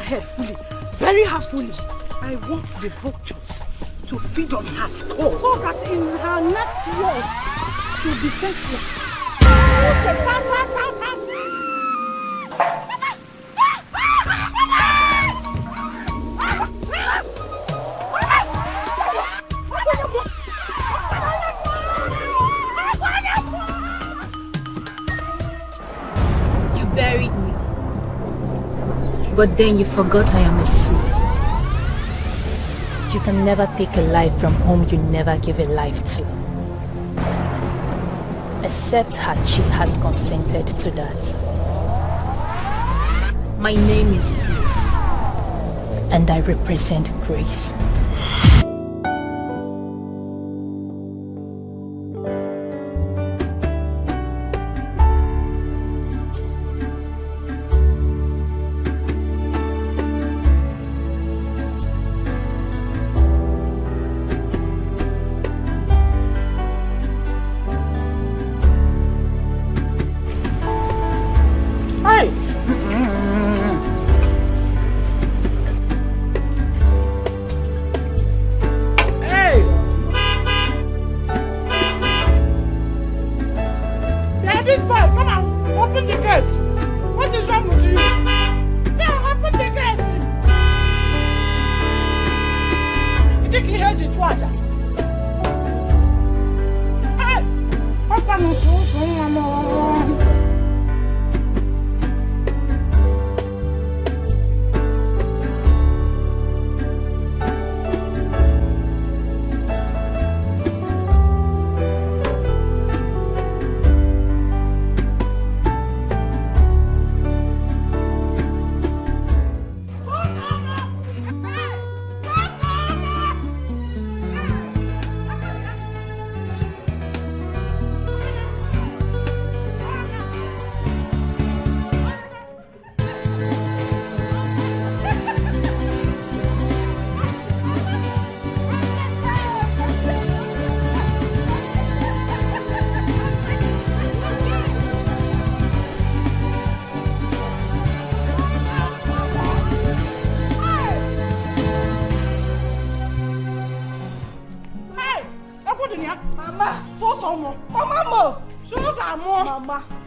head fully. Bury her fully. I want the vultures to feed on her skull so that in her next world she'll be senseless. You buried me, but then you forgot I am a seed. You can never take a life from whom you never give a life to. Except Hachi has consented to that. My name is Grace, and I represent Grace.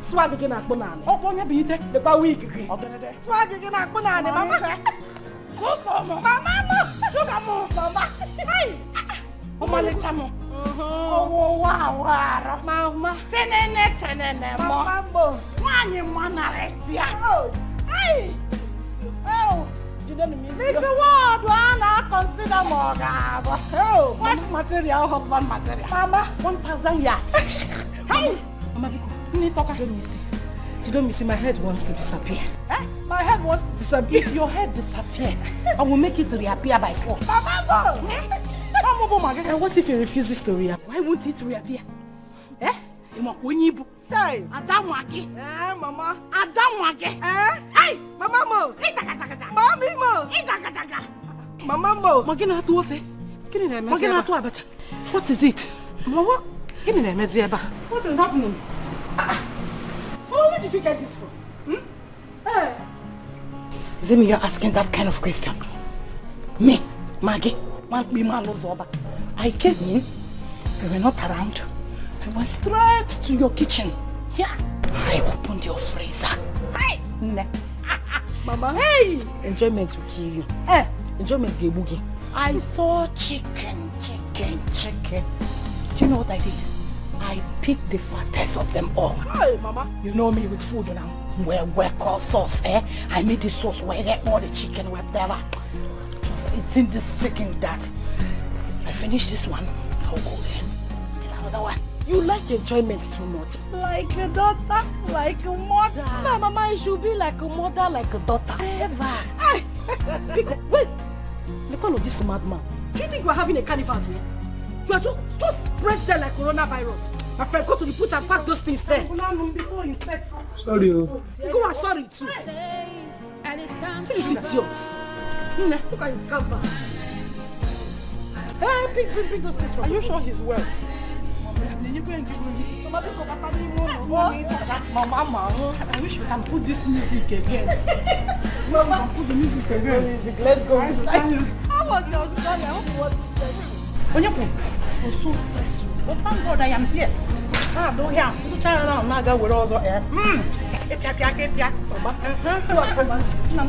Swag again at Bonani. Oh, when you beat the Bawig. Swag again at Bonani, Mamma. Mamma, sugar, Mamma. Hey, oh, my little. Oh, wow, Mamma. Tenene, Mamma. One in one, Alessia. Hey, oh, you don't mean this. The word one I consider more. Oh, what's material, husband material? Mamma, 1,000 yards. Hey, Mamma. You don't miss it. My head wants to disappear. Eh? My head wants to disappear. If your head disappears, I will make it reappear by force. Mama! What if it refuses to reappear? Why won't it reappear? Eh? Time. Adamwaki. Eh, Mama. Adamwaki. Eh? Hey! Mama Mo! Mommy Mo! Mama Mo! Magina to ofe. Magina to abacha. What is it? Mama? What is happening? Where did you get this from? Hey. Zemi, you're asking that kind of question. Me, Maggie, I came in, you were not around. I went straight to your kitchen. Yeah. I opened your freezer. Hey! Mama, hey! Enjoyment will kill you. Eh? Enjoyment will boogie. I saw chicken. Do you know what I did? I picked the fattest of them all. Hey, Mama. You know me with food now. Where call sauce, eh? I made the sauce where I get all the chicken, whatever. Just eating this chicken that. If I finish this one, I'll go there. Get another one. You like enjoyment too much. Like a daughter, like a mother. No, Mama, it should be like a mother, like a daughter. Ever. Hey! Wait! Look at this madman. Do you think we're having a carnival here? You are just spread there like coronavirus. My friend, go to the put and pack those things there. Before you said. Sorry. Go and sorry too. See this idiot. Look at his canvas. Hey, pick those things from. Are you sure he's well? Mama, I wish we can put this music again. Mama, put the music again. Let's go inside. How was your journey? I hope it wasn't stressful. Onyeku, it was so stressful. But thank God I am here. Don't hear. You try around now, go with all the air. It's a piaketia. Baba. No,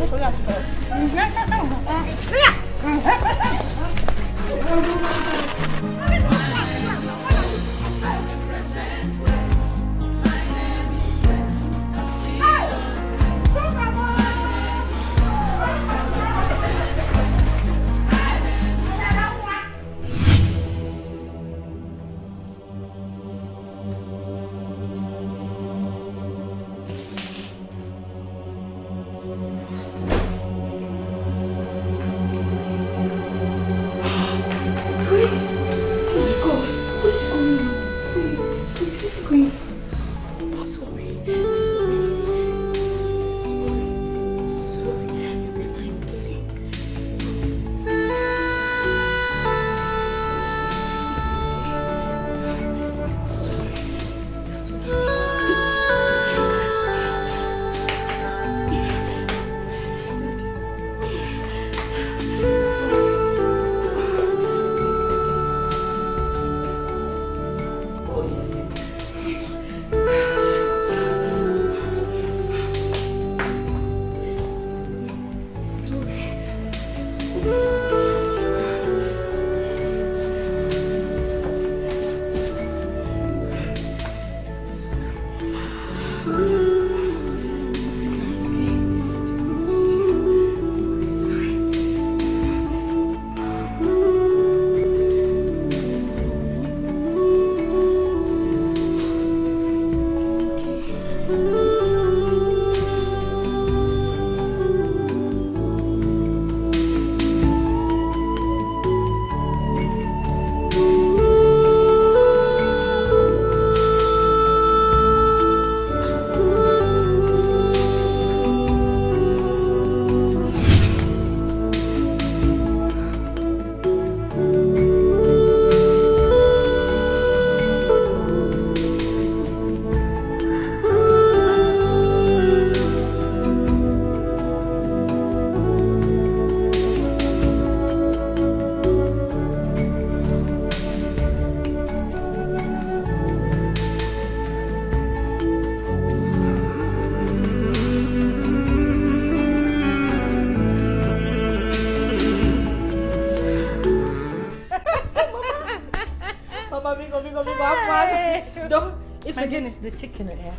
no, It's again the chicken here.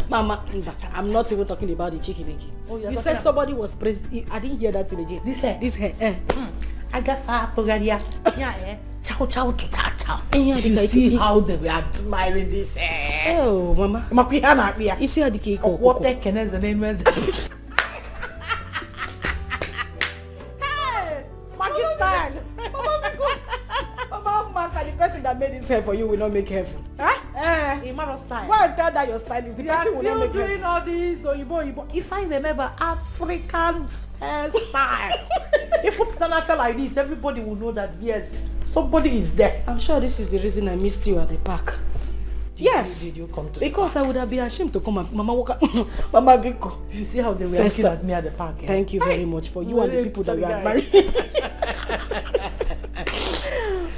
Mama, I'm not even talking about the chicken again. Oh, you said somebody was praised. I didn't hear that again. This hair. I got far Pogaria. Yeah, chow chow to chow. You see how they were admiring this hair. Oh, Mama. Makuihana, yeah. You see how the cake of what they can as an name was. The person that made this hair for you will not make heaven. Immerse style. Go and tell that your style is the person will not make heaven. Doing all this Oyibo. If I remember African hairstyle, if put on a fell like this, everybody will know that yes, somebody is there. I'm sure this is the reason I missed you at the park. Yes. Did you come to because I would have been ashamed to come and Mama walk up. Mama Biko. You see how they were looking at me at the park. Thank you very much for you and the people that you are married.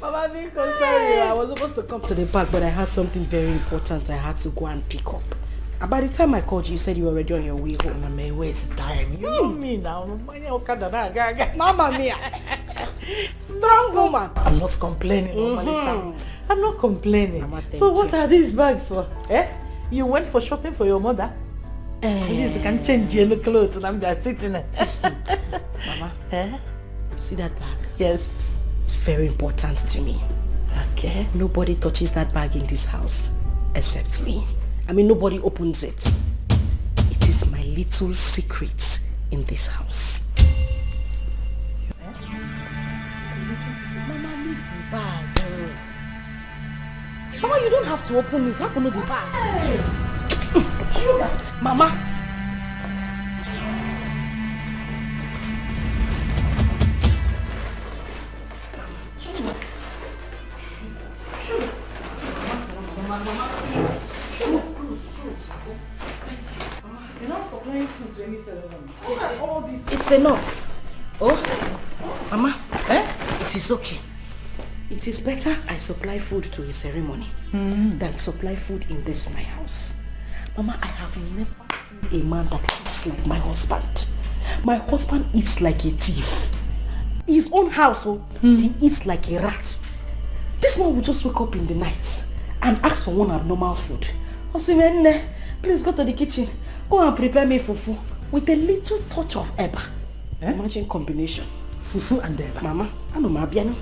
Mama Biko, sorry, I was supposed to come to the park, but I had something very important I had to go and pick up. And by the time I called you, you said you were already on your way home. Mama, where's the time? You know me now. Mama Mia. Strong woman. I'm not complaining, I'm not complaining. Mama, so what are these bags for? You went for shopping for your mother? At least you can change your clothes and I'm just sitting there. Mama, see that bag? Yes. It's very important to me. Okay. Nobody touches that bag in this house except me. I mean, nobody opens it. It is my little secret in this house. Mama, leave the bag. Mama, you don't have to open it. Open the bag. Sugar. Mama. You're not so supplying food to any ceremony. All this. It's enough. Oh, Mama, it is okay. It is better I supply food to a ceremony than supply food in this my house. Mama, I have never seen a man that eats like my husband. My husband eats like a thief. His own household, he eats like a rat. This man will just wake up in the night and ask for one abnormal food. Osimene, please go to the kitchen. Go and prepare me fufu with a little touch of eba. Imagine combination. Fufu and eba. Mama, I know my piano.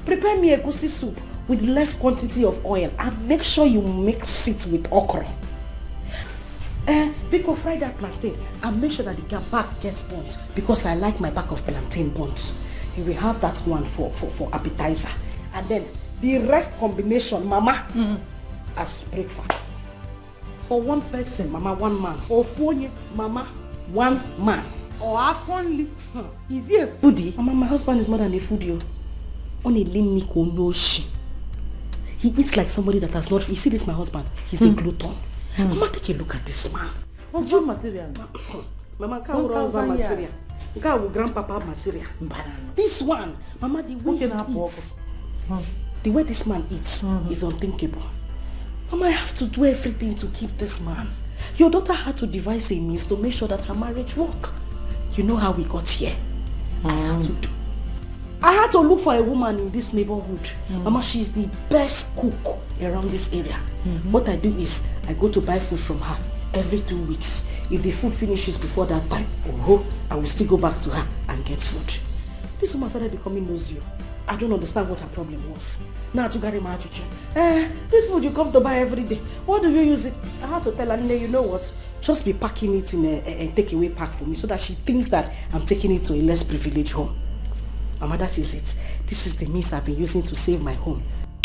Prepare me a goosey soup with less quantity of oil and make sure you mix it with okra. Biko, fry that plantain and make sure that the back gets burnt because I like my back of plantain burnt. You will have that one for appetizer. And then the rest combination, Mama, as breakfast. For one person, Mama, one man. Or for you, Mama, one man. Or half only. Is he a foodie? Mama, my husband is more than a foodie. Only Liniko Noshi. He eats like somebody that has not. You see this, my husband? He's a glutton. Mama, take a look at this man. What job material? Mama, can't material. Grandpapa material. This one, Mama, the way he eats, the way this man eats is unthinkable. Mama, I have to do everything to keep this man. Your daughter had to devise a means to make sure that her marriage work. You know how we got here. I had to look for a woman in this neighborhood. Mama, she is the best cook around this area. What I do is, I go to buy food from her every 2 weeks. If the food finishes before that time, I will still go back to her and get food. This woman started becoming nosy. I don't understand what her problem was. Now to get my attitude. This food you come to buy every day. What do you use it? I had to tell her, you know what? Just be packing it in a takeaway pack for me so that she thinks that I'm taking it to a less privileged home. Mama, that is it. This is the means I've been using to save my home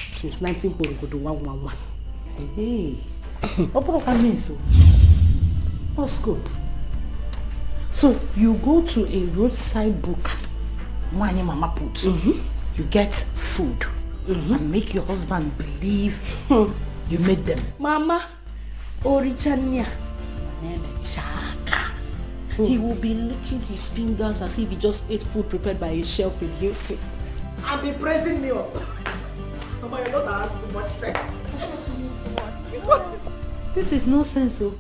since 1911. Hey, what means? What's good? So you go to a roadside book, money Mama put. You get food and make your husband believe you made them. Mama, Orichania, he will be licking his fingers as if he just ate food prepared by a chef in Hilton. I'll be praising me up. Mama, you're not asking too much sex. This is nonsense, oh.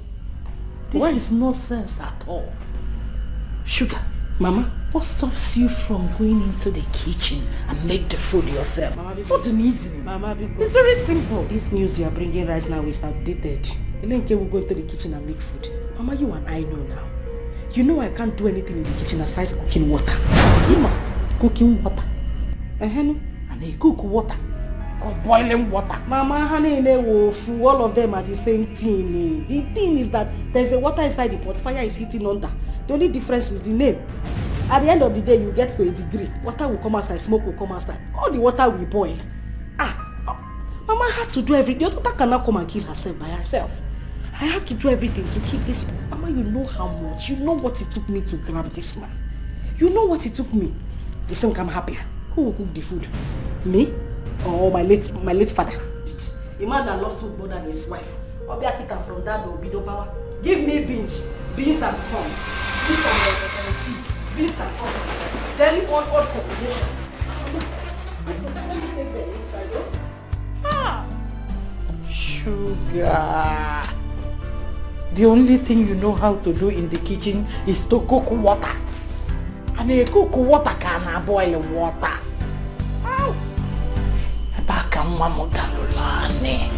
This is nonsense at all. Sugar, Mama, what stops you from going into the kitchen and make the food yourself? Mama, What an easy. Mama, It's very simple. This news you are bringing right now is outdated. Elenke will go into the kitchen and make food. Mama, you and I know now. You know I can't do anything in the kitchen aside cooking water. Ima, cooking water. And I cook water. boiling water. Mama, honey, all of them are the same thing. The thing is that there's a water inside the pot, fire is hitting under. The only difference is the name. At the end of the day, you get to a degree. Water will come outside, smoke will come outside. All the water will boil. Mama had to do everything. Your daughter cannot come and kill herself by herself. I have to do everything to keep this. Mama, you know how much. You know what it took me to grab this man. You know what it took me. Listen, I'm happier. Who will cook the food? Me? Or my late father? A man that loves food more than his wife. Obiakita from that will be the power. Give me beans and corn, beans and tea, beans and corn. Very odd combination. Sugar. The only thing you know how to do in the kitchen is to cook water. And you cook water can boil water. Ow! Baka mama dalulane.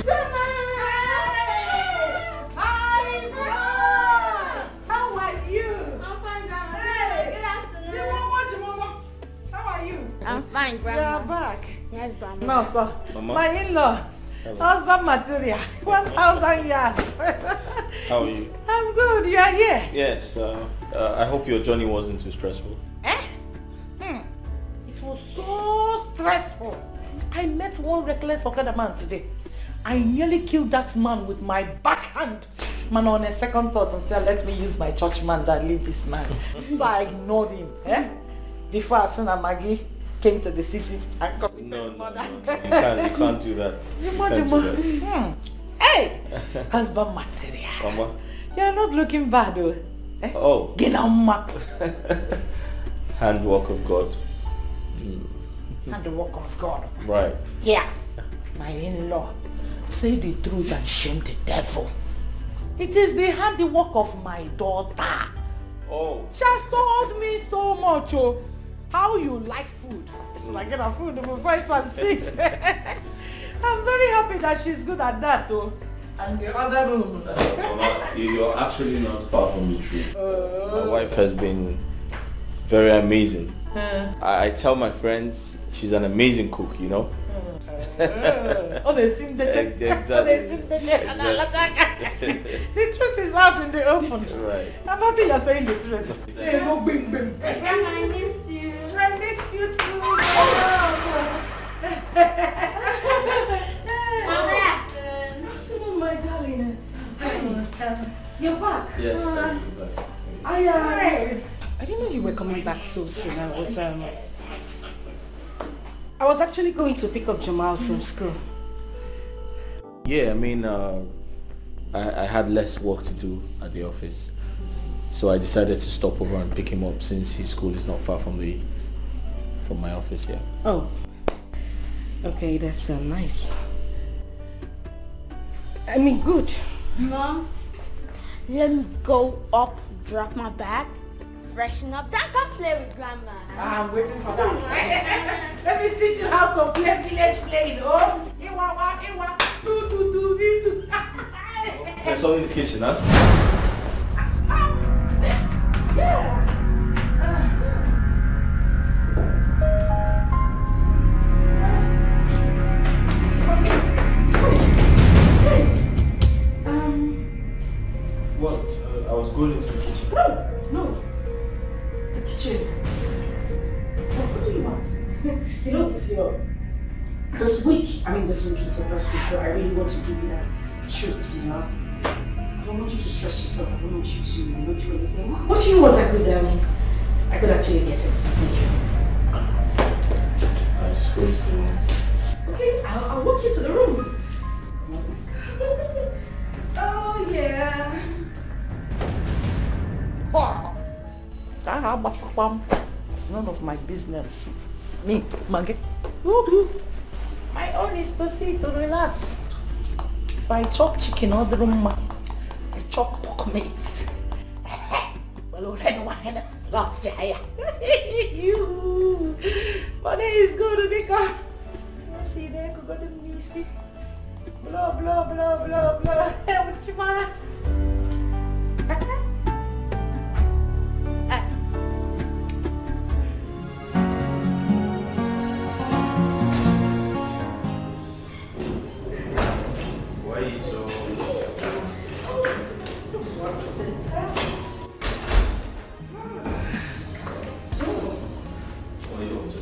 How are you? I'm fine, Grandma. Hey. Good afternoon. You want much, Mama? How are you? I'm fine, You Grandma. are back. Yes, Grandma. No, sir. Mama? My in-law. Husband material. 1,000 yards. How are you? I'm good. You are here. Yes, I hope your journey wasn't too stressful. It was so stressful. I met one reckless Okada man today. I nearly killed that man with my backhand. Man, on a second thought and said, let me use my church man that leave this man. So I ignored him. Before Asuna Maggie came to the city and committed murder. You can't do that. You can't do that. Hey! Husband material. Mama? You're not looking bad though. Oh. Ginamma. Handwork of God. And the work of God. Right. Yeah. My in-law. Say the truth and shame the devil. It is the handiwork of my daughter. Oh. She has told me so much, how you like food. It's like a food number 5 and 6. I'm very happy that she's good at that though. And the other room. Mama, you're actually not far from the truth. My wife has been very amazing. I tell my friends she's an amazing cook, you know? Oh, they seem the check. Exactly. Oh, they seem the check. The truth is out in the open. Right. I'm happy you're saying the truth. Hey, no bing bing. Grandma, I missed you. I missed you too. Mama, afternoon. Afternoon, my darling. You're back. Yes, I'll be back. I didn't know you were coming back so soon. I was actually going to pick up Jamal from school. Yeah, I mean, I had less work to do at the office. So I decided to stop over and pick him up since his school is not far from my office, yeah. Oh. Okay, that's nice. I mean, good. Mom, let me go up, drop my bag, freshen up, then come play with Grandma. I'm waiting for that. Let me teach you how to play village playing. Oh, Iwa, do. There's something in the kitchen, huh? Yeah. What? I was going into the kitchen. No. The kitchen. What do you want? You know, it's this week it's your birthday, so I really want to give you that treat, you know? I don't want you to stress yourself. I don't want you to not do anything. What do you want? I could actually get it for you. I was going to... Okay, I'll walk you to the room. Come on, let's go. Oh, yeah. It's none of my business. Me, Maggie. My own is to see to relax. If I chop chicken or the room, I chop pork meat. Well, already one hand lost you. Money is good because you see there, go to Missy. Blah blah blah blah blah. What you want? Why are you so... What are you up to?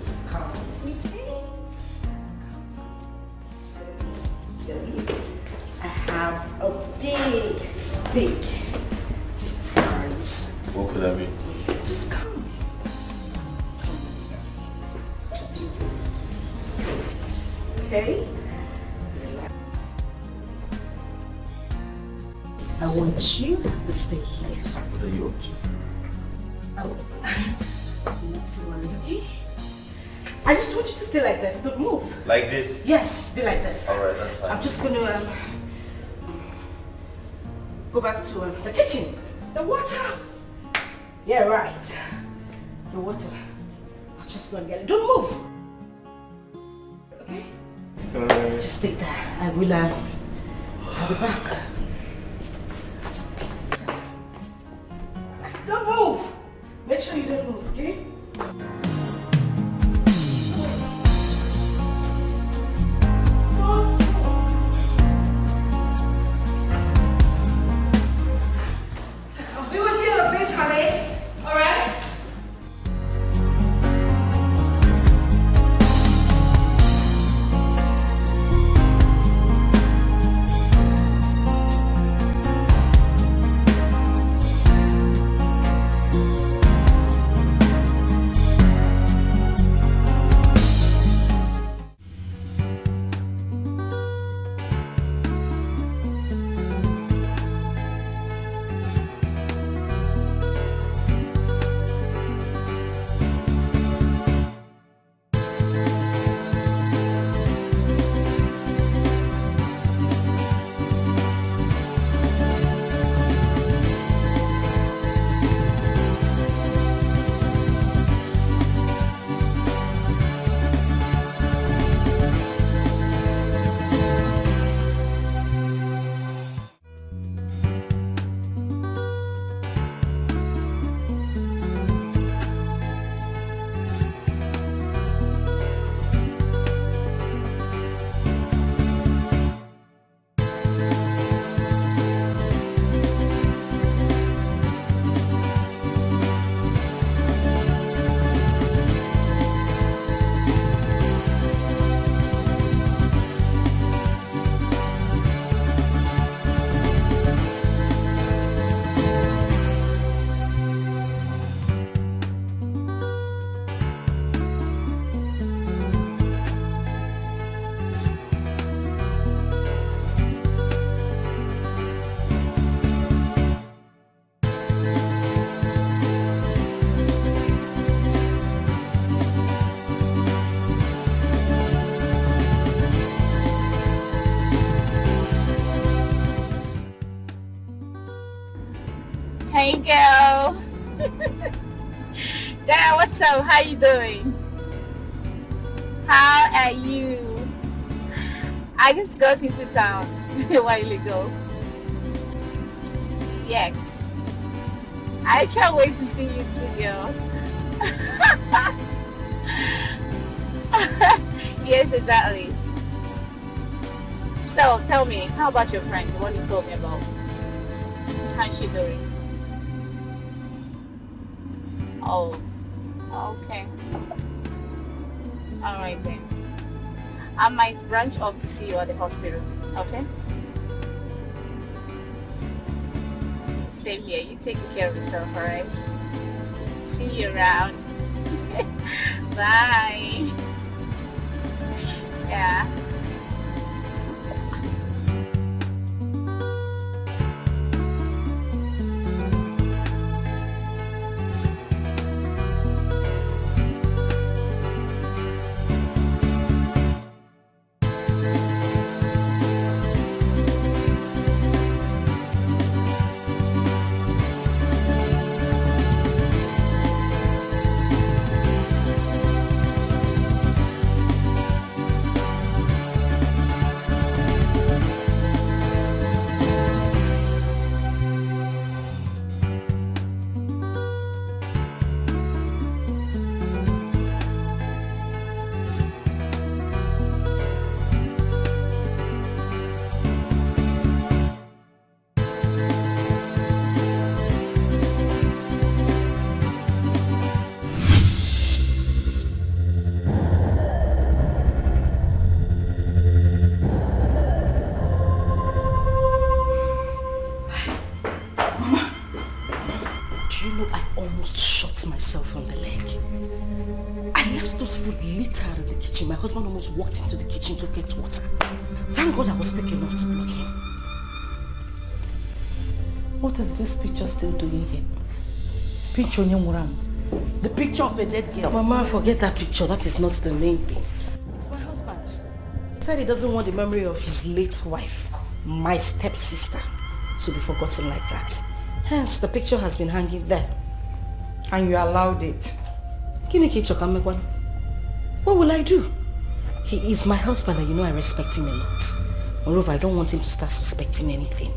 I have a big surprise. What could that be? Just come. Okay? I want you to stay here. What are you up to? Oh, not to worry, okay? I just want you to stay like this. Don't move. Like this? Yes, be like this. Alright, that's fine. I'm just going to go back to the kitchen. The water. Yeah, right. The water. I'll just go and get it. Don't move. Okay? Just stay there. I will I'll be back. Don't move! Make sure you don't move, okay? I'll be with you in a bit, honey. Alright? Hey girl. Dad, what's up? How you doing? How are you? I just got into town a while ago. Yes. I can't wait to see you too, girl. Yes, exactly. So, tell me, how about your friend, the one you told me about? How's she doing? Oh, okay. Alright then. I might branch off to see you at the hospital, okay? Same here, you take care of yourself, alright? See you around. Bye. Yeah. My husband almost walked into the kitchen to get water. Thank God I was quick enough to block him. What is this picture still doing here? Picture Nyamuram. The picture of a dead girl. Mama, forget that picture. That is not the main thing. It's my husband. He said he doesn't want the memory of his late wife, my stepsister, to be forgotten like that. Hence, the picture has been hanging there. And you allowed it. What will I do? He is my husband and you know I respect him a lot. Moreover, I don't want him to start suspecting anything.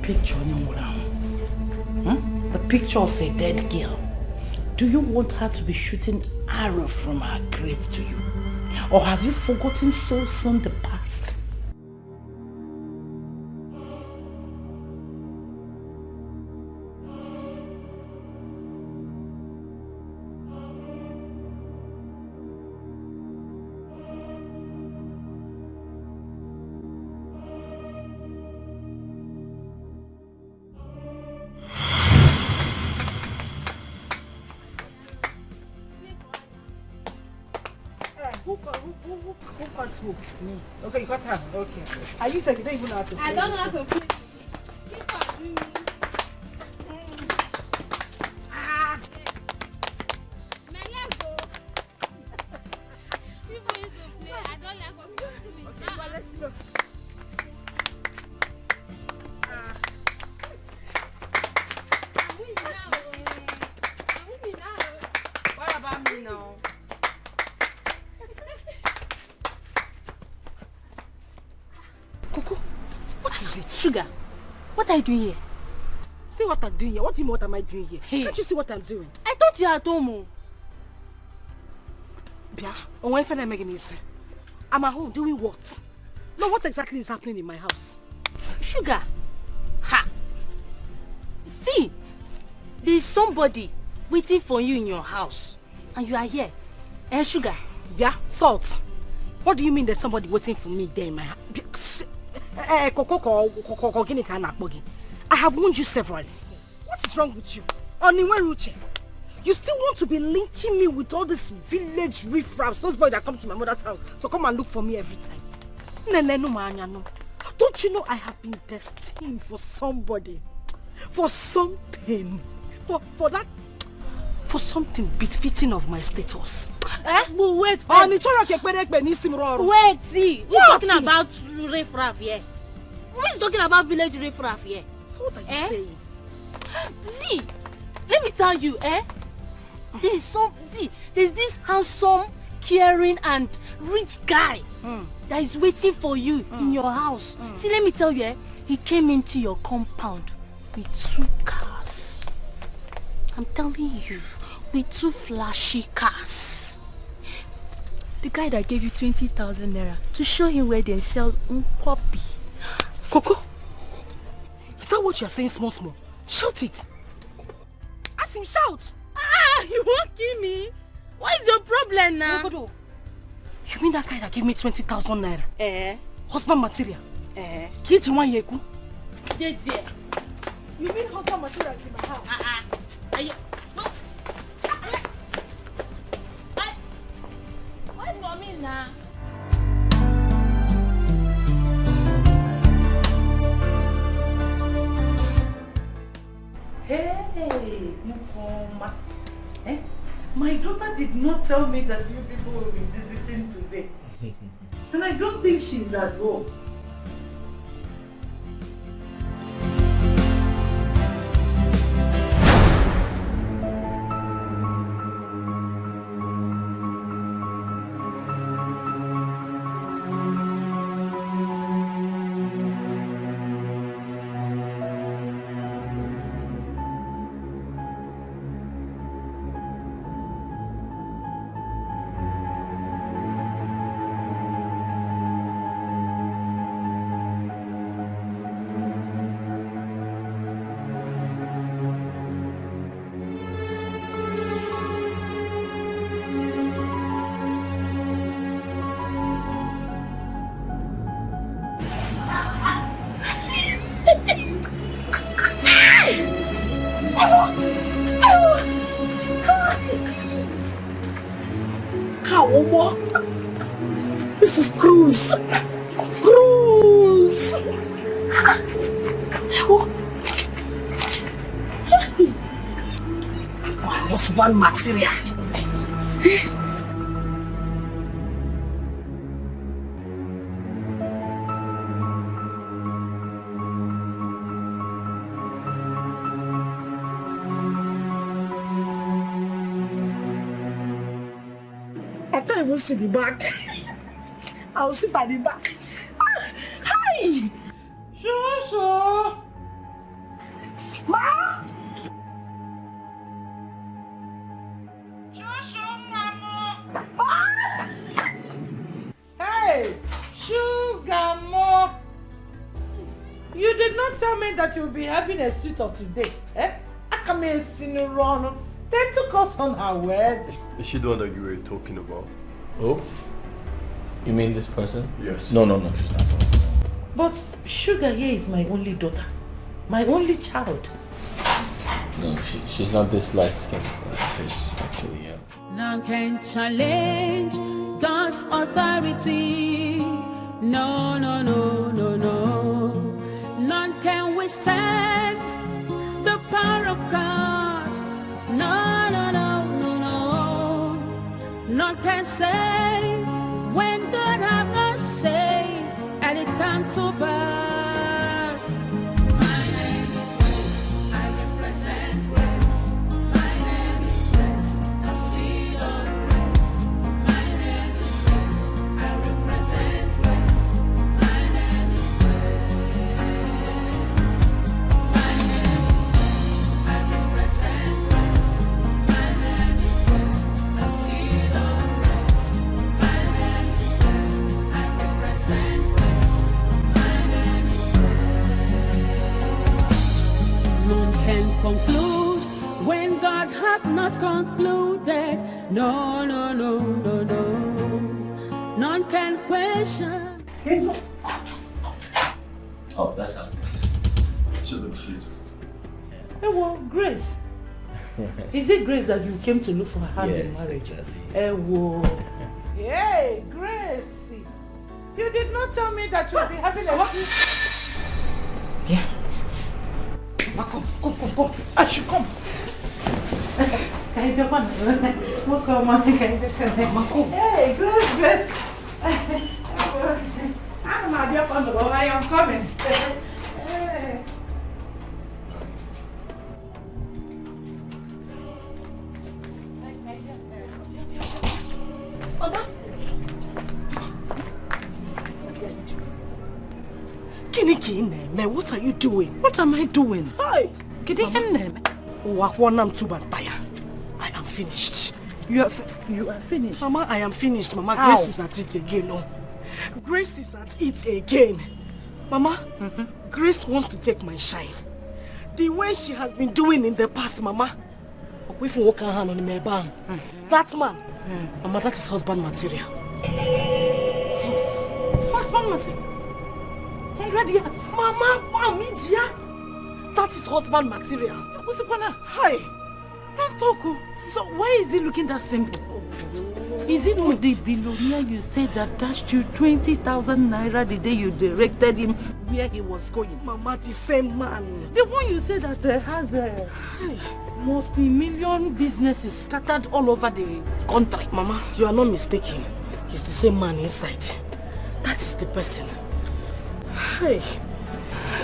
Picture the picture of a dead girl. Do you want her to be shooting arrows from her grave to you? Or have you forgotten so soon the past? Who cut who? Me. Okay, you got her. Okay. Are you saying you don't even know how to play? I don't know how to play. Keep on doing me. My leg go. People used to play. I don't like what people do. Okay, well, let's go. I'm winning now. What about me now? Coco, what is it? Sugar, what are you doing here? See what I'm doing here. What do you mean what am I doing here? Hey. Can't you see what I'm doing? I thought you were at home. Bia, on when I'm making this. I'm at home doing what? No, what exactly is happening in my house? Sugar. Ha! See, there's somebody waiting for you in your house. And you are here. Eh, Sugar? Bia, Salt. What do you mean there's somebody waiting for me there in my house? I have warned you severally. What is wrong with you? You still want to be linking me with all these village riffraffs, those boys that come to my mother's house to come and look for me every time. Don't you know I have been destined for somebody, for something, for something befitting of my status? Eh? But wait, Wait, see. Who's talking about riffraff here? Who is talking about village riffraff here? So what are you saying? See, let me tell you, there's this handsome, caring and rich guy that is waiting for you in your house. See, let me tell you, he came into your compound with 2 cars. I'm telling you, with 2 flashy cars. The guy that gave you 20,000 naira to show him where they sell nkwobi. Coco, is that what you are saying small? Shout it. Ask him, shout. You won't kill me. What is your problem now? You mean that guy that gave me 20,000 naira? Husband material? Kitchen one yeku? Yeah. You mean husband material is in my house? Are you... Wait for me now. Hey, Mukoma. My daughter did not tell me that you people will be visiting today. And I don't think she's at home. This is cruise. Cruise. My husband material. I can't even see the back. I'll sit at the back. Hi! Shushu! Ma! Shushu, Mama! Hey! Sugar Mo! You did not tell me that you'll be having a suit of today, eh? I come in Sinurano. They took us on our words. Is she the one that you were talking about? Oh? You mean this person? Yes. No, she's not. But Sugar here is my only daughter. My only child. No, she's not this light-skinned. She's actually, yeah. None can challenge God's authority. No. None can withstand the power of God. No. None can say when God have not said and it come to pass. My name is West. I represent West. My name is West. I see on West. My name is West. I represent West. My name is West. My name is West. I represent West. My name is West. I see on West. My name is West. I represent West. My name is West. None can conclude when God hath not concluded. No. None can question. Oh, that's how. She looks beautiful. Hey, well, Grace. Is it Grace that you came to look for her hand in Yes, marriage? exactly. Hey, whoa. Hey, Grace. You did not tell me that you'll be having a suit. Yeah. Ma, come. I should come. Hey, come. Hey, Grace. I'm not your control. I am coming. Hey. What are you doing? What am I doing? Hi. I am finished. You are finished. Mama, I am finished. Mama, How? Grace is at it again. No. Grace is at it again. Mama, Grace wants to take my shine. The way she has been doing in the past, Mama. That man, Mama, that is husband material. Husband material. 100 yards. Mama, that is husband material. What's the plan? Hi. Don't talk. So why is it looking that simple? Is it not the billionaire you said that dashed you 20,000 naira the day you directed him where he was going? Mama, the same man. The one you said that has multi-million businesses scattered all over the country. Mama, you are not mistaken. He's the same man inside. That is the person. Hey.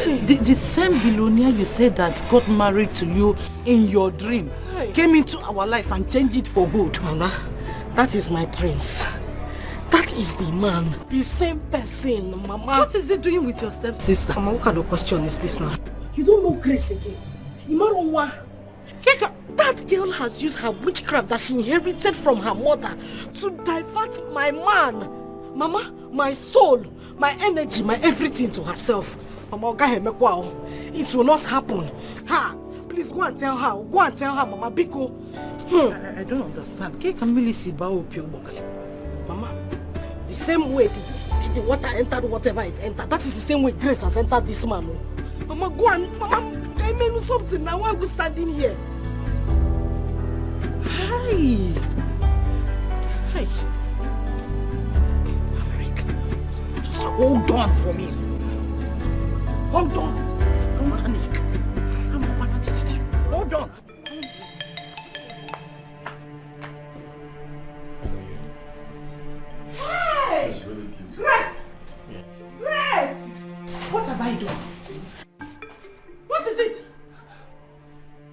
The same billionaire you said that got married to you in your dream came into our life and changed it for good. Mama, that is my prince. That is the man. The same person, Mama. What is he doing with your stepsister? Mama, what kind of question is this now? You don't know Grace again. Imarowa. That girl has used her witchcraft that she inherited from her mother to divert my man, Mama, my soul, my energy, my everything to herself. Mama, it will not happen. Ha! Please go and tell her. Go and tell her, Mama Biko. I don't understand. Mama, the same way the water entered whatever it entered, that is the same way Grace has entered this man. Mama, go and Mama, I made something now. Why are we standing here? Hey. Just hold on for me. Hold on. Don't panic. Hold on. Hey! It's really beautiful. Grace! Grace! What have I done? What is it?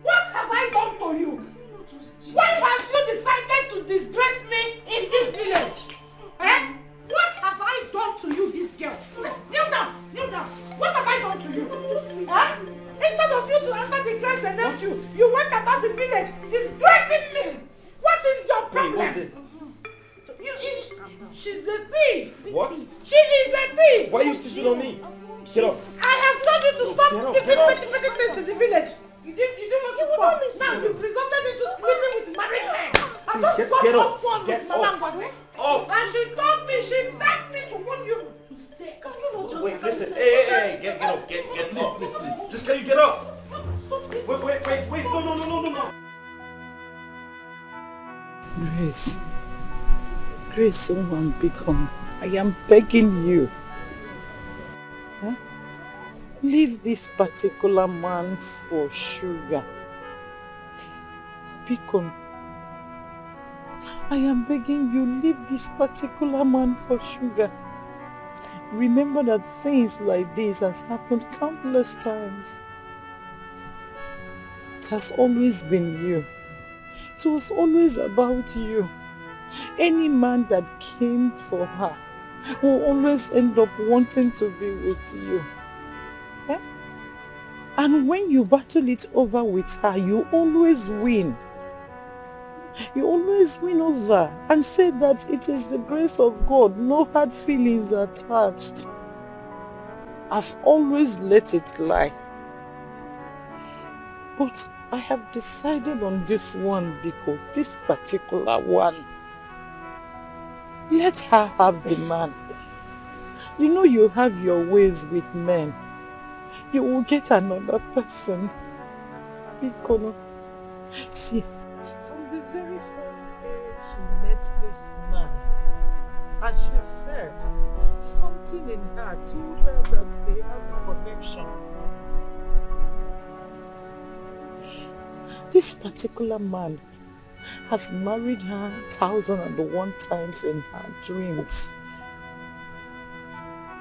What have I done to you? Why have you decided to disgrace me in this village? Eh? What have I done Why are you insisting on me? Get up. I have told you to stop get giving up. petty things in the village. You didn't want to stop. Now you've resulted into sleeping with married men. I just get got up. off phone with Get Mama up. Ngozi. Up. And she told me, she begged me to warn you to stay. Can you not just Wait, listen. Hey, get up. Get up, please. Just can you get up? Wait. No. Grace, woman, become. I am begging you. Huh? Leave this particular man for sugar. Beacon, I am begging you, leave this particular man for sugar. Remember that things like this has happened countless times. It has always been you. It was always about you. Any man that came for her will always end up wanting to be with you. Eh? And when you battle it over with her, you always win. You always win over and say that it is the grace of God, no hard feelings attached. I've always let it lie. But I have decided on this one, Biko, this particular one. Let her have the man. You know you have your ways with men. You will get another person. Biko, see, from the very first day she met this man, and she said something in her told her that they have a connection. This particular man has married her 1,001 times in her dreams.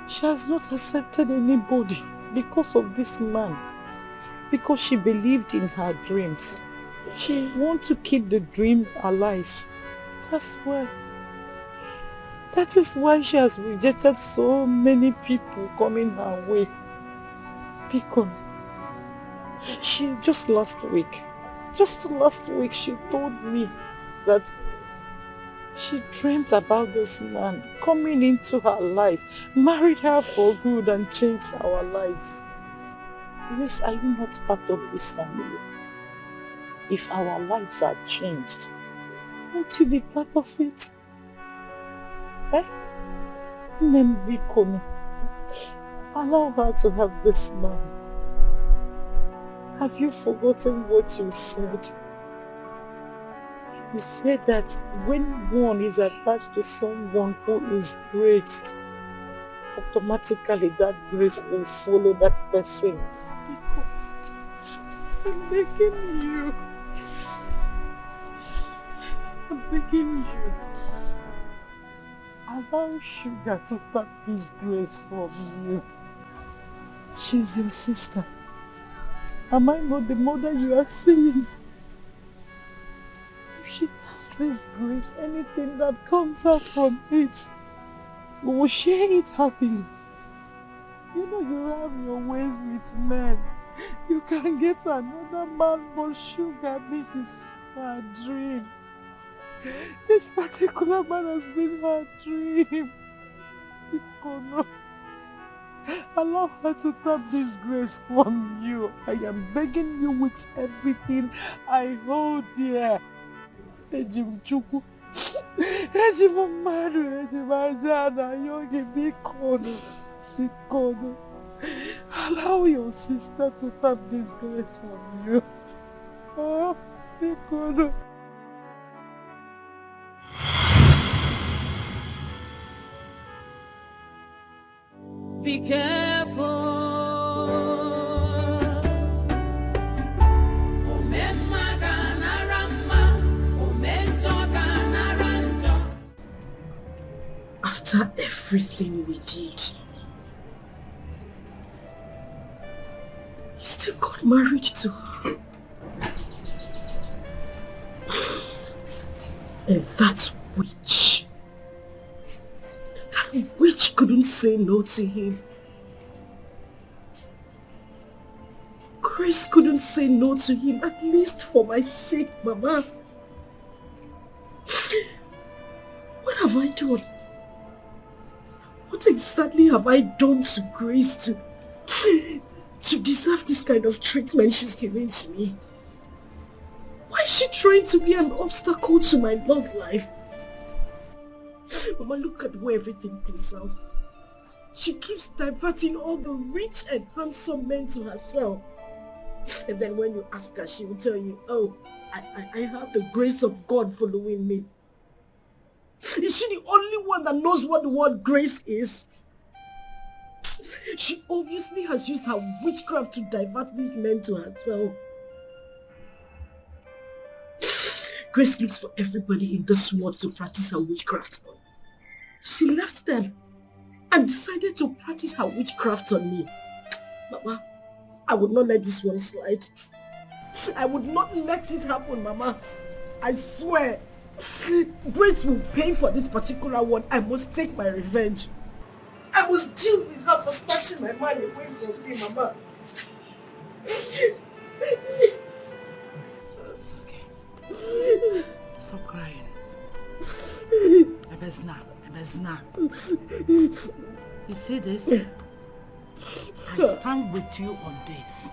She has not accepted anybody because of this man, because she believed in her dreams. She wants to keep the dream alive. That's why. That is why she has rejected so many people coming her way. Because she just last week she told me that she dreamt about this man coming into her life, married her for good and changed our lives. Yes, are you not part of this family? If our lives are changed, won't you be part of it? Eh? Nembikono, allow her to have this man. Have you forgotten what you said? You said that when one is attached to someone who is graced, automatically that grace will follow that person. I'm begging you. I'm begging you. Allow Sugar to take this grace from you. She's your sister. Am I not the mother you are seeing? If she has this grace, anything that comes out from it, we will share it happily. You know you have your ways with men. You can get another man, but Sugar, this is her dream. This particular man has been her dream. Ikono, allow her to tap this grace from you. I am begging you with everything I hold dear. Ejim Chukwu, Ejim Mmadụ, Ejim Ajana, Yogi Bikono, Ikono. Allow your sister to tap this grace from you. Oh, Ikono. Be careful. After everything we did, he still got married to her. And that witch couldn't say no to him. Grace couldn't say no to him, at least for my sake, Mama. What have I done? What exactly have I done to Grace to deserve this kind of treatment she's giving to me? Why is she trying to be an obstacle to my love life? Mama, look at where everything plays out. She keeps diverting all the rich and handsome men to herself. And then when you ask her, she will tell you, oh, I have the grace of God following me. Is she the only one that knows what the word grace is? She obviously has used her witchcraft to divert these men to herself. Grace looks for everybody in this world to practice her witchcraft on. She left them and decided to practice her witchcraft on me. Mama, I would not let this one slide. I would not let it happen, Mama. I swear. Grace will pay for this particular one. I must take my revenge. I must deal with her for snatching my man away from me, Mama. It's okay. Stop crying. Ebezna. You see this? I stand with you on this.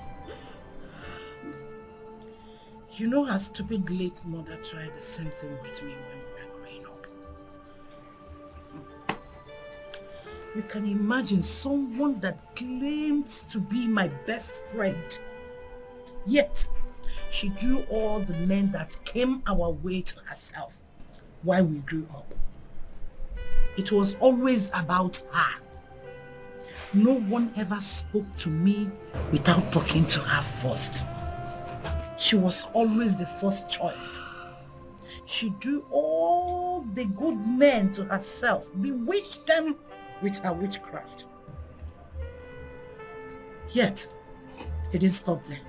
You know her stupid late mother tried the same thing with me when we were growing up. You can imagine someone that claims to be my best friend. Yet, she drew all the men that came our way to herself while we grew up. It was always about her. No one ever spoke to me without talking to her first. She was always the first choice. She drew all the good men to herself, bewitched them with her witchcraft. Yet, it didn't stop there.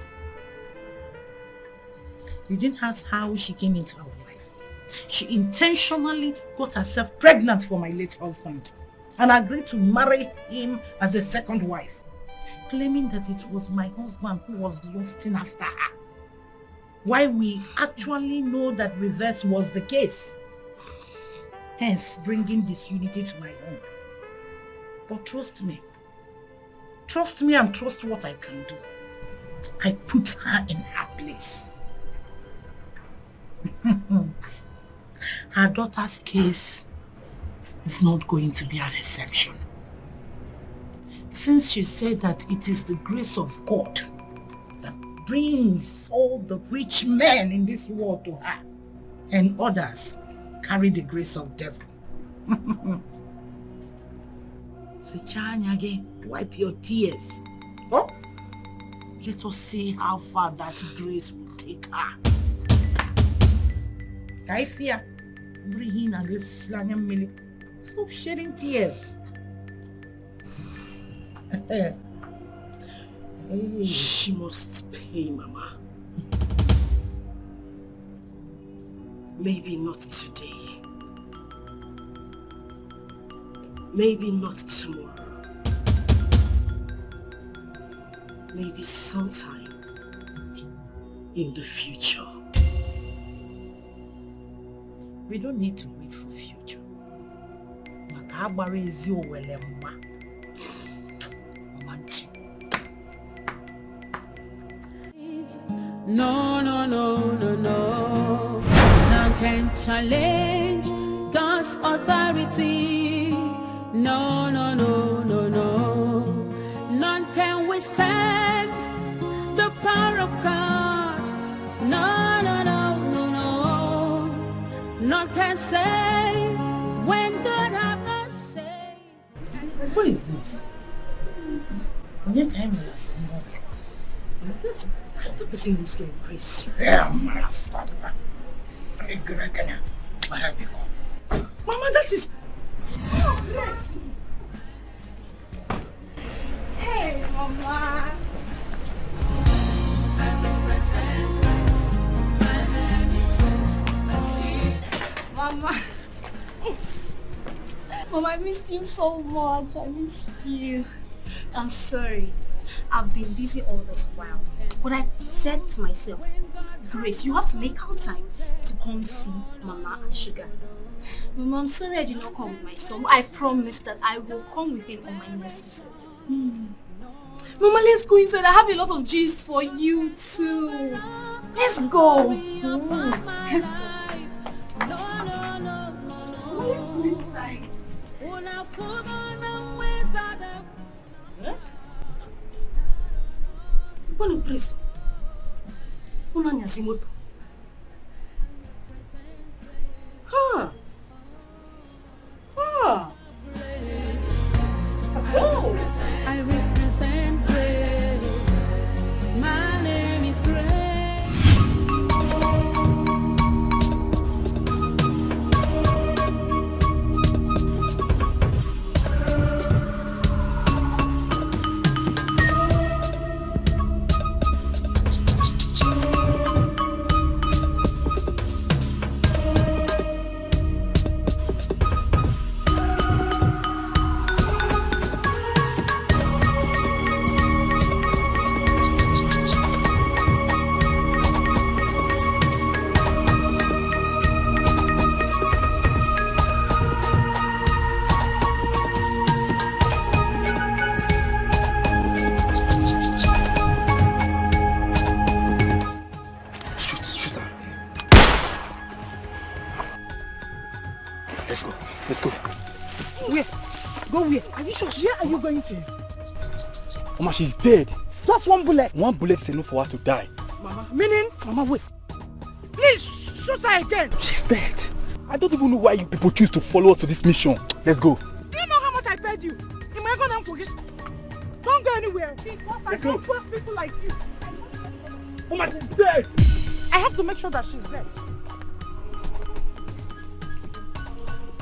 You didn't ask how she came into our life. She intentionally got herself pregnant for my late husband and agreed to marry him as a second wife, claiming that it was my husband who was lusting after her. Why we actually know that reverse was the case, hence bringing disunity to my home. But trust me and trust what I can do. I put her in her place. Her daughter's case is not going to be an exception. Since she said that it is the grace of God that brings all the rich men in this world to her, and others carry the grace of devil. Fichanyage, wipe your tears. Oh, let us see how far that grace will take her. Kaifia, breathe and this mili. Stop shedding tears. She must pay, Mama. Maybe not today. Maybe not tomorrow. Maybe sometime in the future. We don't need to wait for future. Makabari is your welemma. No. None can challenge God's authority. No. None can withstand the power of God. No. None can say when God have not said. What is this? This the person who's getting Grace. Mama, that is... Oh, bless me. Hey, Mama. Mama. Mama, I missed you so much. I missed you. I'm sorry. I've been busy all this while. But I said to myself, Grace, you have to make out time to come see Mama and Sugar. Mama, I'm sorry I did not come with my son. I promise that I will come with him on my next visit. Mama, let's go inside. I have a lot of gist for you too. Let's go. Let's go. Let's go inside. Bueno, preso. Una nyazimoto. Ha! Ha! Oh! I represent grace. My name is Grace. Shoot her. Let's go. Where? Go where? Are you sure? Where are you going to? Mama, she's dead. Just one bullet. One bullet is enough for her to die. Mama, meaning? Mama, wait. Please, shoot her again. She's dead. I don't even know why you people choose to follow us to this mission. Let's go. Do you know how much I paid you? Am I going to forget? Don't go anywhere. Because I don't trust people like you. Mama, she's dead. I have to make sure that she's dead.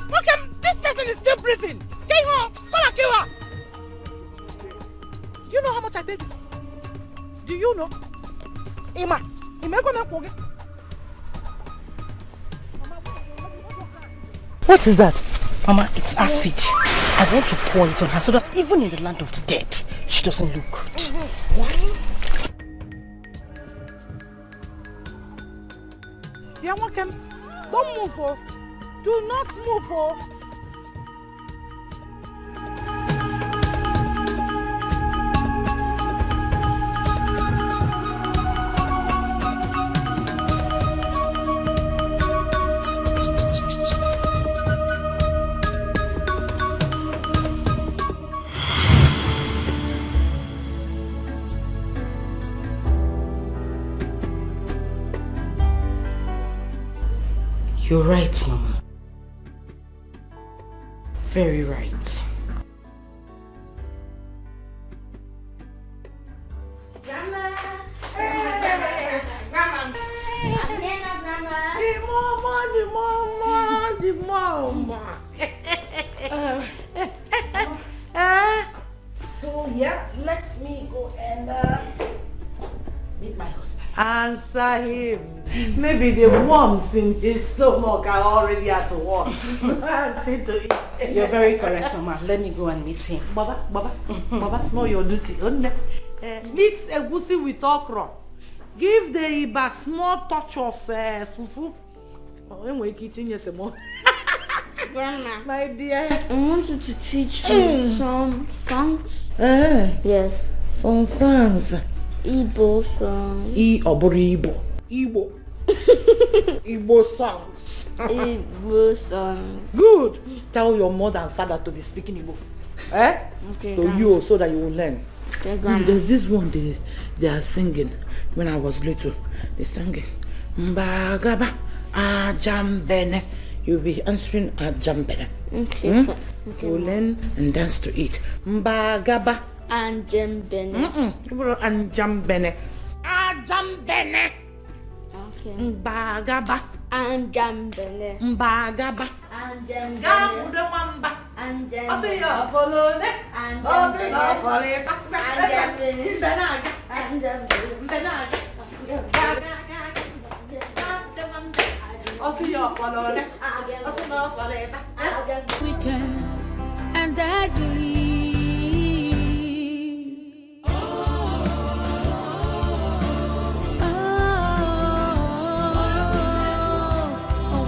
Okay, this person is still breathing. Get her. Come and kill her. Do you know how much I paid you? Do you know? Emma, am I going to forget? What is that? Mama, it's acid. I want to pour it on her so that even in the land of the dead, she doesn't look good. Yeah, welcome. Don't move, oh. Do not move, oh. You're right, Mama. Very right. Grandma! Hey! Grandma! The mama! So yeah, let me go and meet my husband. Answer him. Maybe the worms in his stomach are already at work. See to it. You're very correct, Mama. Let me go and meet him. Baba, know your duty. Mix egusi with okra. Give the Iba small touch of fufu. Grandma, My dear. I want you to teach me some songs. Yes, Some songs. Igbo songs. Igbo. Igbo songs. Igbo songs. Good. Tell your mother and father to be speaking Igbo. Okay, To you so that you will learn. Okay, Grandma. There's this one they are singing when I was little. They sang it. Mbagaba ajambene. You'll be answering ajambene. Okay, so, You will learn and dance to it. Mbagaba and Jembene. Anjambene. Ajambene. Okay. Mbagaba. And Jembene. Mbagaba. And Jembene. Gabudewamba. And Jembene. Osiya folone. And Osiya Jembene. foleta. And Jembene. Mbenaga. And Jembene. Mbenaga. Osiya folone. Osiya foleta. Weekend and deadly. A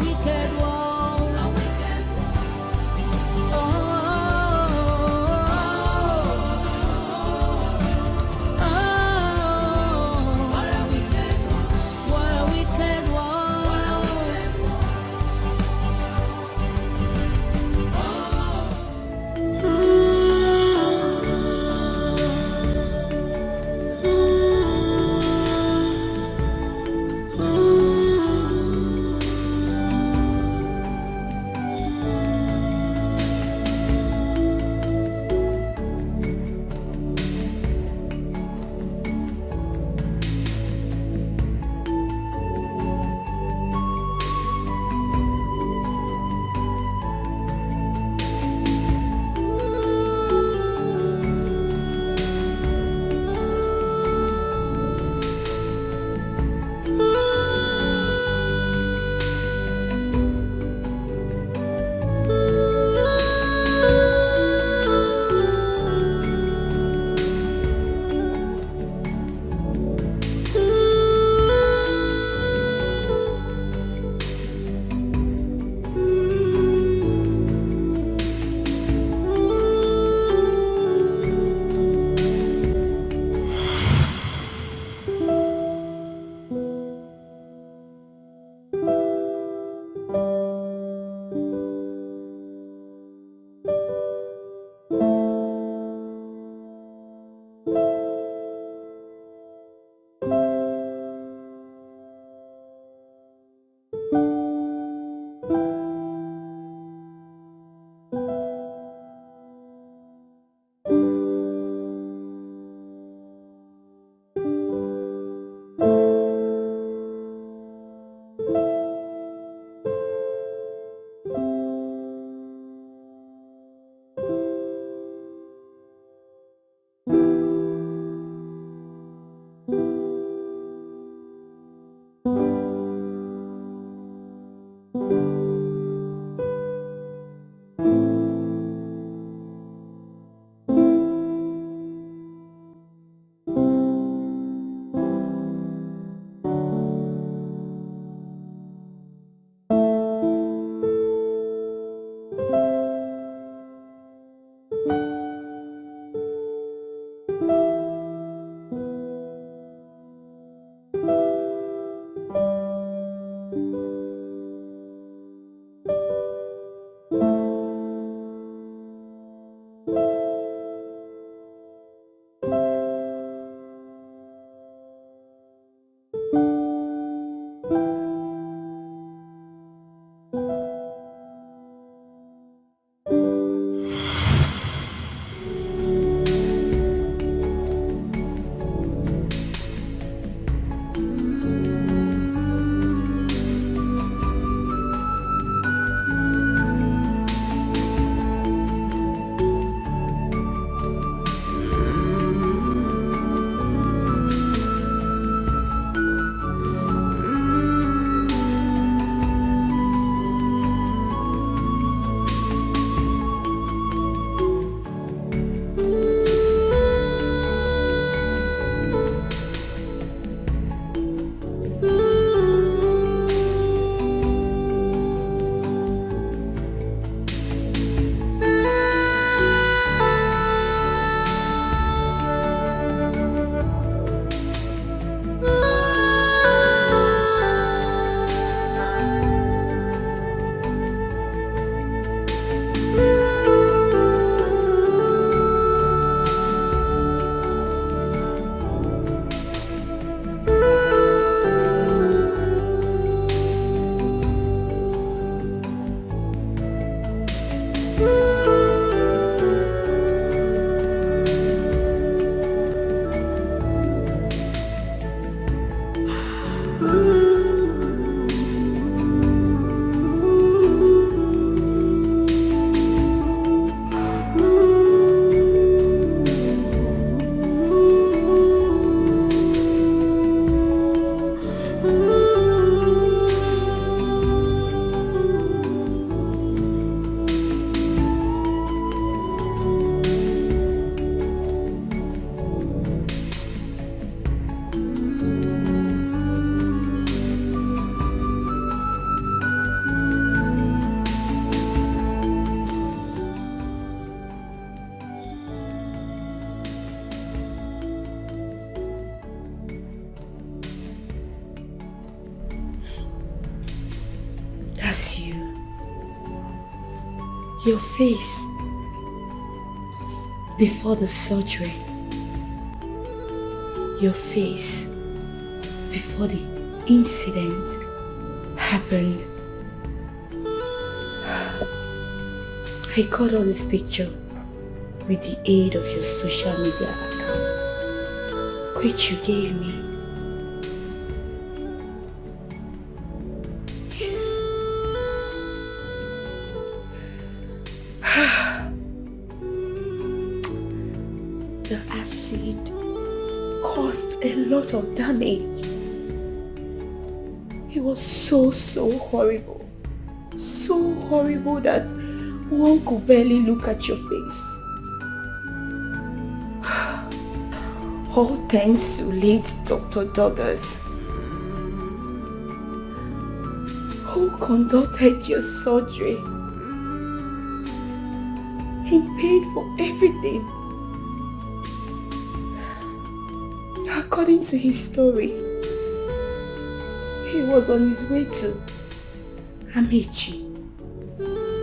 wicked one. That's you. Your face before the surgery. Your face before the incident happened. I got all this picture with the aid of your social media account, which you gave me. The acid caused a lot of damage. It was so horrible. So horrible that one could barely look at your face. All thanks to late Dr. Douglas, who conducted your surgery. He paid for everything. According to his story, he was on his way to Amechi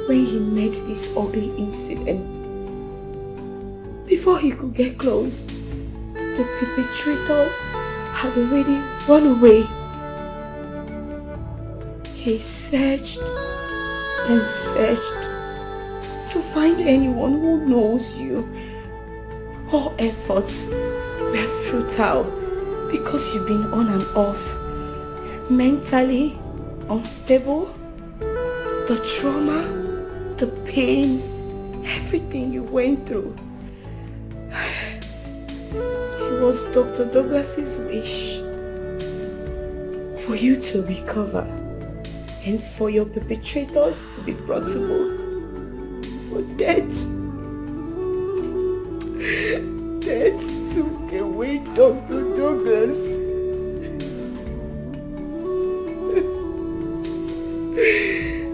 when he met this ugly incident. Before he could get close, the perpetrator had already run away. He searched and searched to find anyone who knows you. All efforts were futile because you've been on and off, mentally unstable. The trauma, the pain, everything you went through. It was Dr. Douglas's wish for you to recover and for your perpetrators to be brought to book. But death took away Dr. Douglas.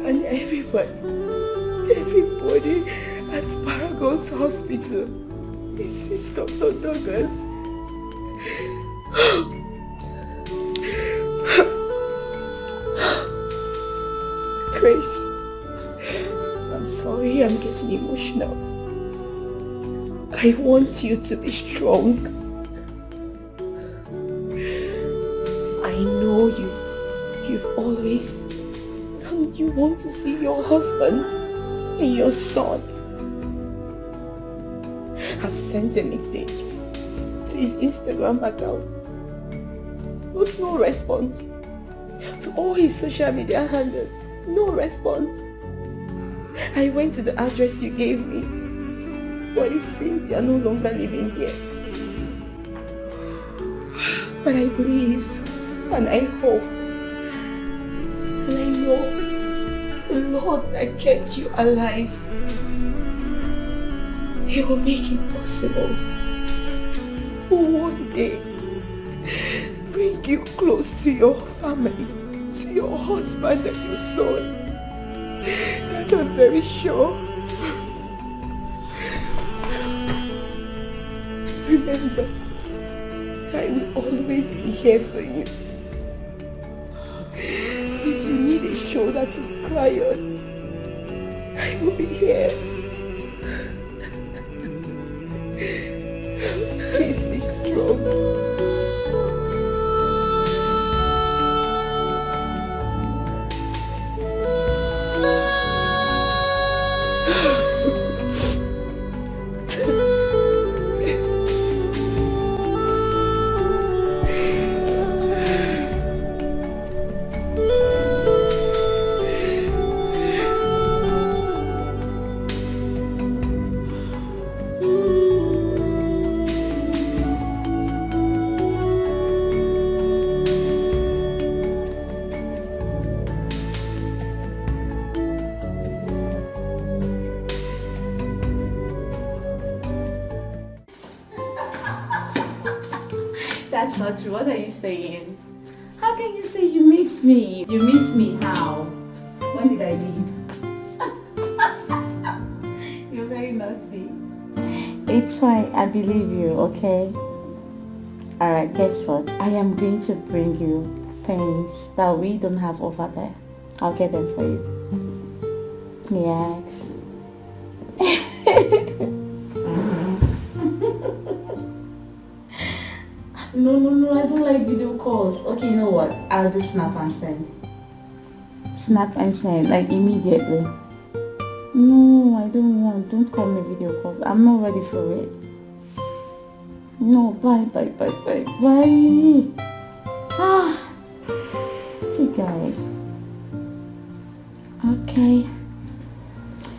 And everybody at Paragon's hospital misses Dr. Douglas. Grace, I'm sorry I'm getting emotional. I want you to be strong. I know you've always, you want to see your husband and your son. I've sent a message to his Instagram account, but no response. To all his social media handles, no response. I went to the address you gave me, but it seems you are no longer living here. But I believe and I hope and I know the Lord that kept you alive, He will make it possible. One day, bring you close to your family, to your husband and your son. And I'm very sure. Remember, I will always be here for you. If you need a shoulder to cry on, I will be here. Please be strong. That's not true. What are you saying? How can you say you miss me? You miss me how? When did I leave? You're very naughty. It's fine. I believe you, okay? Alright, guess what? I am going to bring you things that we don't have over there. I'll get them for you. Yes. No, I don't like video calls. Okay, you know what? I'll do snap and send. Snap and send, like immediately. No, I don't want. Don't call me video calls. I'm not ready for it. No, bye. Ah, see, guy. Okay.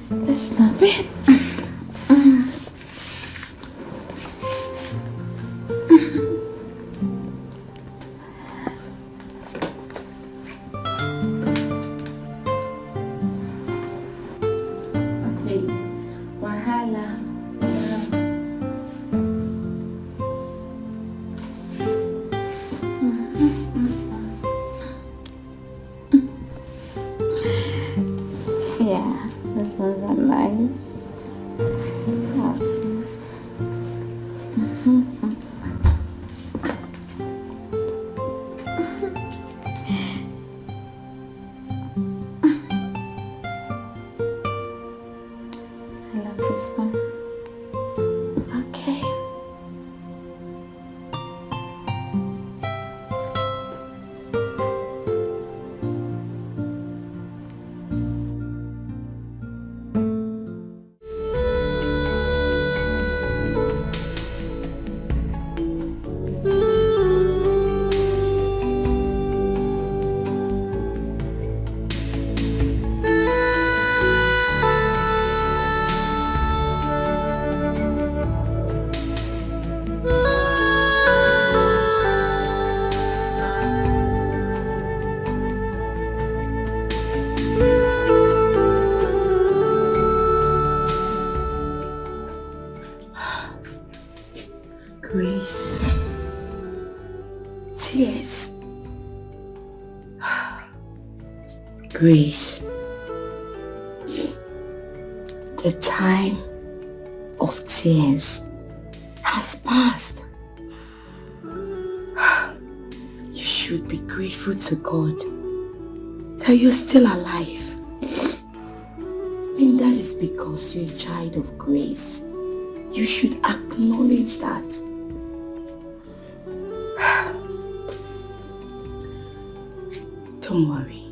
Let's snap it. Yeah, this ones are nice. Awesome. Grace. Tears. Grace. The time of tears has passed. You should be grateful to God that you're still alive. And that is because you're a child of grace. You should acknowledge that. Don't worry.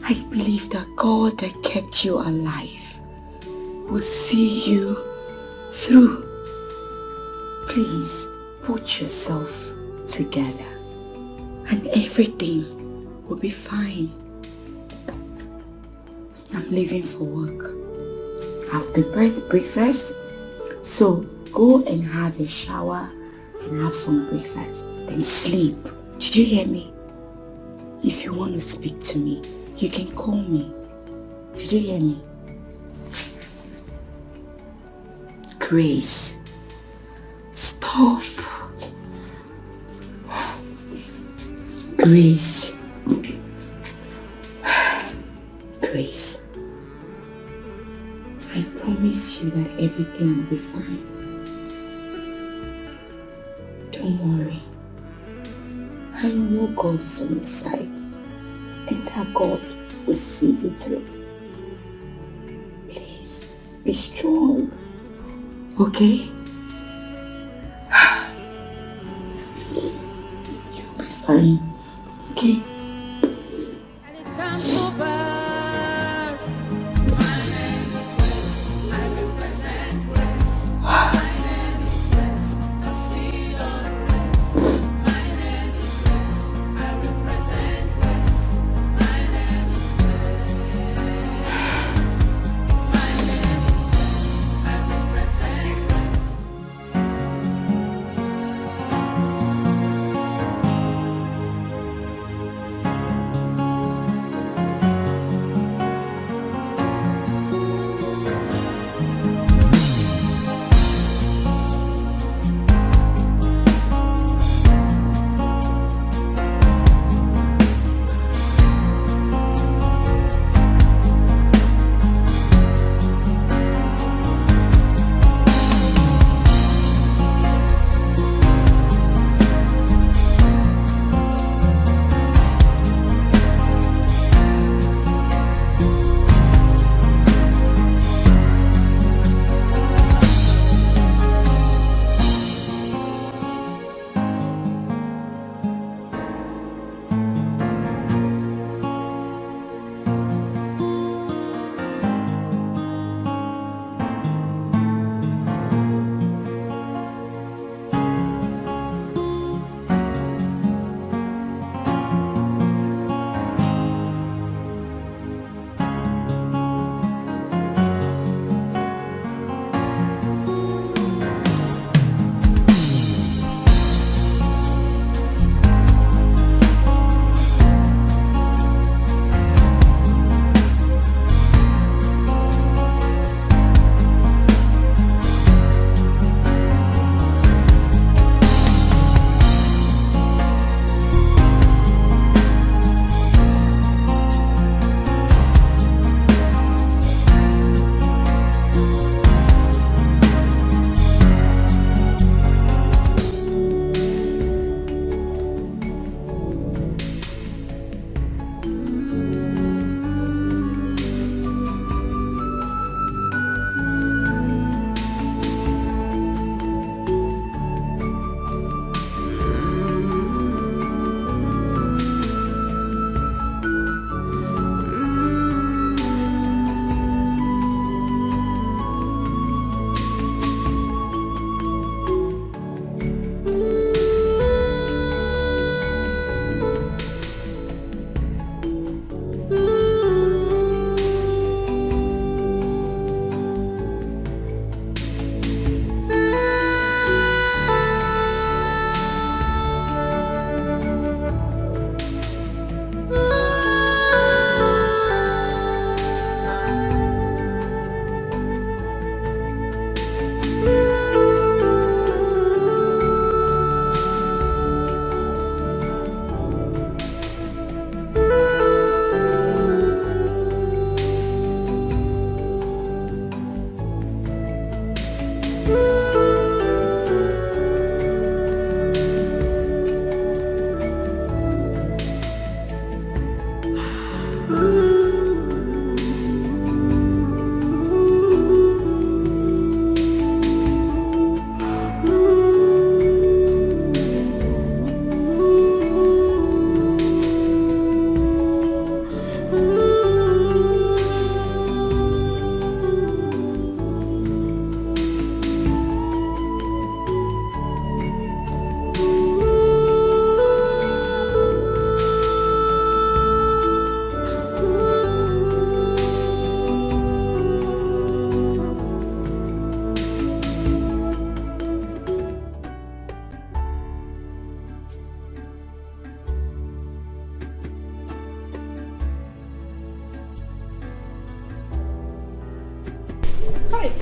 I believe that God that kept you alive will see you through. Please put yourself together and everything will be fine. I'm leaving for work. I've prepared breakfast, so go and have a shower and have some breakfast, then sleep. Did you hear me? If you want to speak to me, you can call me. Did you hear me? Grace, stop. Grace. Grace. I promise you that everything will be fine. Don't worry. I know God is on your side and that God will see you through. Please, be strong. Okay? You'll be fine. Okay?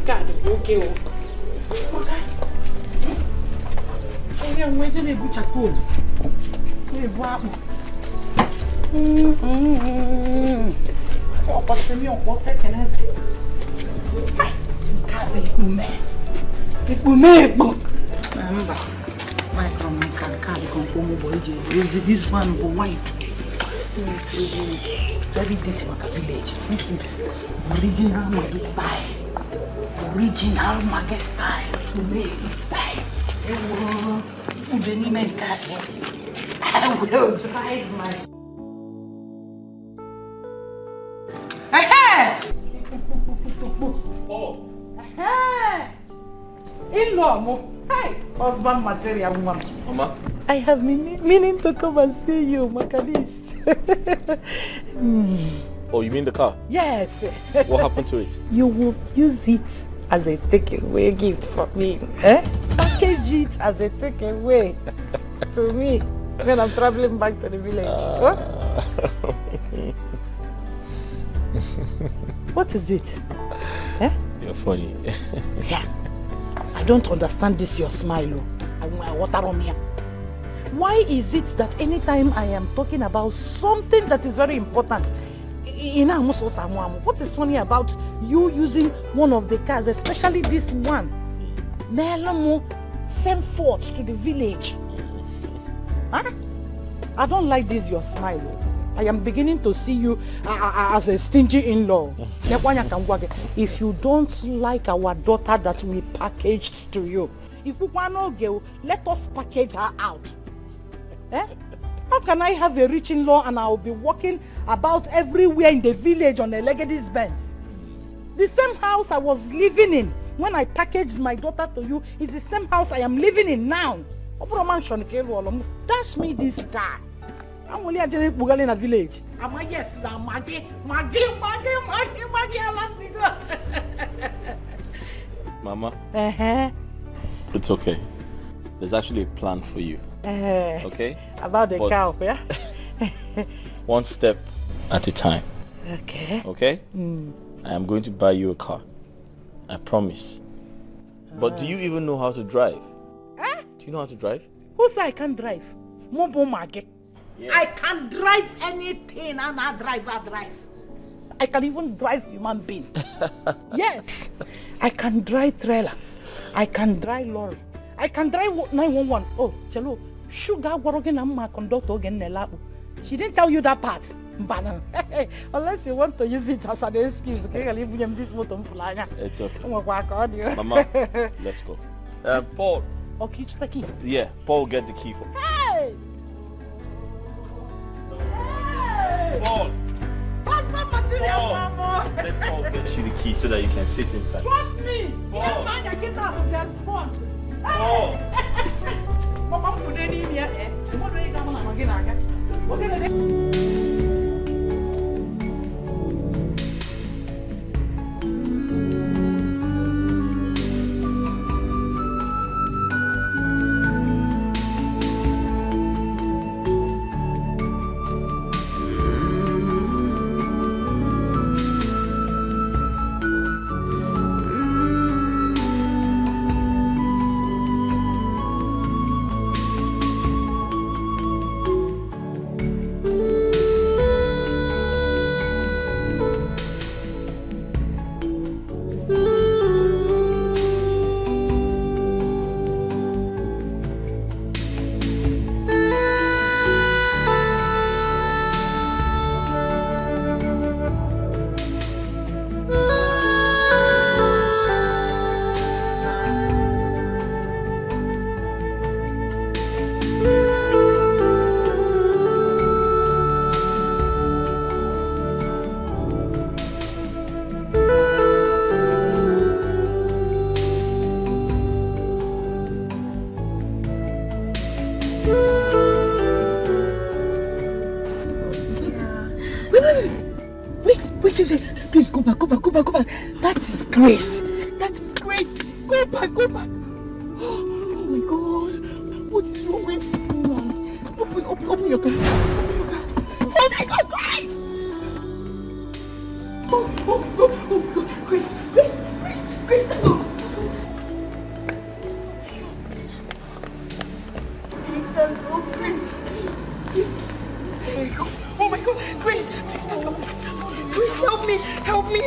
God, okay. I'm waiting to put a cool. Oh, what's the meal? What can I say? Can't be man. It will make book. Remember, my this one go white. Very dirty like a village. This is original Maggie style. Original Maggie style. I will drive my. Oh. In-law, mo. Hey, husband material woman. Mama? I have meaning to come and see you, Makalis. Oh, you mean the car? Yes. What happened to it? You will use it as a takeaway gift for me. Eh? Package it as a takeaway to me when I'm traveling back to the village. What is it? Eh? You're funny. Yeah. I don't understand this your smile. Water on me. Why is it that anytime I am talking about something that is very important, what is funny about you using one of the cars, especially this one? Send forth to the village. Huh? I don't like this your smile. I am beginning to see you as a stingy in-law. If you don't like our daughter that we packaged to you, if you want to go, let us package her out. Eh? How can I have a rich in-law and I will be walking about everywhere in the village on a Legacy's Benz? The same house I was living in when I packaged my daughter to you is the same house I am living in now. Dash me this car. I'm only a Bugal in a village. Yes, I'm Maggie. Mama? Uh-huh. It's okay. There's actually a plan for you. Okay? About the cow, yeah? One step at a time. Okay. Okay? I am going to buy you a car. I promise. But do you even know how to drive? Do you know how to drive? Who said I can't drive? Mobo Maggie. Yeah. I can drive anything and I drive. I can even drive human being. Yes. I can drive trailer. I can drive lorry. I can drive 911. Oh, Chelo. Sugar working on my conductor again. She didn't tell you that part. Unless you want to use it as an excuse. It's okay. Mama, let's go. Paul. Okay, the key. Yeah, Paul, get the key for me. Hey! Paul! What's my material, Mama? Let Paul get you the key so that you can sit inside. Trust me! Paul! Yeah, man, I get out of just one. Paul! Mama, put it in here, eh? What do you come on again? What did I do? Wait. Please go back. That is Grace. Go back. Oh my God. What is wrong with you? Open your car. Oh my God, Grace! Oh my God. Grace.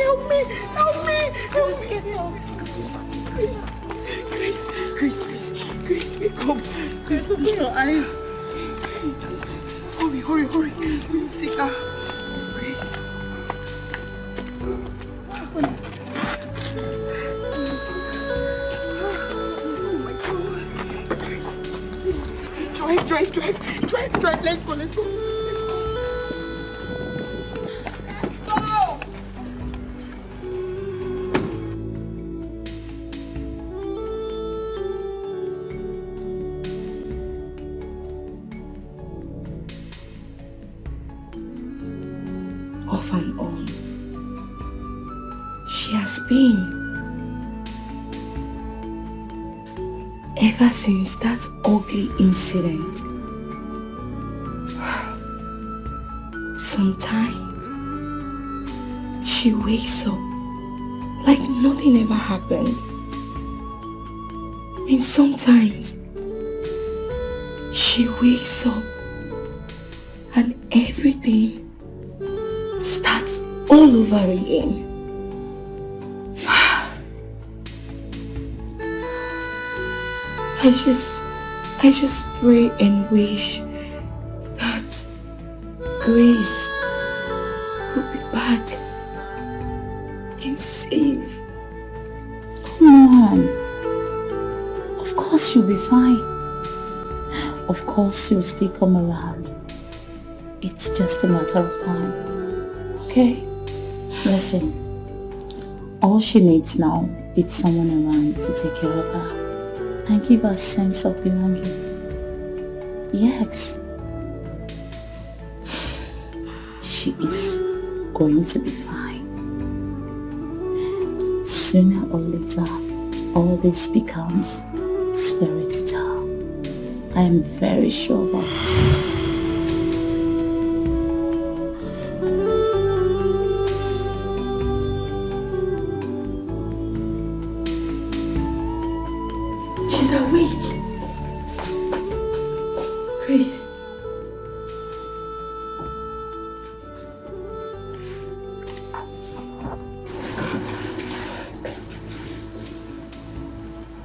Help me! Help me! Help me! Get up. Grace, wake up. Grace, open your eyes. Hurry. We will see her. Grace. Oh my God. Grace, please. Drive. Let's go. Off and on, she has been. Ever since that ugly incident. Sometimes she wakes up like nothing ever happened. And sometimes she wakes up and everything starts all over again. I just pray and wish that Grace will be back and safe. Come on. Of course she'll be fine. Of course she'll still come around. It's just a matter of time. Okay? Listen. All she needs now is someone around to take care of her and give her a sense of belonging. Yes. She is going to be fine. Sooner or later, all this becomes stereotypical. I am very sure about it. She's awake. Grace.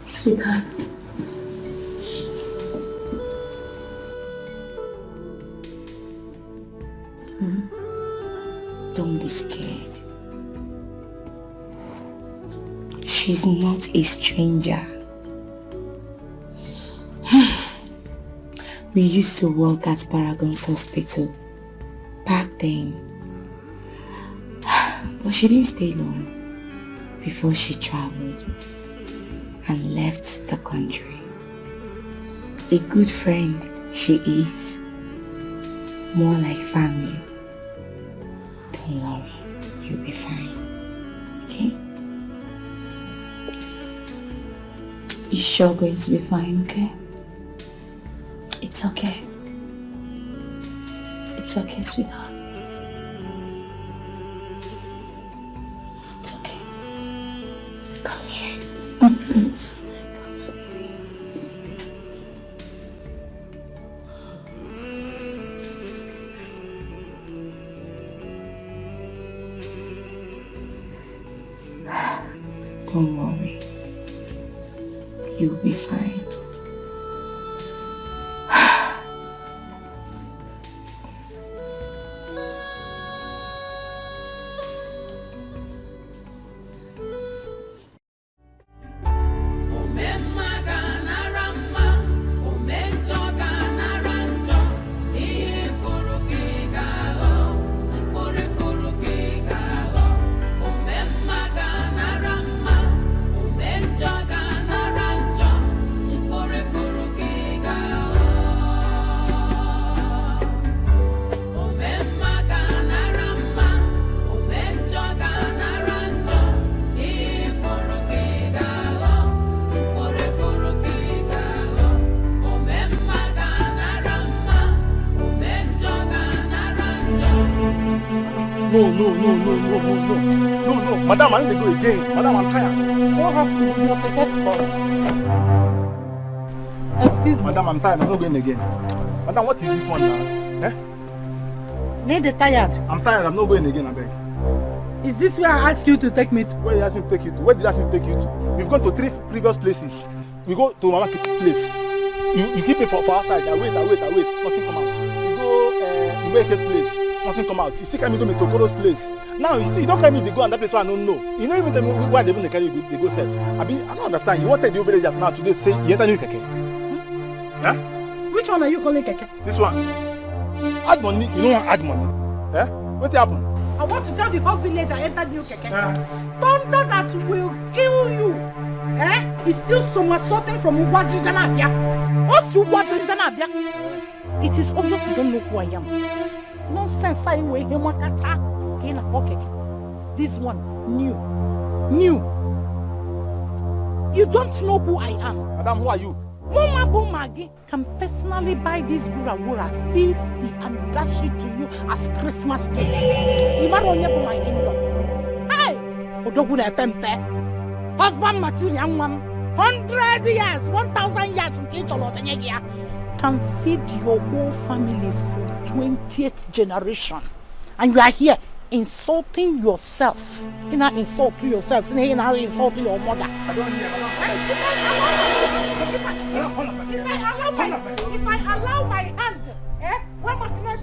Sweetheart. Don't be scared. She's not a stranger. We used to work at Paragon's hospital back then. But she didn't stay long before she traveled and left the country. A good friend she is. More like family. Don't worry, you'll be fine. Okay? You're sure going to be fine, okay? It's okay. It's okay, sweetheart. It's okay. Come here. Don't worry. You'll be fine. No. Madam, I need to go again. Madam, I'm tired. What happened? You're prepared for Excuse me. Madam, I'm tired. I'm not going again. Madam, what is this one now? Eh? Need the tired. I'm tired. I'm not going again, I beg. Is this where I asked you to take me to? Where did you ask me to take you to? Where did you ask me to take you to? We've gone to 3 previous places. We go to Mama place. You keep me for outside. I wait. Nothing come out. You go Umeke's place. Nothing come out. You still carry me to Mr. Okoro's place. Now you don't carry me to go and that place where I don't know. You don't even tell me why they even carry you. They go sell. I don't understand. You wanted the over just now today say you enter new keke. Yeah? Which one are you calling keke? This one. Add money. You don't want add money. Yeah? What's happened? I want to tell the whole village I entered new keke. Thunder that will kill you. It's still somersaulting from Uwaji Janabia. It is obvious you don't know who I am. Nonsense, I will in a pocket. This one, new. You don't know who I am. Madam, who are you? Mama Bomagi can personally buy this Gura 50 and dash it to you as Christmas gift. You might only buy my in-law. Hey! Odoguna Pempe. Husband material 100 years, 1,000 years in Kitolo can feed your whole family for 20th generation. And you are here insulting yourself. You not insult to yourself, you not insult to your mother. I don't hear. If I allow my hand, what am I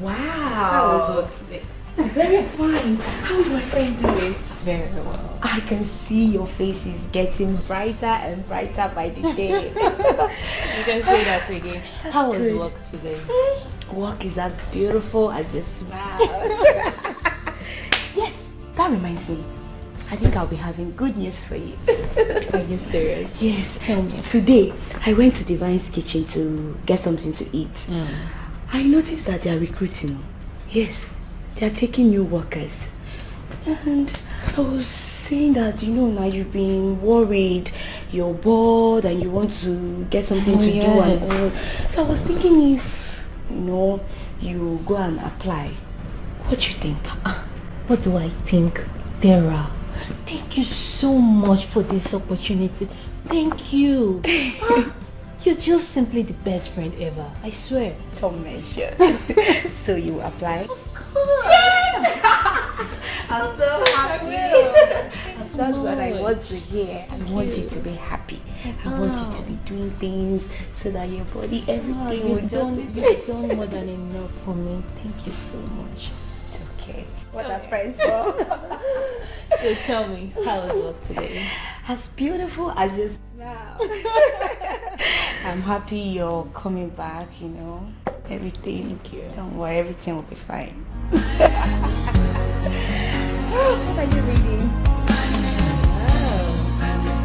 Wow. How was work today? Very fine. How is my friend doing? Very well. I can see your face is getting brighter and brighter by the day. You can say that again. How was good. work today? Work is as beautiful as your smile. Yes, that reminds me. I think I'll be having good news for you. Are you serious? Yes. Tell me. Today, I went to Divine's kitchen to get something to eat. I noticed that they are recruiting. Yes, they are taking new workers. And I was saying that, now you've been worried, you're bored and you want to get something to do and all. So I was thinking if, you go and apply. What do you think? What do I think? Dara, thank you so much for this opportunity. Thank you. You're just simply the best friend ever. I swear. Don't mention. So you apply? I'm so happy. That's what I want to hear. I want you to be happy. I want you to be doing things so that your body, everything will just... You've done more than enough for me. Thank you so much. It's okay. What are friends for? So tell me, how was work today? As beautiful as your smile. I'm happy you're coming back, Everything. Thank you. Don't worry, everything will be fine. What are you reading? Oh,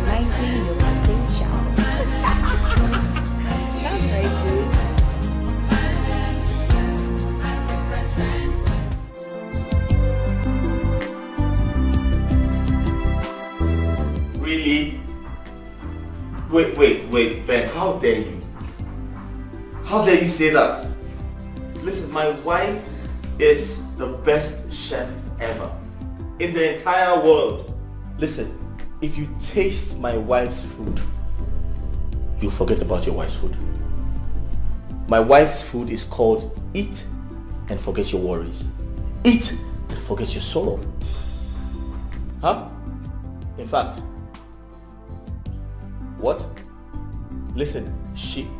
19 your attention. That's very good. Really? Wait, Ben, how dare you? How dare you say that? Listen, my wife is the best chef ever in the entire world. Listen, if you taste my wife's food, you'll forget about your wife's food. My wife's food is called eat and forget your worries. Eat and forget your sorrow. Huh? In fact, what? Listen,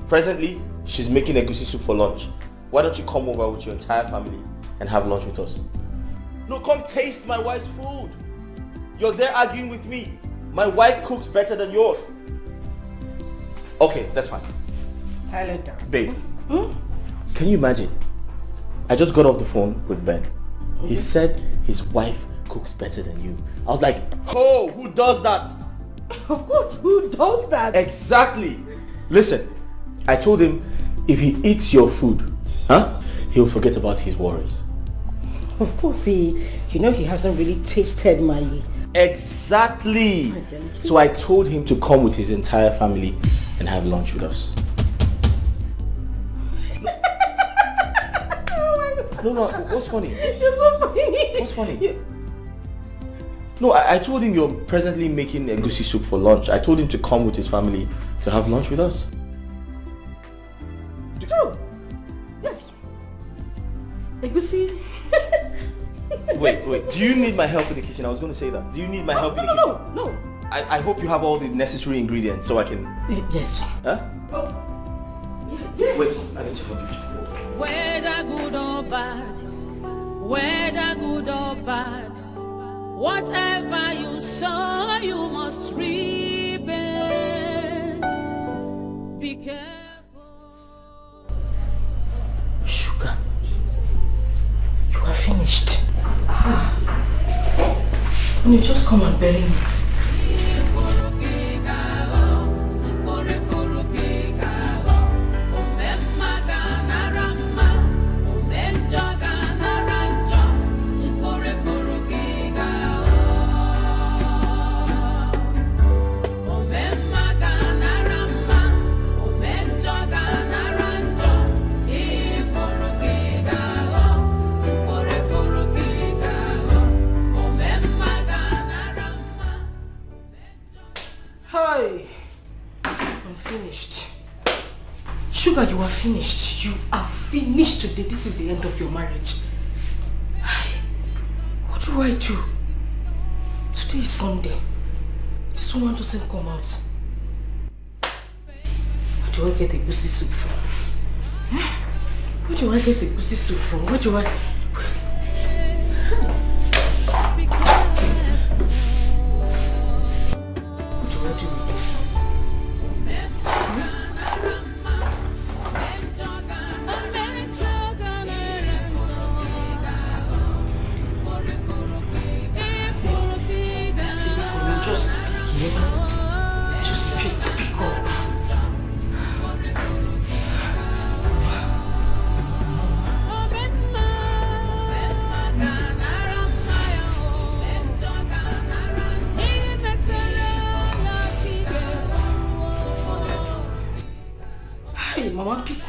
presently she's making egusi soup for lunch. Why don't you come over with your entire family and have lunch with us? No, come taste my wife's food. You're there arguing with me. My wife cooks better than yours. Okay, that's fine. Hello, Babe, can you imagine? I just got off the phone with Ben. He said his wife cooks better than you. I was like, oh, who does that? Of course, who does that? Exactly. Listen, I told him if he eats your food, he'll forget about his worries. Of course, he hasn't really tasted my... Exactly. So I told him to come with his entire family and have lunch with us. No, what's funny? You're so funny. What's funny? No, I told him you're presently making egusi soup for lunch. I told him to come with his family to have lunch with us. True. Yes. Egusi. Wait. Do you need my help in the kitchen? I was going to say that. Do you need my help in the kitchen? No. I hope you have all the necessary ingredients so I can... Yes. Huh? Yes. Wait, I need to help you. Whether good or bad, whether good or bad, whatever you sow, you must reap it. Be careful. Sugar, you are finished. You just come and bury me. Sugar, you are finished. You are finished today. This is the end of your marriage. What do I do? Today is Sunday. This woman doesn't come out. Where do I get a goosey soup from? Where do I get a goosey soup from? Where do I...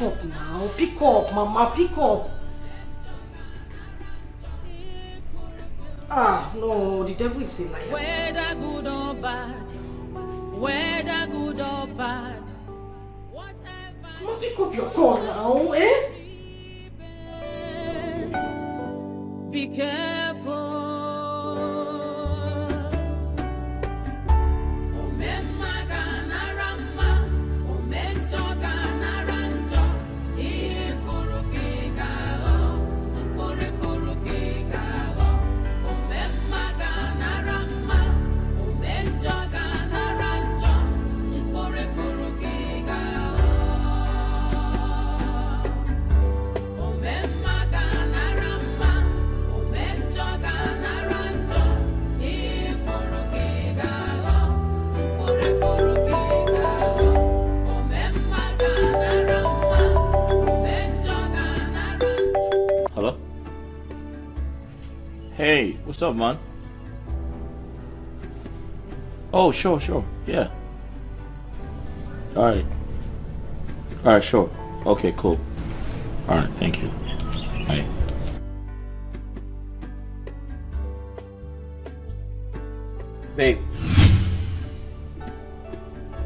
Pick up now. Pick up, Mama. Pick up. Ah, no, the devil is a liar. Whether good or bad, whether good or bad, whatever. Mama, pick up your call now, eh? Be careful. Hey, what's up, man? Oh, sure, yeah. Alright, sure. Okay, cool. Alright, thank you. Bye.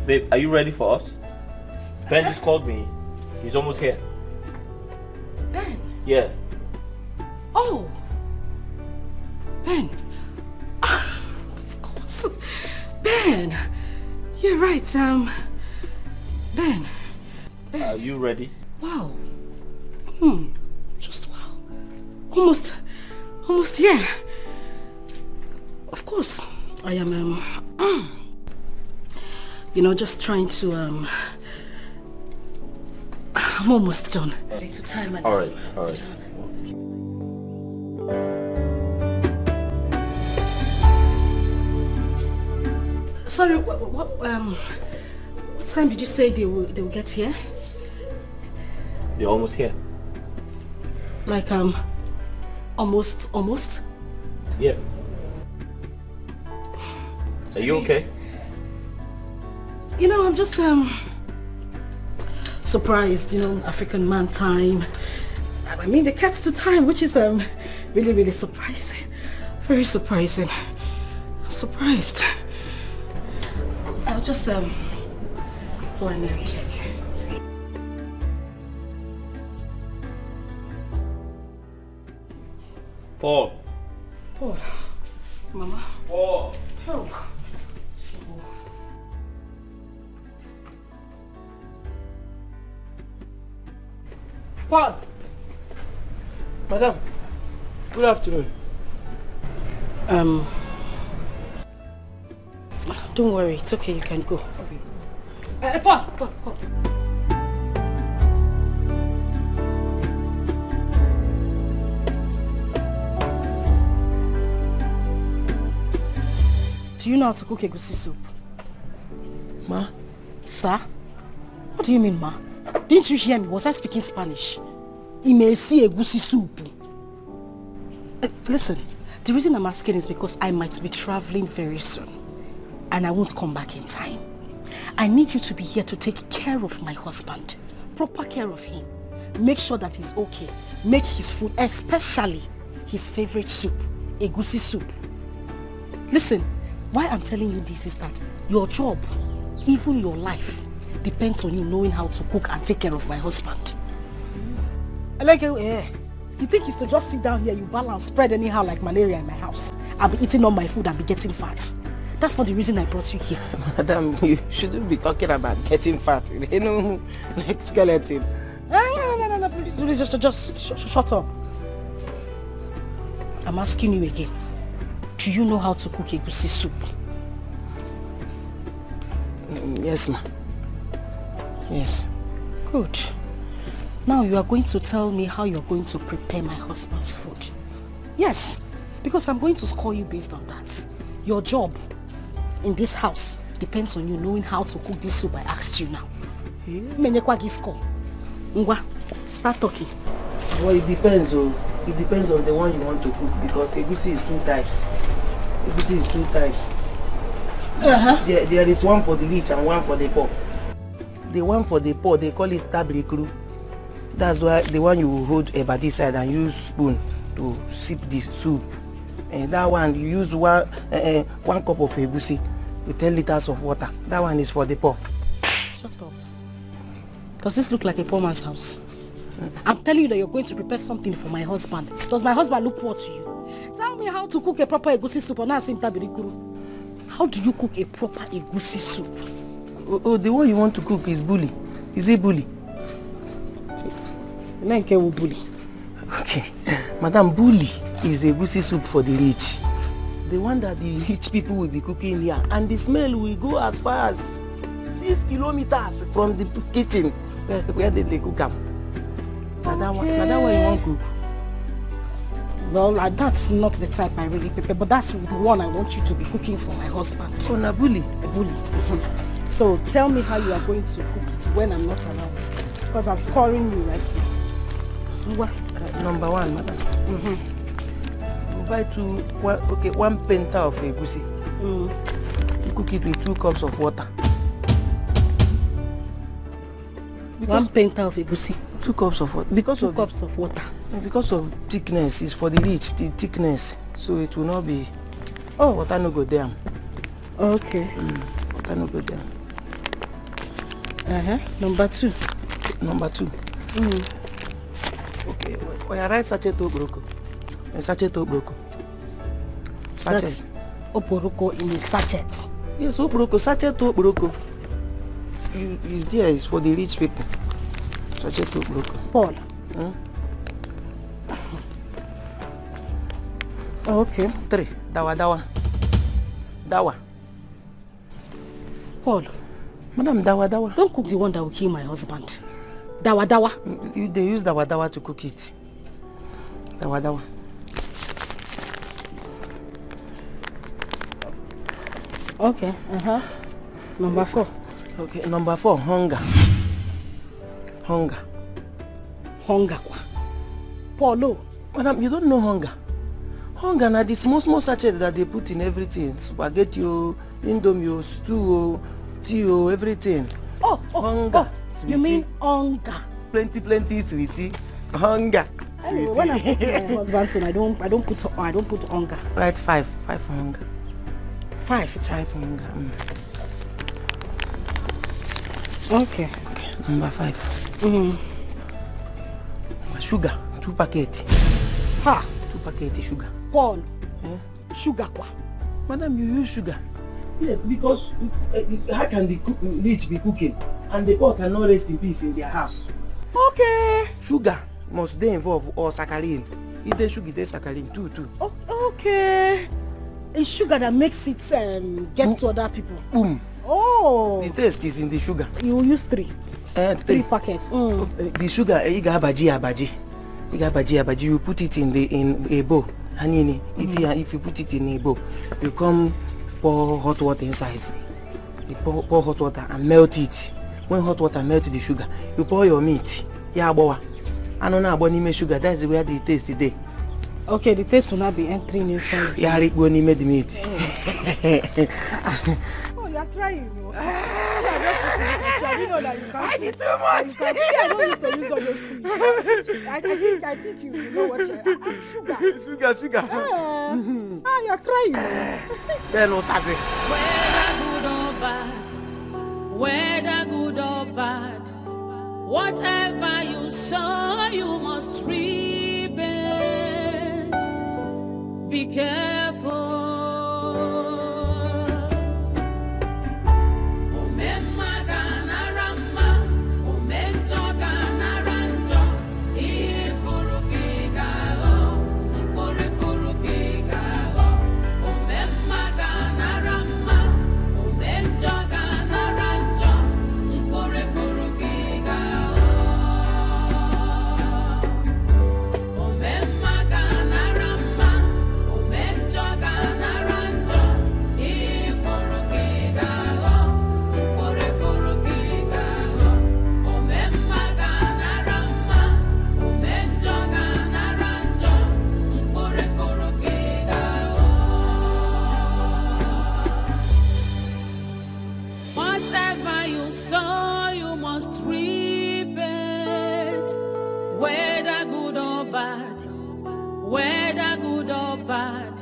Babe, are you ready for us? Ben just called me. He's almost here. Ben? Yeah. Oh! Ben. Of course. Ben. You're right, Ben. Are you ready? Wow. Just wow. Almost yeah. Of course. I am just trying to I'm almost done. Little time. All right. Sorry, what time did you say they will get here? They're almost here. Like almost? Yeah. Are you okay? I'm just surprised, African man time. I mean, they kept to time, which is really, really surprising. Very surprising. I'm surprised. I'll just go in and check. Paul. Mama. Paul. Help. Paul. Madam, good afternoon. Don't worry, it's okay, you can go. Okay. Paul. Do you know how to cook egusi soup? Ma? Sir? What do you mean, ma? Didn't you hear me? Was I speaking Spanish? Immersive egusi soup. Listen, the reason I'm asking is because I might be traveling very soon. And I won't come back in time. I need you to be here to take care of my husband. Proper care of him. Make sure that he's okay. Make his food, especially his favorite soup, egusi soup. Listen, why I'm telling you this is that your job, even your life, depends on you knowing how to cook and take care of my husband. Like, you think it's to just sit down here, you balance, spread anyhow like malaria in my house. I'll be eating all my food and be getting fat. That's not the reason I brought you here. Madam, you shouldn't be talking about getting fat. Like skeleton. No, please, just shut up. I'm asking you again. Do you know how to cook egusi soup? Yes, ma. Yes. Good. Now you are going to tell me how you're going to prepare my husband's food. Yes, because I'm going to score you based on that. Your job in this house depends on you knowing how to cook this soup I asked you now. Ngwa, start talking. Well, it depends, It depends on the one you want to cook because egusi is two types. Egusi is two types. There is one for the rich and one for the poor. The one for the poor, they call it tabrikru. That's why the one you will hold by this side and use spoon to sip the soup. And that one you use one cup of egusi with 10 liters of water. That one is for the poor. Shut up. Does this look like a poor man's house? I'm telling you that you're going to prepare something for my husband. Does my husband look poor to you? Tell me how to cook a proper egusi soup. How do you cook a proper egusi soup? Oh, the one you want to cook is bully. Is it bully? Bully. Okay. Madam, bully is egusi soup for the rich. The one that the rich people will be cooking here. And the smell will go as far as 6 kilometers from the kitchen where they cook them. That one you want to cook? Well, that's not the type I really prepare, but that's the one I want you to be cooking for my husband. Oh, na bully. A bully. So tell me how you are going to cook it when I'm not around. Because I'm scoring you right now. Number one, madam. You buy one penta of egusi. You cook it with 2 cups of water. One penta of egusi. 2 cups of water. Because 2 cups of water. Because of thickness, it's for the rich, the thickness. So it will not be. Oh, water no go down. Okay. Water no go down. Number 2. Number 2. Okay. Or you write sachet oporoko. Sachet oporoko. Sachet. That's oporoko in a sachet. Yes, oporoko. Sachet oporoko. It's there. It's for the rich people. Sachet oporoko. Paul. Okay. 3. Dawa. Paul. Madam, dawa. Don't cook the one that will kill my husband. Dawa. They use dawa to cook it. Dawa. Okay. Number 4. Okay, number 4, hunger. Hunger. Paulo. Madam, you don't know hunger. Hunger na the small sachet that they put in everything. Spaghetti, indomie, stew, tea, everything. Oh, hunger. You mean hunger? Plenty, sweetie. Hunger. Anyway, when I cook my husband's son, I don't put hunger. Right, 5 hunger. 5 hunger. Okay. Number 5. Sugar, 2 packets. 2 packets sugar. Paul. Sugar kwa? Madam, you use sugar. Yes, because how can the rich be cooking and the poor cannot rest in peace in their house? Okay. Sugar must they involve or saccharin. If they sugar, they saccharin too. Okay. It's sugar that makes it get to other people. Boom. Oh. The taste is in the sugar. You use 3. 3 packets. The sugar, you got abaji. You put it in a bowl. Hanini, if you put it in a bowl, you come pour hot water inside. You pour hot water and melt it. When hot water melts the sugar, you pour your meat. Yeah, boy. I don't know about sugar. That's where the taste today. Okay, the taste will not be entering inside. Yeah, Rick when he made the meat. Oh, you're trying. I didn't know that you can't. I did too much. I don't used to use all those things. I think you know what you're. Sugar. You're trying. Then what does it? Whether good or bad, whatever you sow, you must reap it. Be careful. bad.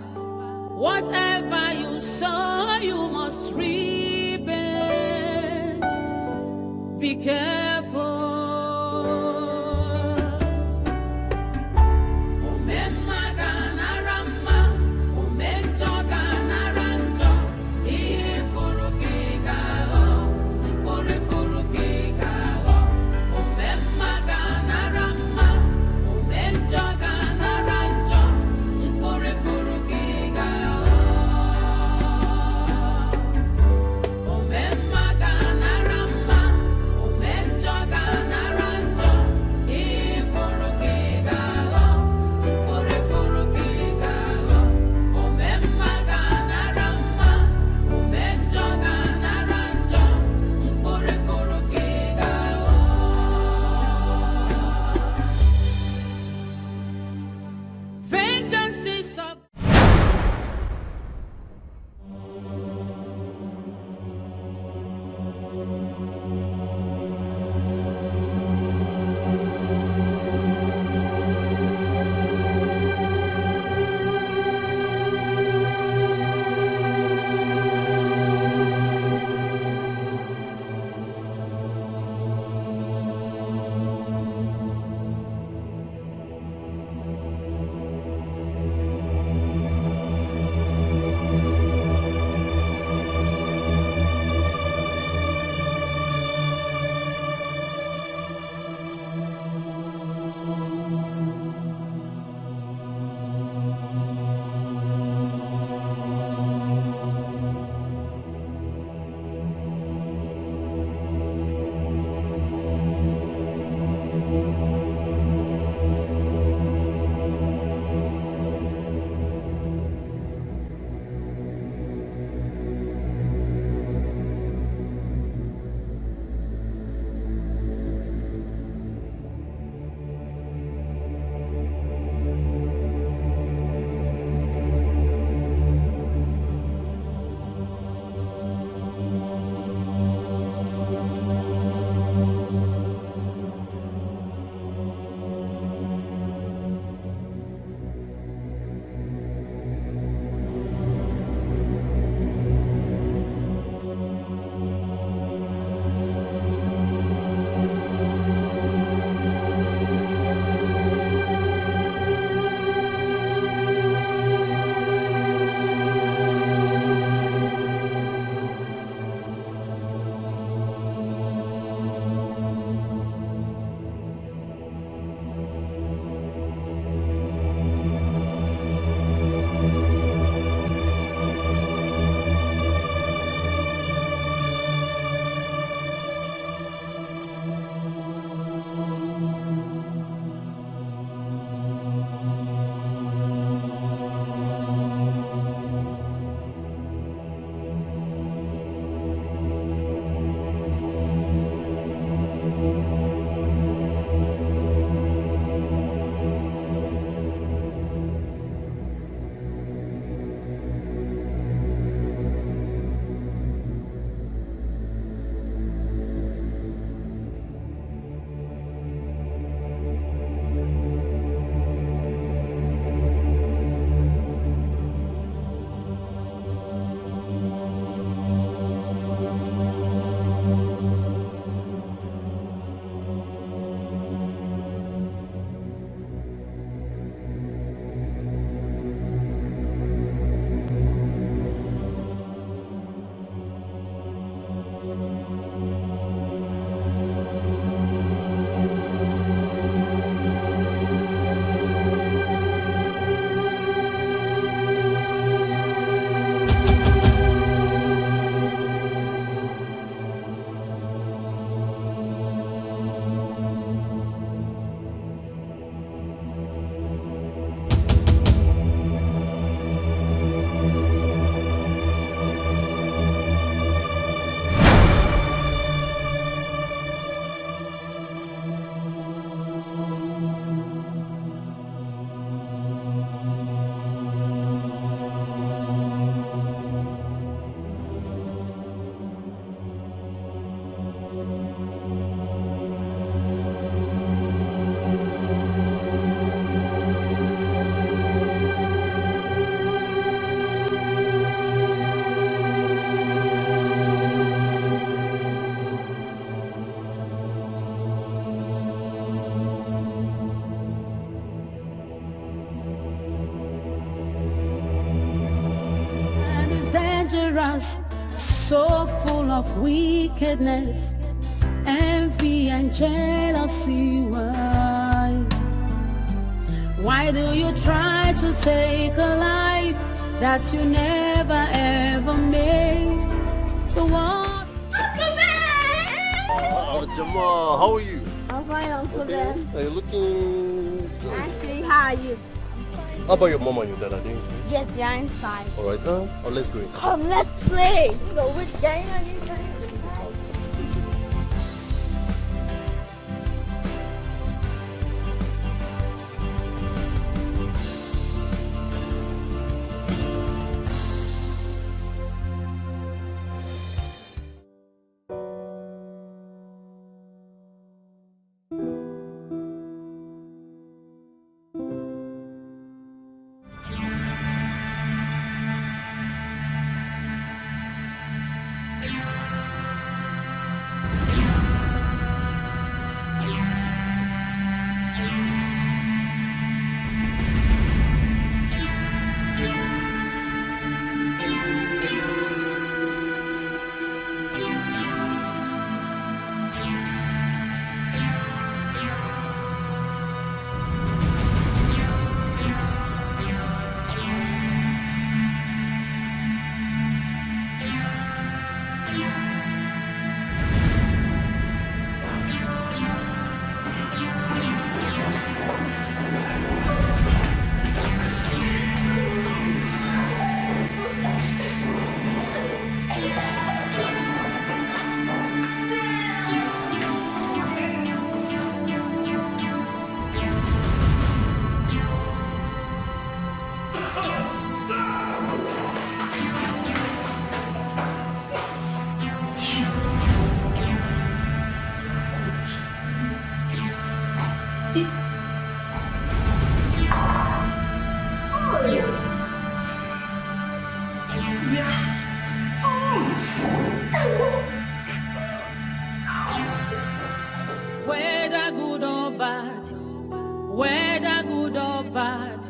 Whatever you sow, you must reap it. Be careful. Enjoy. dangerous, so full of wickedness, envy and jealousy. Why do you try to take a life that you never ever made? The one. Jamal, how are you? I'm fine, Uncle Ben. Are you looking good? Auntie, how are you? How about your mom and your dad? Are they inside? Yes, they are inside. Alright now, let's go inside. Come, let's play. So which game are you playing? Whether good or bad, whether good or bad,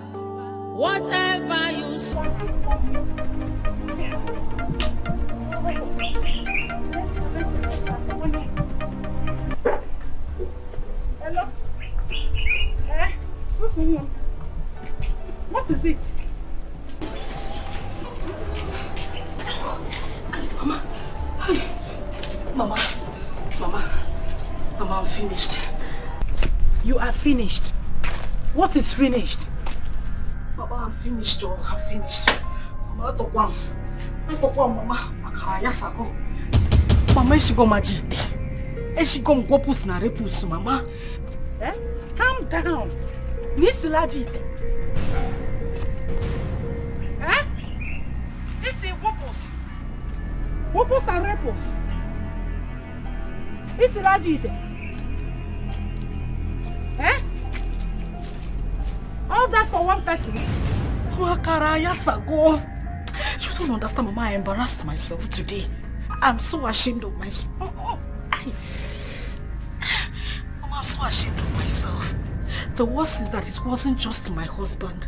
whatever you saw. Hello? What is it? Mama. Mama. Mama. Mama, I'm finished. You are finished. What is finished? Mama, I'm finished. Oh, I'm finished. Mama, I took one. Mama. Makaraya sako. Mama, she go majite. She go ngopus na repus, Mama. Eh? Calm down. Miss Lajite. Eh? This is wopus. Wopus and repus. It's Lajite. Eh? All that for one person? Makaraya sako. You don't understand, Mama. I embarrassed myself today. I'm so ashamed of myself. Mama, I'm so ashamed of myself. The worst is that it wasn't just my husband.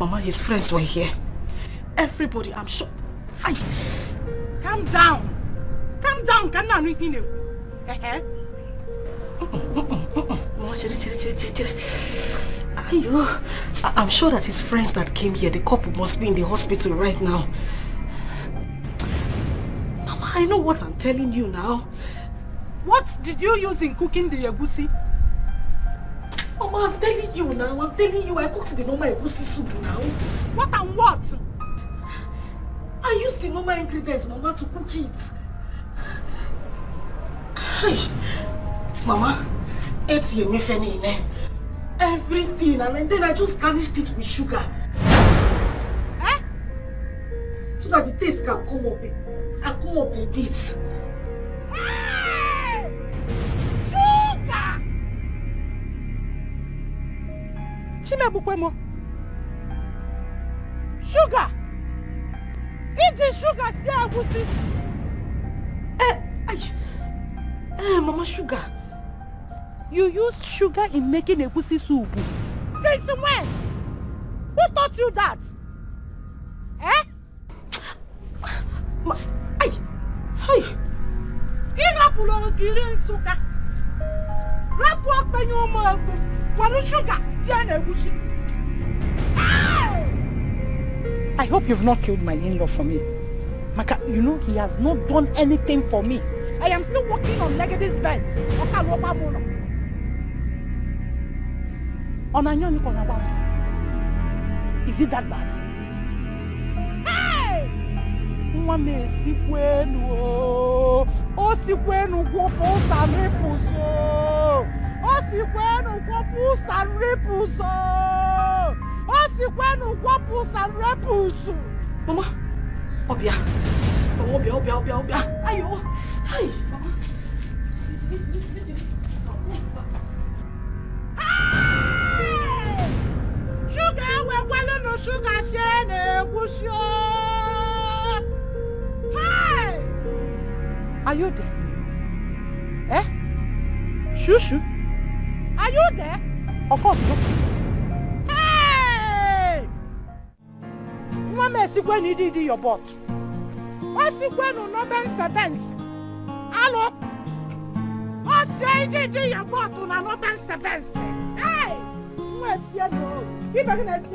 Mama, his friends were here. Everybody, I'm sure. Calm down. Calm down. Calm down. I'm sure that his friends that came here, the couple must be in the hospital right now. Mama, I know what I'm telling you now. What did you use in cooking the egusi? Mama, I'm telling you now. I'm telling you, I cooked the normal egusi soup now. What and what? I used the normal ingredients, Mama, to cook it. Mama, everything, and then I just garnished it with sugar. Eh? So that the taste can come up a bit. Hey! Sugar! Chimebukwemo. Sugar! Eat sugar, see agusi. Mama, sugar. You used sugar in making egusi soup. Since when? Who taught you that? Eh? Killing sugar. Rap walk by your mother. What sugar? Tiana Gushi. I hope you've not killed my in-law for me. Maka, you know he has not done anything for me. I am still working on Legacy's Benz. Is it that bad? Hey! Mwame sikwenu o sikwenu gwopo sanripuso o sikwenu gwopo sanripuso o sikwenu gwopo sanripuso. Mama, Obia, ayo, hi, Mama. Sugar, we're well no sugar shane, wusho. Hi! Are you there? Eh? Shushu? Are you there? Of course not. Hey! Mama, see when you did your butt. What's it when no benz? Hello? What's say did your butt on no benz? Hey! You better not say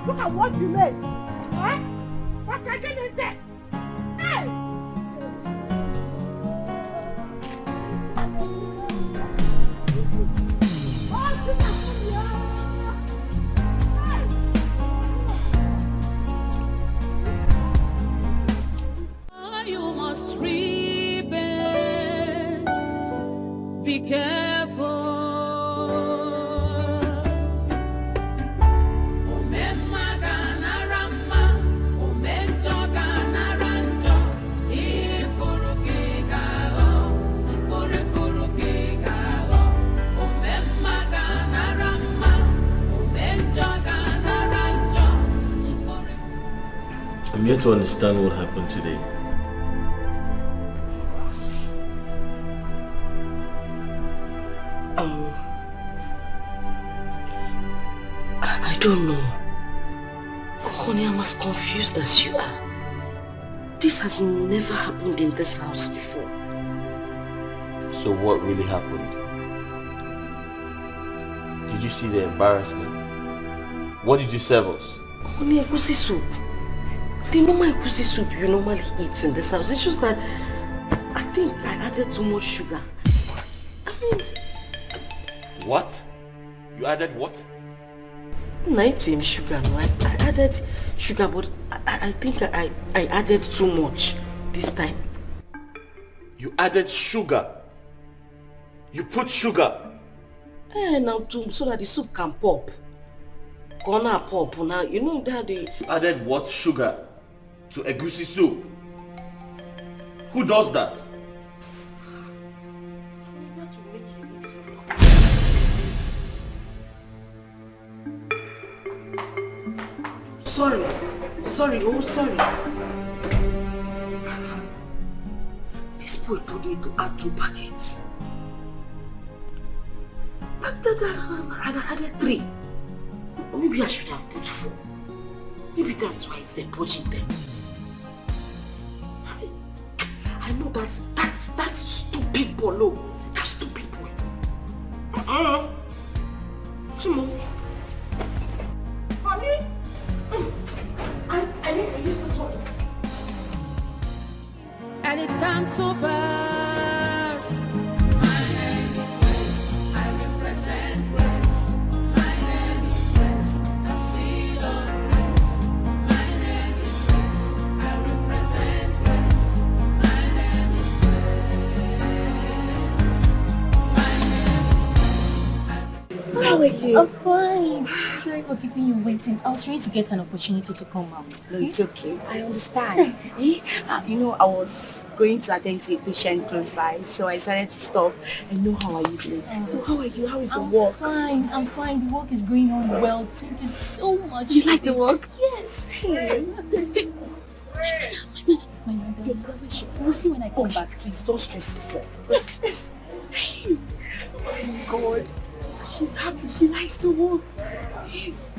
look at what you made. Eh? What I did there? Hey! You must repent. Be careful. I'm yet to understand what happened today. I don't know. Honey, I'm as confused as you are. This has never happened in this house before. So what really happened? Did you see the embarrassment? What did you serve us? Honey, egusi soup. The normal egusi soup you normally eat in this house. It's just that I think I added too much sugar. I mean... What? You added what? Not same sugar, no. I added sugar, but I think I added too much this time. You added sugar? You put sugar? Now so that the soup can pop. Gonna pop now. You know that the... You added what sugar to egusi soup? Who does that? That will make it easier. Sorry, oh sorry. This boy told me to add 2 packets. I added 3. Maybe I should have put 4. Maybe that's why he's purging them. I know that's stupid Bolo. That stupid boy. Timo. Honey? I need to use the toilet. And it come to pass. My name is Grace. I represent Grace. My name is Grace. I see Lord Grace. My name is Grace. I represent Grace. My name is Grace. How are you? I'm fine. Sorry for keeping you waiting. I was trying to get an opportunity to come out. No, it's okay. I understand. You know, I was going to attend to a patient close by, so I decided to stop. And know how are you doing? So how are you? How is the work? I'm fine. The work is going on well. Thank you so much. You like the work? Yes. Hey. My mother. We'll see when I come back. Please don't stress yourself. Don't stress. Oh my God. She's happy. She likes the work. Yes.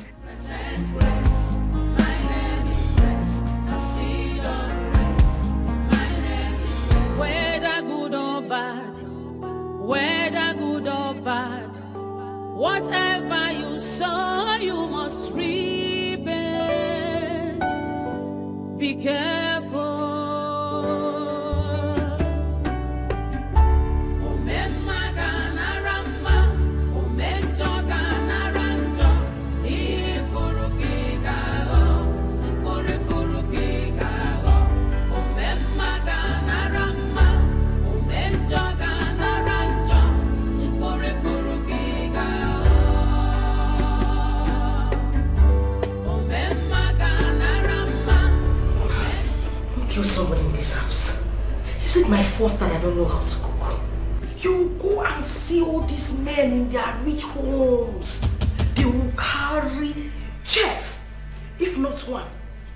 Whether good or bad, be careful. Kill somebody in this house. Is it my fault that I don't know how to cook? You go and see all these men in their rich homes. They will carry chef, if not one,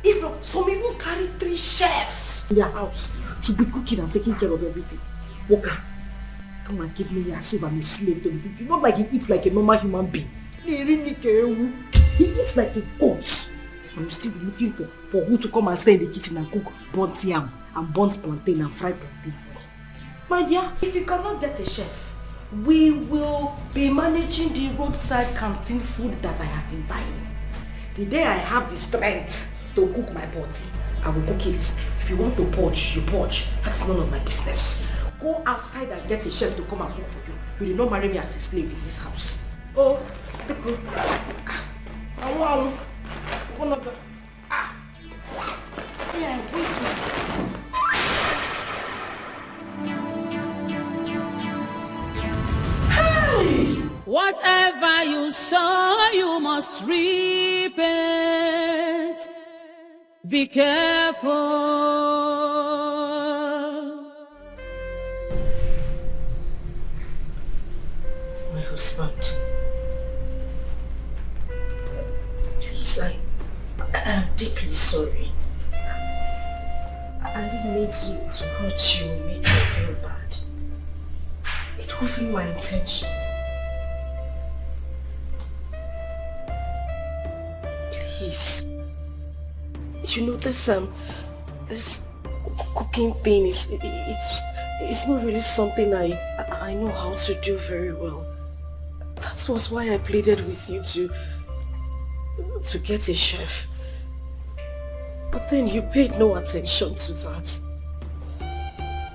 if not some even carry 3 chefs in their house to be cooking and taking care of everything. Woka, come and give me as if I'm a slave to the cooking. Not like he eats like a normal human being. He eats like a goat. And you still be looking for who to come and stay in the kitchen and cook burnt yam and burnt plantain and fried plantain for you. My dear, if you cannot get a chef, we will be managing the roadside canteen food that I have been buying. The day I have the strength to cook my body, I will cook it. If you want to poach, you poach. That's none of my business. Go outside and get a chef to come and cook for you. You did not marry me as a slave in this house. Oh, because whatever you sow, you must reap it. Be careful. My husband, please, I am deeply sorry. I didn't mean to hurt you, make you feel bad. It wasn't my intention. Please, you know this cooking thing it's not really something I know how to do very well. That was why I pleaded with you to get a chef. But then you paid no attention to that.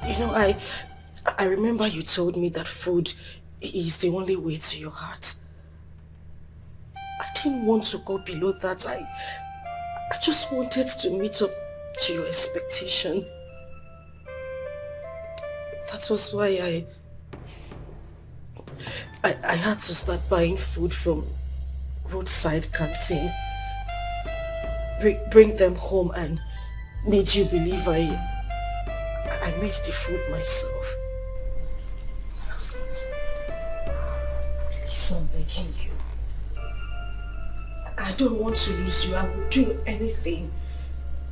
You know, I remember you told me that food is the only way to your heart. I didn't want to go below that. I just wanted to meet up to your expectation. That was why I had to start buying food from roadside canteen. Bring them home and made you believe I made the food myself. Husband, please, I'm begging you. I don't want to lose you. I will do anything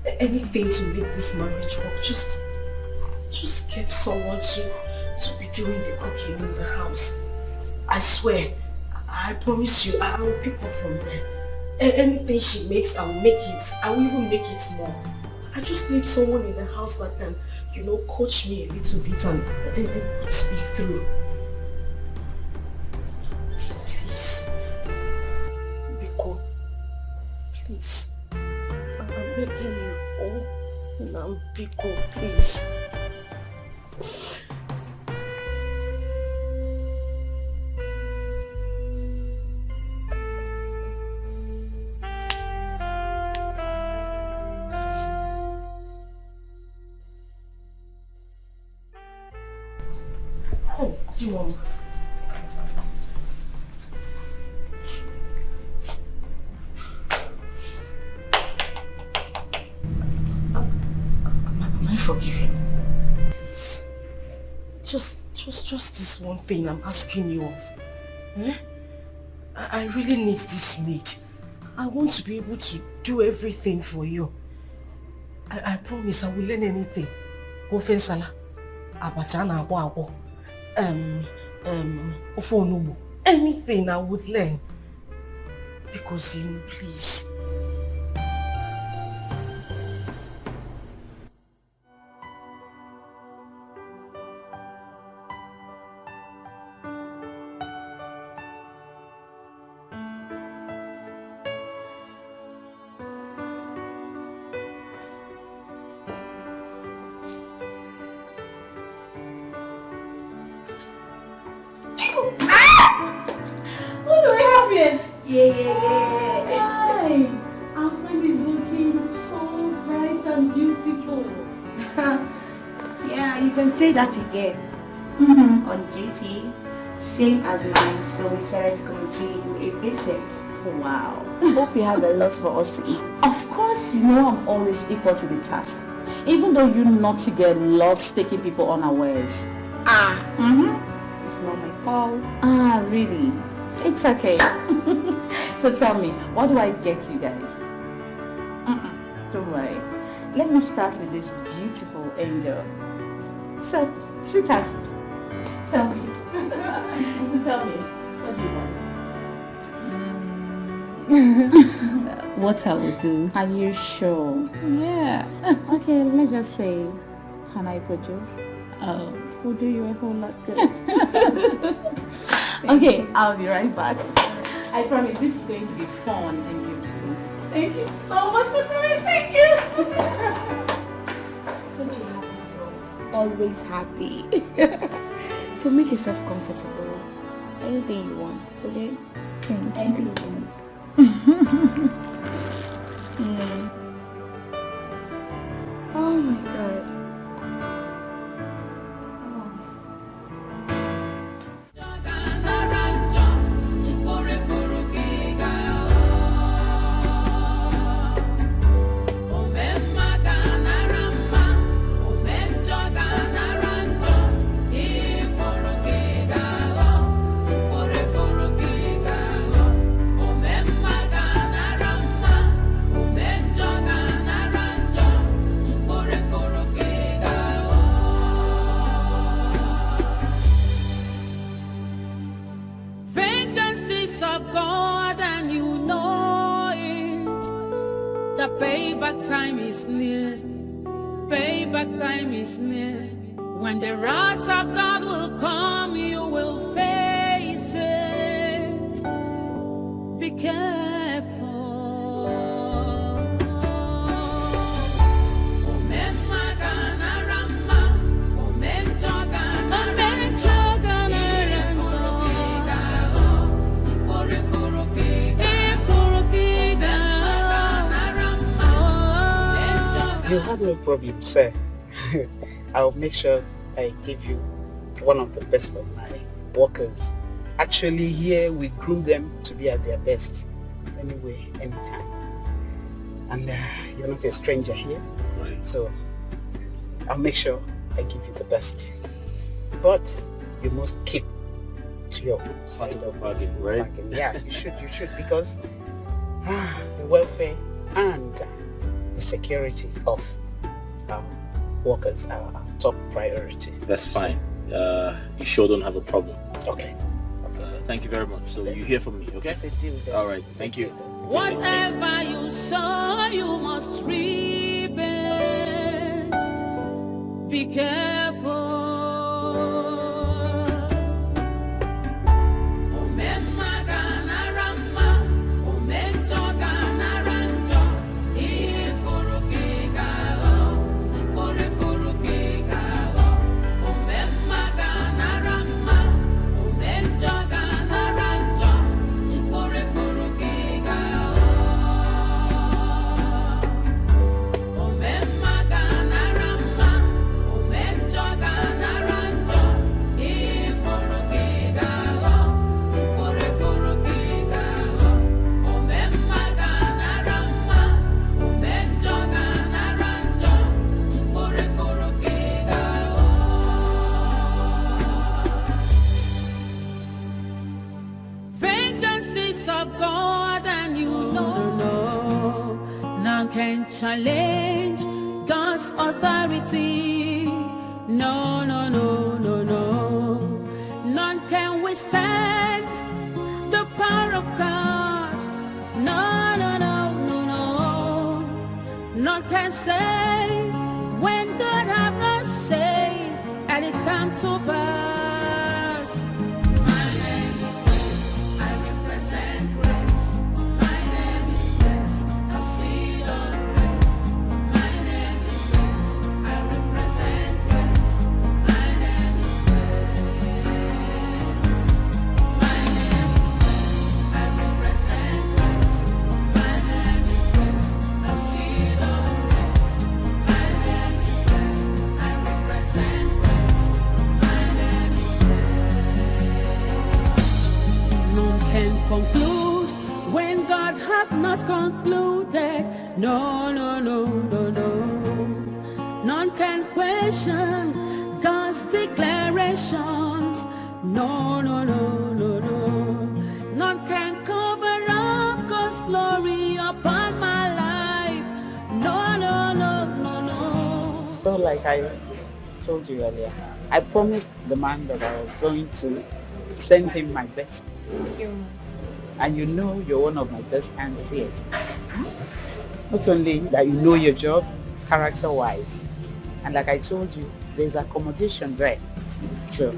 to make this marriage work. Just get someone to be doing the cooking in the house. I swear, I promise you, I will pick up from there. Anything she makes, I will make it. I will even make it more. I just need someone in the house that can, coach me a little bit and put me through. Please. Biko. Please. I'm begging you. Oh, Biko, please. Oh, Mom. Am I forgiven? Please. Just this one thing I'm asking you of. Eh? I really need this maid. I want to be able to do everything for you. I promise I will learn anything. Ofe nsala, abacha na agbo. Ofe onugbu. Anything I would learn. Because please. can say that again. On duty, same as mine, so we decided to come and pay you a visit. Wow. Hope you have a lot for us to eat. Of course, you know I'm always equal to the task. Even though you naughty girl loves taking people unawares. It's not my fault. Really? It's okay. So tell me, what do I get you guys? Don't worry. Let me start with this beautiful angel. So, sweetheart, tell me. Tell me, what do you want? What I will do. Are you sure? Yeah. Okay, let's just say, can I produce? Oh, will do you a whole lot good. Okay, I'll be right back. I promise this is going to be fun and beautiful. Thank you so much for coming. Thank you. Such a happy soul. Always happy. So make yourself comfortable. Anything you want, okay? Anything you want. Oh my god. Payback time is near. Payback time is near. When the wrath of God will come, you will face it. Be careful. You have no problem, sir. I'll make sure I give you one of the best of my workers. Actually, here we groom them to be at their best. Anyway, anytime. And you're not a stranger here, right? So I'll make sure I give you the best. But you must keep to your side of bargain, right? Bargain. Yeah, you should, because the welfare and the security of workers are our top priority. That's fine. You sure don't have a problem. Okay. Thank you very much. So you hear from me, okay? All right. Thank you. Whatever you sow, you must reap it. Be careful. Challenge God's authority. No, no, no, no, no. None can withstand the power of God. No, no, no, no, no. None can say when God have not said, and it come to pass. Represent question God's declarations. No, no, no, no, no. None can cover up God's glory upon my life. No, no, no, no, no. So like I told you earlier, I promised the man that I was going to send him my best. And you know you're one of my best hands here. Not only that you know your job, character-wise. And like I told you, there's accommodation there. So,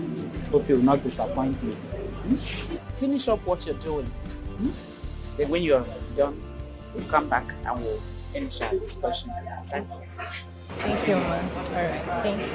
hope you will not disappoint me. Finish up what you're doing. Then when you're done, we'll come back and we'll finish our discussion. Thank you, man. All right, thank you.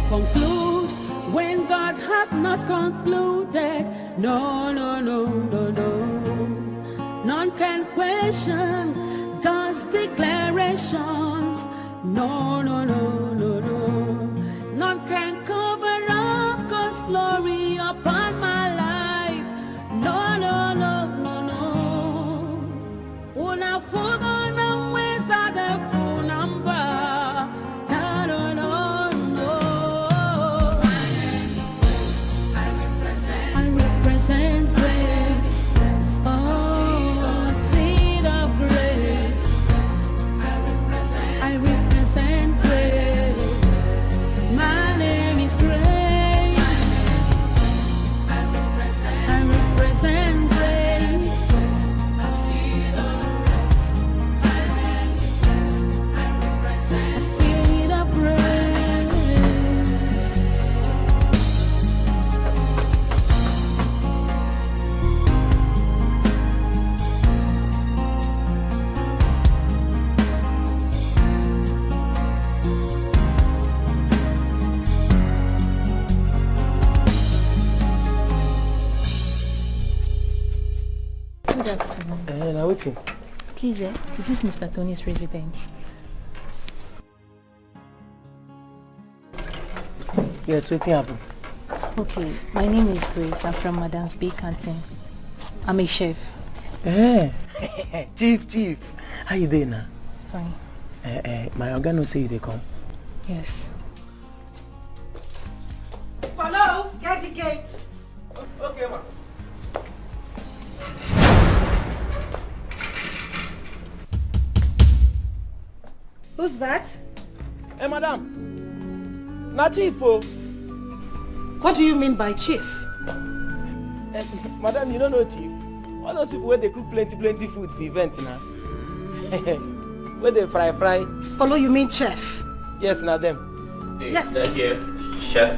Conclude when God hath not concluded. No, no, no, no, no. None can question God's declarations. No, no, no, no, no. None can cover up God's glory upon my life. No, no, no, no, no. Una fuga na weza de full number. Good afternoon. Now waiting. Please, is this Mr. Tony's residence? Yes, waiting happen. Okay, my name is Grace. I'm from Madam's Bay Canteen. I'm a chef. Chief. How you doing now? Fine. My organ will say they come. Yes. Hello, get the gate. Okay, ma. Who's that? Hey, madam. Na chief, oh. What do you mean by chief? Madam, you don't know chief. All those people where they cook plenty food for event now. Where they fry. Hello, you mean chef? Yes, na them. Hey, Yes. is that here? Chef?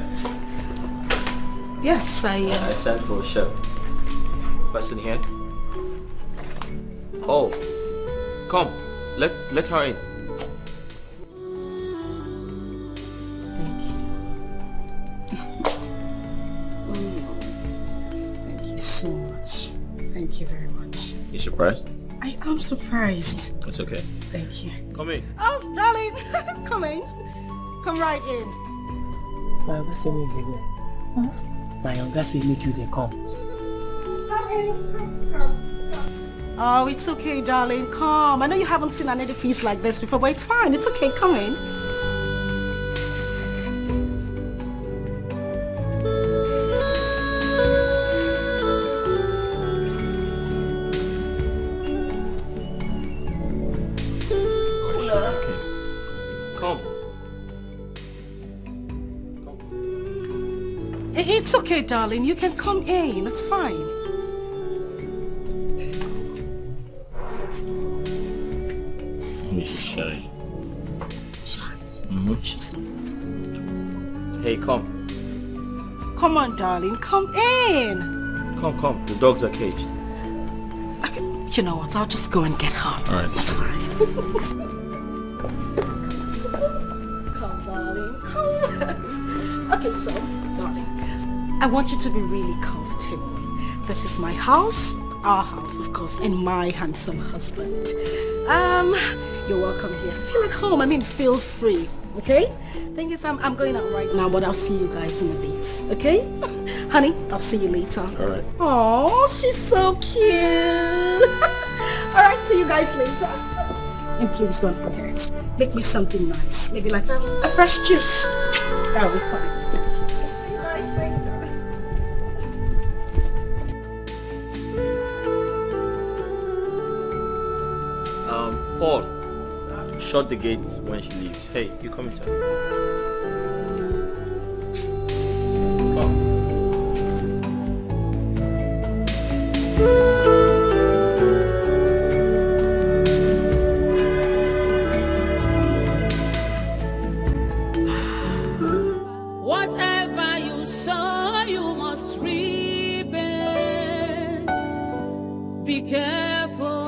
Yes, I sent for a chef. Person here? Oh, come. Let her in. Thank you so much. Thank you very much. You surprised? I am surprised. It's okay. Thank you. Come in. Oh, darling, come in. Come right in. My uncle say make they go. Huh? My uncle say make you they come. Oh, it's okay, darling. Come. I know you haven't seen an edifice like this before, but it's fine. It's okay. Come in. It's okay, darling. You can come in. It's fine. Shy. Shy. Hey, come. Come on, darling. Come in. Come. The dogs are caged. Okay. You know what? I'll just go and get her. All right. It's fine. Come darling. Come. Okay, so, darling, I want you to be really comfortable. This is my house, our house, of course, and my handsome husband. You're welcome here. Feel at home. I mean, feel free. Okay? Thank you, Sam. I'm going out right now, but I'll see you guys in a bit. Okay? Honey, I'll see you later. All right. Oh, she's so cute. All right, see you guys later. And please don't forget, make me something nice. Maybe like a fresh juice. That'll be fine. See you guys later. Paul, shut the gate when she leaves. Hey, you come inside. Whatever you sow, you must reap it. Be careful.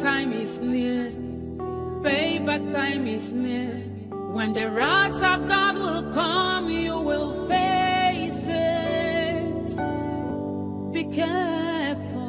Time is near, payback time is near. When the wrath of God will come, you will face it. Be careful.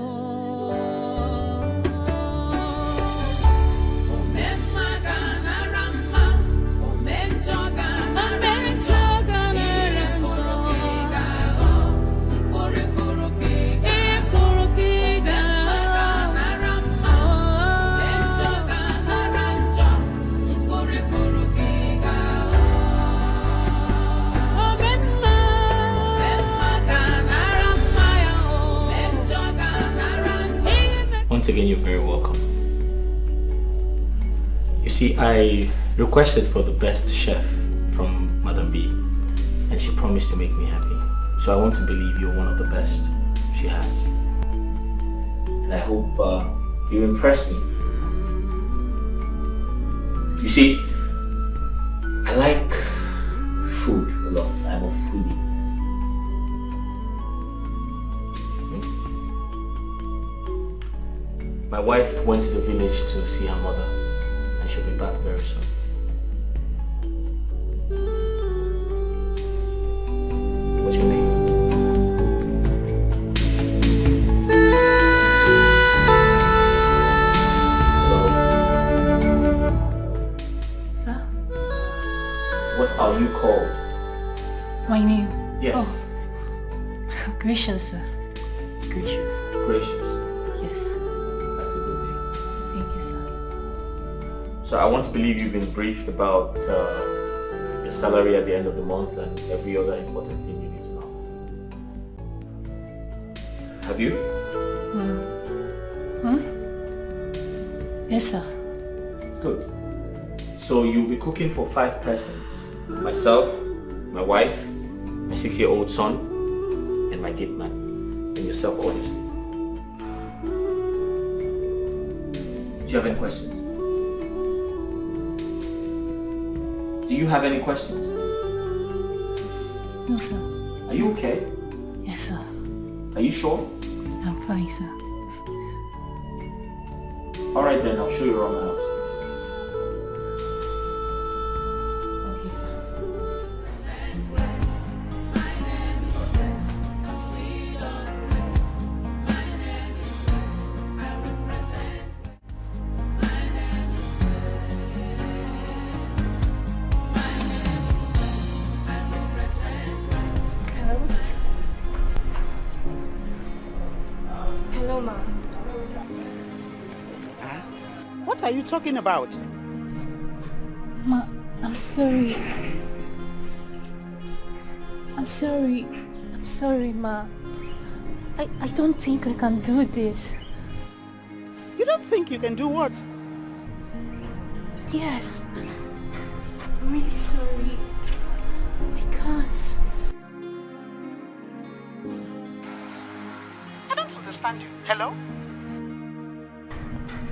Once again, you're very welcome. You see, I requested for the best chef from Madam B, and she promised to make me happy. So I want to believe you're one of the best she has. And I hope you impress me. You see, I like food a lot. I'm a foodie. My wife went to the village to see her mother, and she'll be back very soon. What's your name? Hello? Sir? What are you called? My name? Yes. Oh. Gracious, sir. Gracious. Gracious. Yes. That's a good name. Thank you, sir. So I want to believe you've been briefed about your salary at the end of the month and every other important thing you need to know. Have you? Yes, sir. Good. So you'll be cooking for 5 persons. Myself, my wife, my 6-year-old son, and my gate man. And yourself, obviously. Do you have any questions? Do you have any questions? No, sir. Are you okay? Yes, sir. Are you sure? I'm fine, sir. Alright then, I'll show you around the house. Okay, sir. Ma. Huh? What are you talking about? Ma, I'm sorry. I'm sorry. I'm sorry, Ma. I don't think I can do this. You don't think you can do what? Yes. I'm really sorry. I can't. I don't understand you. Hello?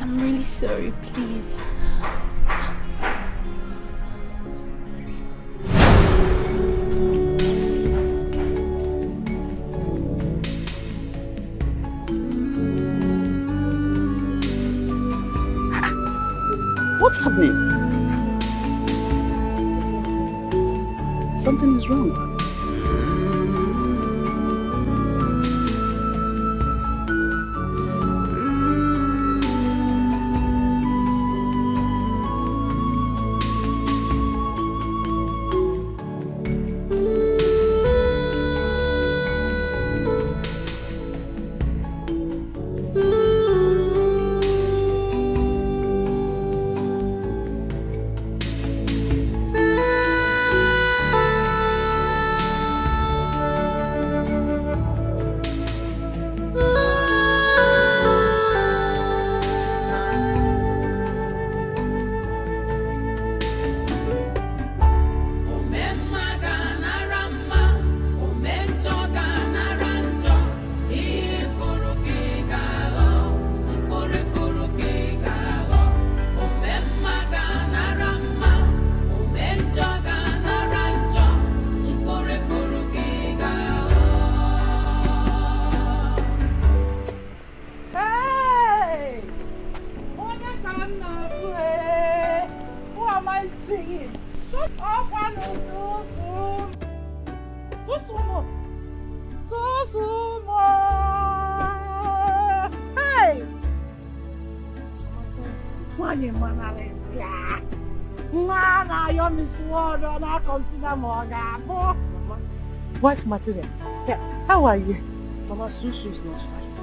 I'm really sorry, please. What's happening? Something is wrong. Wife material. Yeah. How are you? Mama, Shushu is not fine.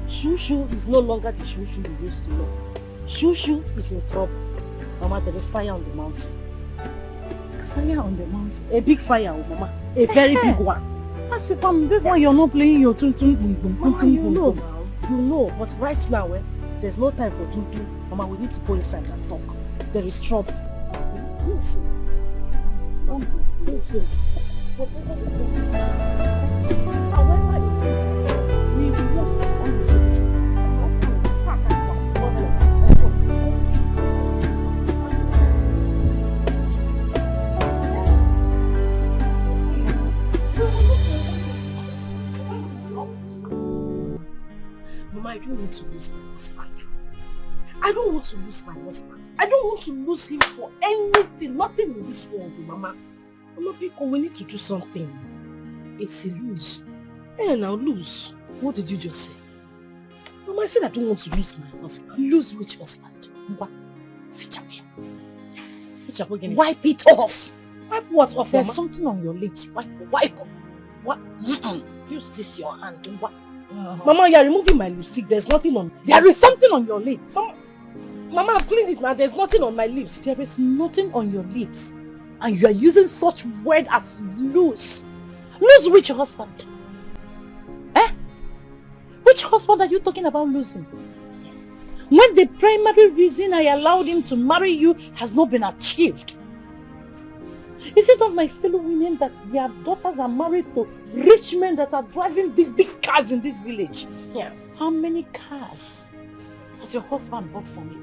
Shushu is no longer the Shushu you used to know. Shushu is in trouble. Mama, there is fire on the mountain. Fire on the mountain? A big fire, oh, Mama. A very big one. I said, this one you're not playing your tum tum boom boom. Mama, you know now. You know. But right now, there's no time for tum tum. Mama, we need to go inside and talk. There is trouble. Listen. Listen. However it is, we must find a solution. Mama, I don't want to lose my husband. I don't want to lose my husband. I don't want to lose him for anything, nothing in this world, Mama. Mama, Pico, we need to do something. It's a lose. Hey, now lose. What did you just say? Mama, I said I don't want to lose my husband. Lose which husband? What? Wipe it off. Wipe what off, There's Mama? something on your lips. Wipe. What? Use this your hand. What? Mama, you're removing my lipstick. There's nothing on. There is something on your lips. Mama, I've cleaned it now. There's nothing on my lips. There is nothing on your lips. And you are using such word as lose. Lose which husband? Eh? Which husband are you talking about losing? When the primary reason I allowed him to marry you has not been achieved. Is it not my fellow women that their daughters are married to rich men that are driving big cars in this village? Yeah. How many cars has your husband bought for me?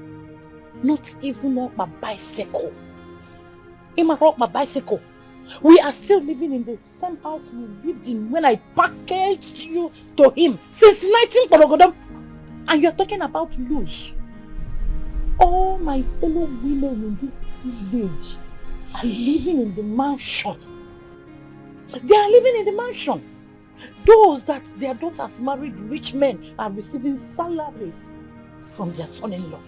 Not even a bicycle. My bicycle. We are still living in the same house we lived in when I packaged you to him since 19 and you're talking about lose. All my fellow women in this village are living in the mansion. They are living in the mansion. Those that their daughters married rich men are receiving salaries from their son-in-law.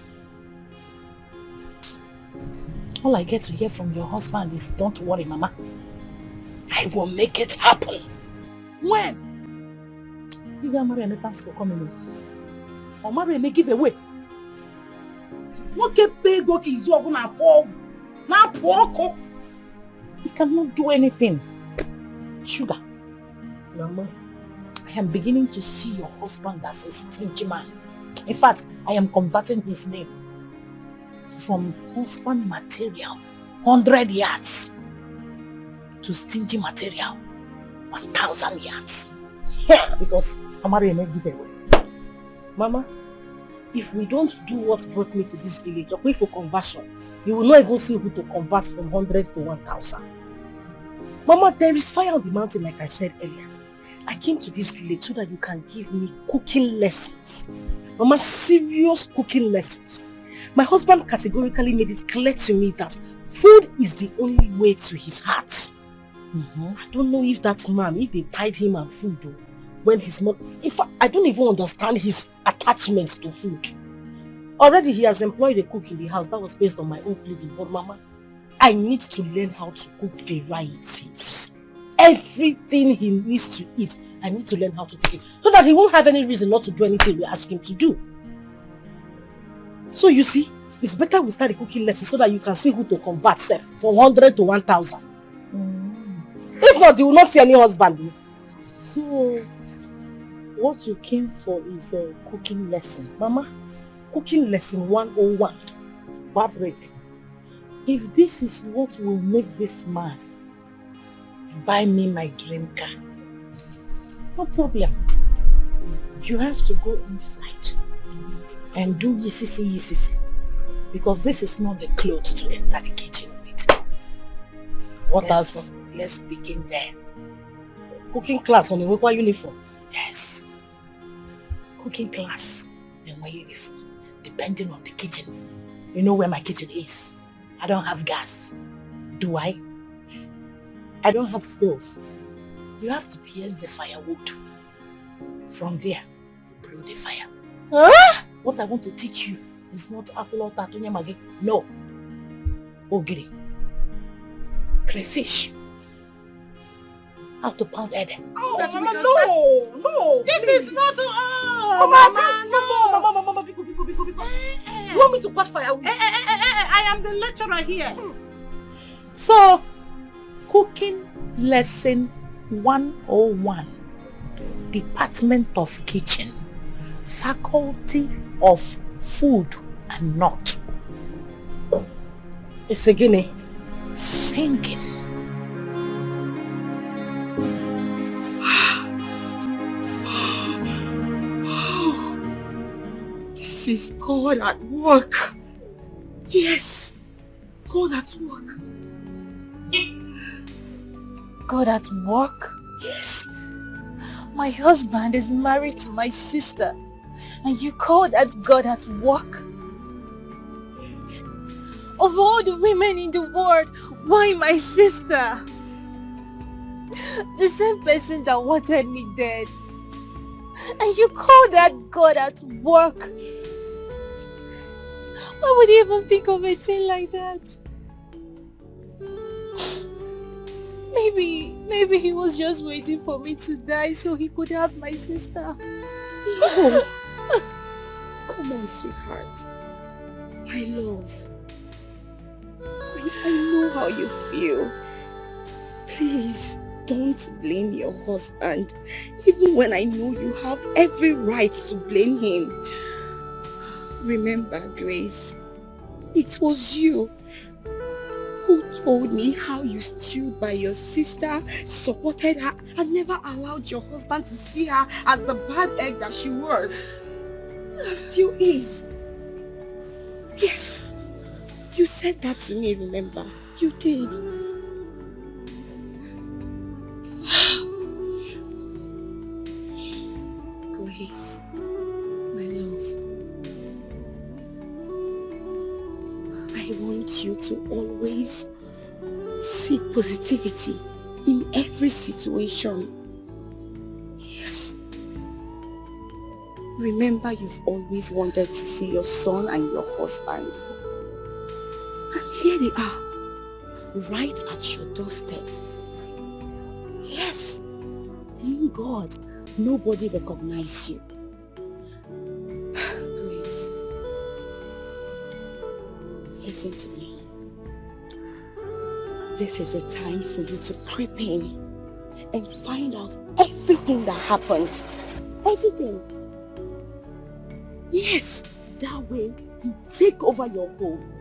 All I get to hear from your husband is, don't worry, Mama. I will make it happen. When? You got married and thanks for coming. Or marry and give away. What can pay go ki zo na po? Na po. You cannot do anything. Sugar. Mama, I am beginning to see your husband as a stingy man. In fact, I am converting his name from husband material, 100 yards, to stingy material, 1,000 yards. Yeah, because Amari may give away. Mama, if we don't do what brought me to this village, or wait for conversion, you will not even see who to convert from 100 to 1,000. Mama, there is fire on the mountain, like I said earlier. I came to this village so that you can give me cooking lessons. Mama, serious cooking lessons. My husband categorically made it clear to me that food is the only way to his heart. I don't know if that man, if they tied him and food, though, when he's not... In fact, I don't even understand his attachment to food. Already he has employed a cook in the house. That was based on my own pleading. But Mama, I need to learn how to cook varieties. Everything he needs to eat, I need to learn how to cook it. So that he won't have any reason not to do anything we ask him to do. So you see, it's better we start a cooking lesson so that you can see who to convert self from 100 to 1,000. If not, you will not see any husband. So, what you came for is a cooking lesson. Mama, cooking lesson 101. Bar break. If this is what will make this man buy me my dream car, no problem. You have to go inside and do yisisi. Because this is not the clothes to enter the kitchen with. What else? Let's begin there. Cooking class on a work uniform? Yes. Cooking class in my uniform. Depending on the kitchen. You know where my kitchen is. I don't have gas. Do I? I don't have stove. You have to pierce the firewood. From there, you blow the fire. Huh? What I want to teach you is not apple or tatunya magi. No. Ogiri. Crayfish. How to pound egg. Oh, Mama, no. This is not all. Mama, Biko. You want me to pat firewood? I am the lecturer here. So, cooking lesson 101. Department of Kitchen. Faculty of Food and Not. It's a guinea. Singing. This is God at work. Yes, God at work. God at work? Yes. My husband is married to my sister. And you call that God at work? Of all the women in the world, why my sister? The same person that wanted me dead. And you call that God at work? Why would you even think of a thing like that? Maybe he was just waiting for me to die so he could have my sister. No. Come on, sweetheart. My love. I know how you feel. Please, don't blame your husband. Even when I know you have every right to blame him. Remember, Grace, it was you who told me how you stood by your sister, supported her, and never allowed your husband to see her as the bad egg that she was. And still is. Yes, you said that to me, remember? You did. Grace, my love, I want you to always seek positivity in every situation. Yes. Remember, you've always wanted to see your son and your husband. And here they are, right at your doorstep. Yes. Thank God nobody recognizes you. Grace, listen to me. This is a time for you to creep in and find out everything that happened. Everything. Yes, that way you take over your home.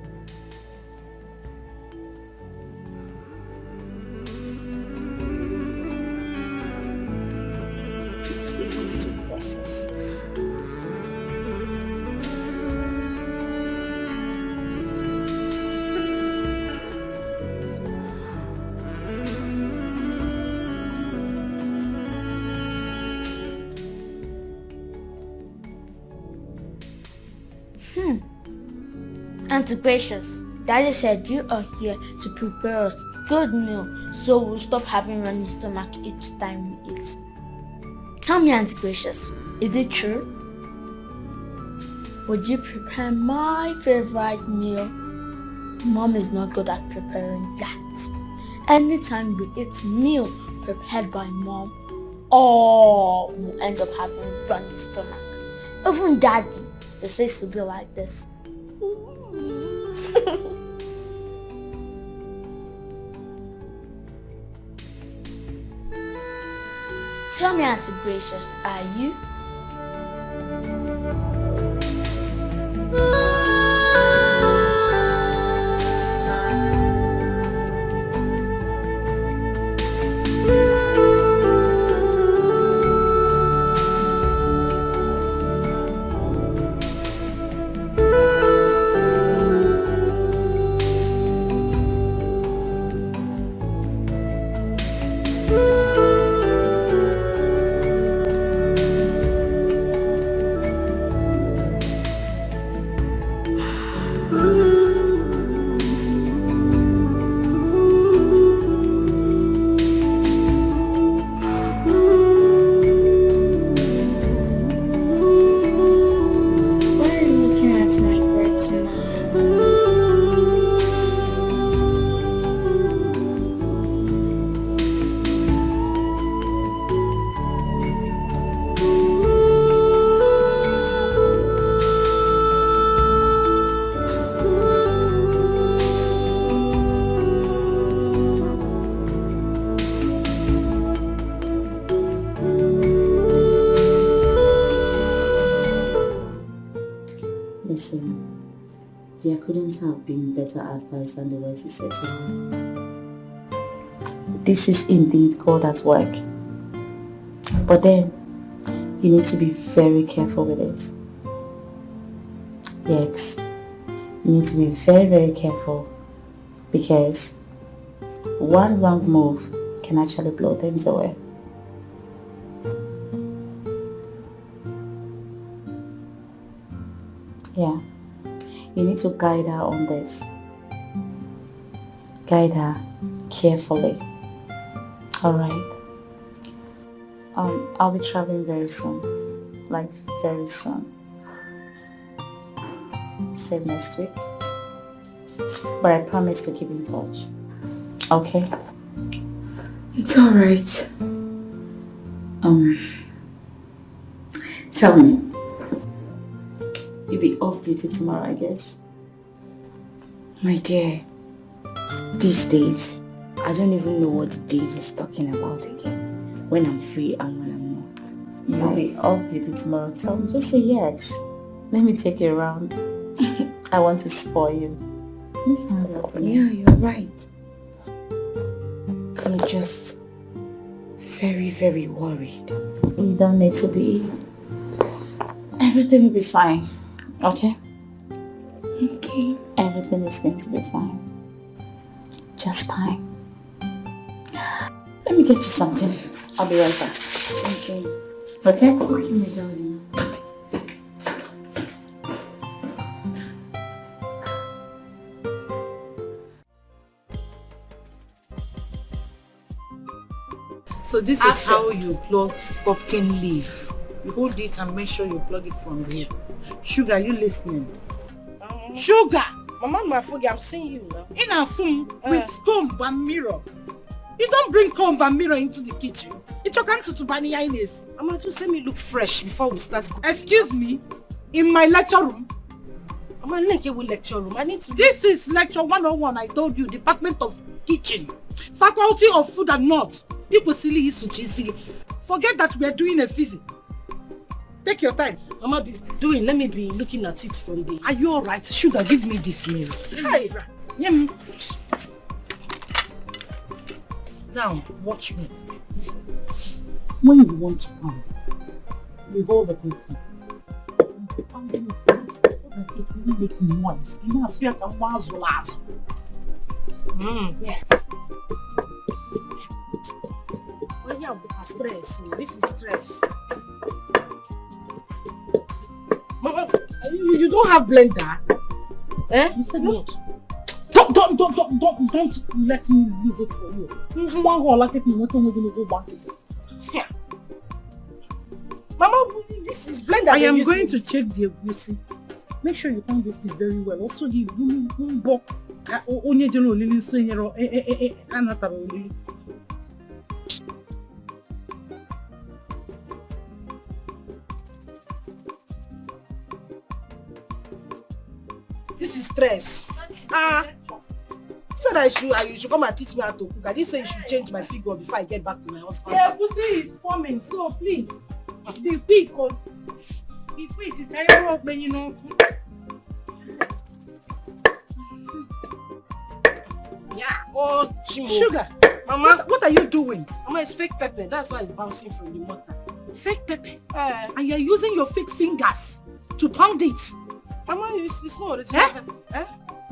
It's a gradual process. Auntie Gracious, Daddy said you are here to prepare us good meal so we'll stop having running stomach each time we eat. Tell me, Auntie Gracious, is it true? Would you prepare my favorite meal? Mom is not good at preparing that. Anytime we eat meal prepared by Mom, all will end up having running stomach. Even Daddy, they say to be like this. Tell me, Auntie Gracious, are you? There couldn't have been better advice than the words you said to her. This is indeed God at work. But then, you need to be very careful with it. Yes, you need to be very, very careful because one wrong move can actually blow things away. Yeah. You need to guide her on this. Guide her carefully. Alright? I'll be traveling very soon. Like very soon. Say next week. But I promise to keep in touch. Okay? It's alright. Tell me. You'll be off duty tomorrow, I guess. My dear, these days, I don't even know what the days is talking about again. When I'm free and when I'm not. You'll be off duty tomorrow. Tell me, just say yes. Let me take you around. I want to spoil you. Yeah, you're right. I'm just very, very worried. You don't need to be. Everything will be fine. Okay? Okay. Everything is going to be fine. Just time. Let me get you something. I'll be right back. Okay. Okay? Okay, my darling. So this is how you plug pumpkin leaf. You hold it and make sure you plug it from here. Sugar, you listening? Sugar! Mama, my food, I'm seeing you now. In a phone with comb and mirror. You don't bring comb and mirror into the kitchen. It's your time to bani Ines. Mama, just let me look fresh before we start cooking. Excuse me? In my lecture room? Mama, lecture room. I need to... This is lecture 101, I told you. Department of Kitchen. Faculty of Food and Not. Forget that we are doing a physics. Take your time. Mama, let me be looking at it from the... Are you alright? Sugar, give me this meal. Hi. Now, watch me. When you want to pound, you hold the person. Pounding it so that it will make noise. You know, so you can wazzle. Yes. Well, yeah, stress. So this is stress. Mama, you don't have blender? Eh? You said what? Don't let me use it for you. Yeah. Mama, this is blender. I am going to check the egusi. Make sure you pound this thing very well. Also, the this is stress. Said I should come and teach me how to cook. I didn't say you should change my figure before I get back to my husband. Yeah, pussy is forming, so please. Be quick, be quick. You can work when you know. Yeah. Oh, Sugar. Mama, what are you doing? Mama, it's fake pepper. That's why it's bouncing from the mortar. Fake pepper? And you're using your fake fingers to pound it. Mama, it's not original.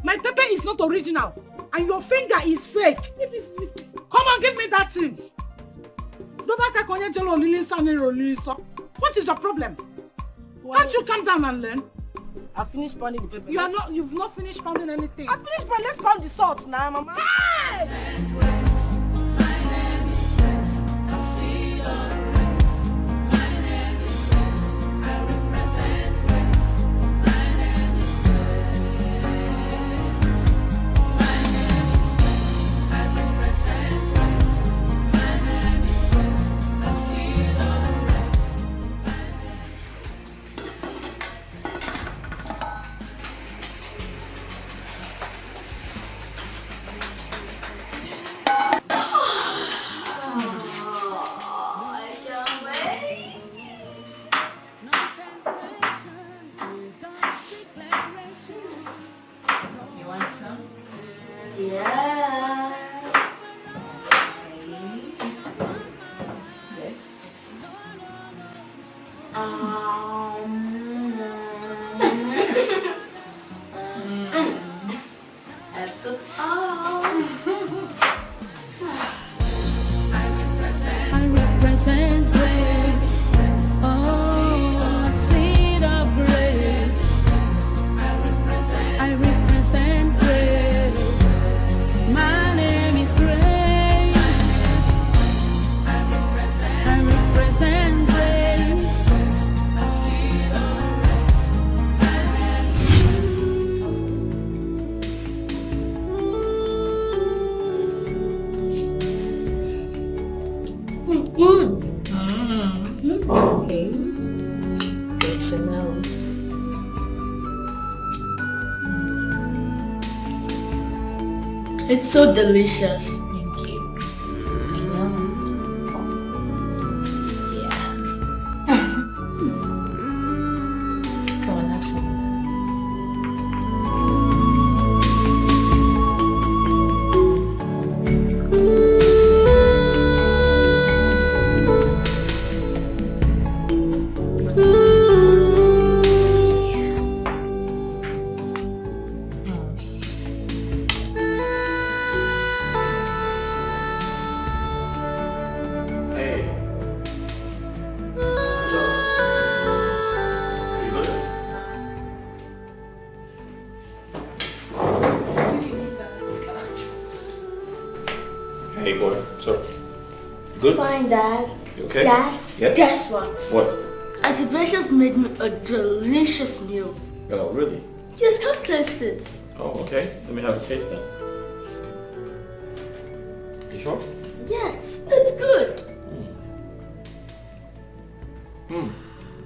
My pepper is not original. And your finger is fake. Come on, give me that thing. What is your problem? Can't you calm down and learn? I finished pounding the pepper. You've not finished pounding anything. I finished pounding. Let's pound the salt now, Mama. Hey! It's so delicious. Thank you. Yeah. Come on, have some. Hey boy, so good? Fine, Dad. You okay? Dad, Yeah? guess what? What? Auntie Precious made me a delicious meal. Oh, really? Just come taste it. Oh, okay. Let me have a taste then. You sure? Yes, it's good.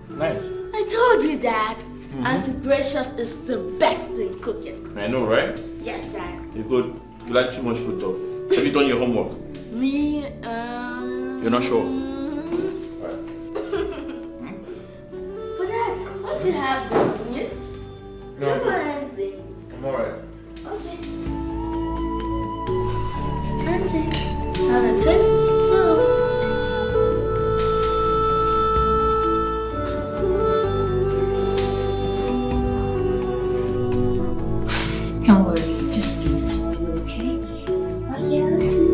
Nice. I told you, Dad. Auntie Precious is the best in cooking. I know, right? Yes, Dad. You're good. You like too much food though. Have you done your homework? Me, You're not sure? But Dad, what do you have in it? No, Don't want anything. I'm alright. Okay. Auntie, have a taste too. Don't worry, just eat this for you, okay? Okay, Auntie.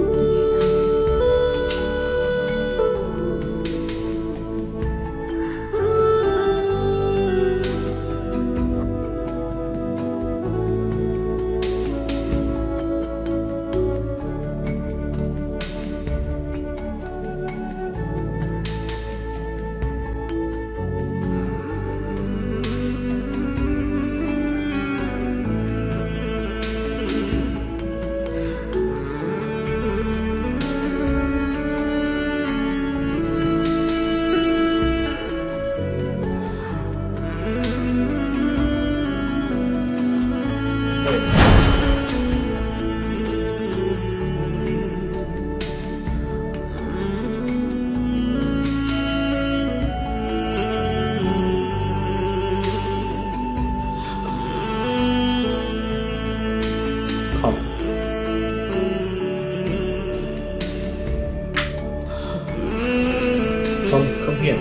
Come here.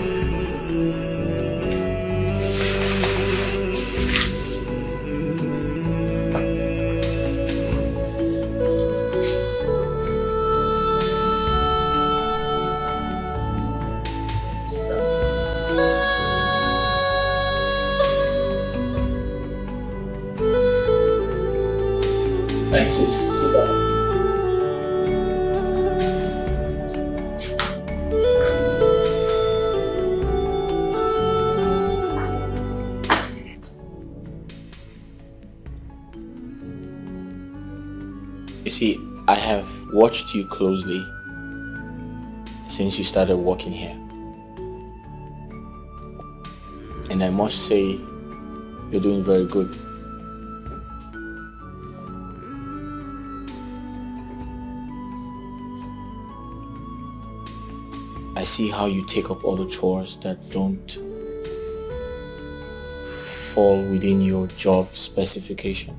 Thanks, sis. Sit down. You see, I have watched you closely since you started working here. And I must say, you're doing very good. I see how you take up all the chores that don't fall within your job specification.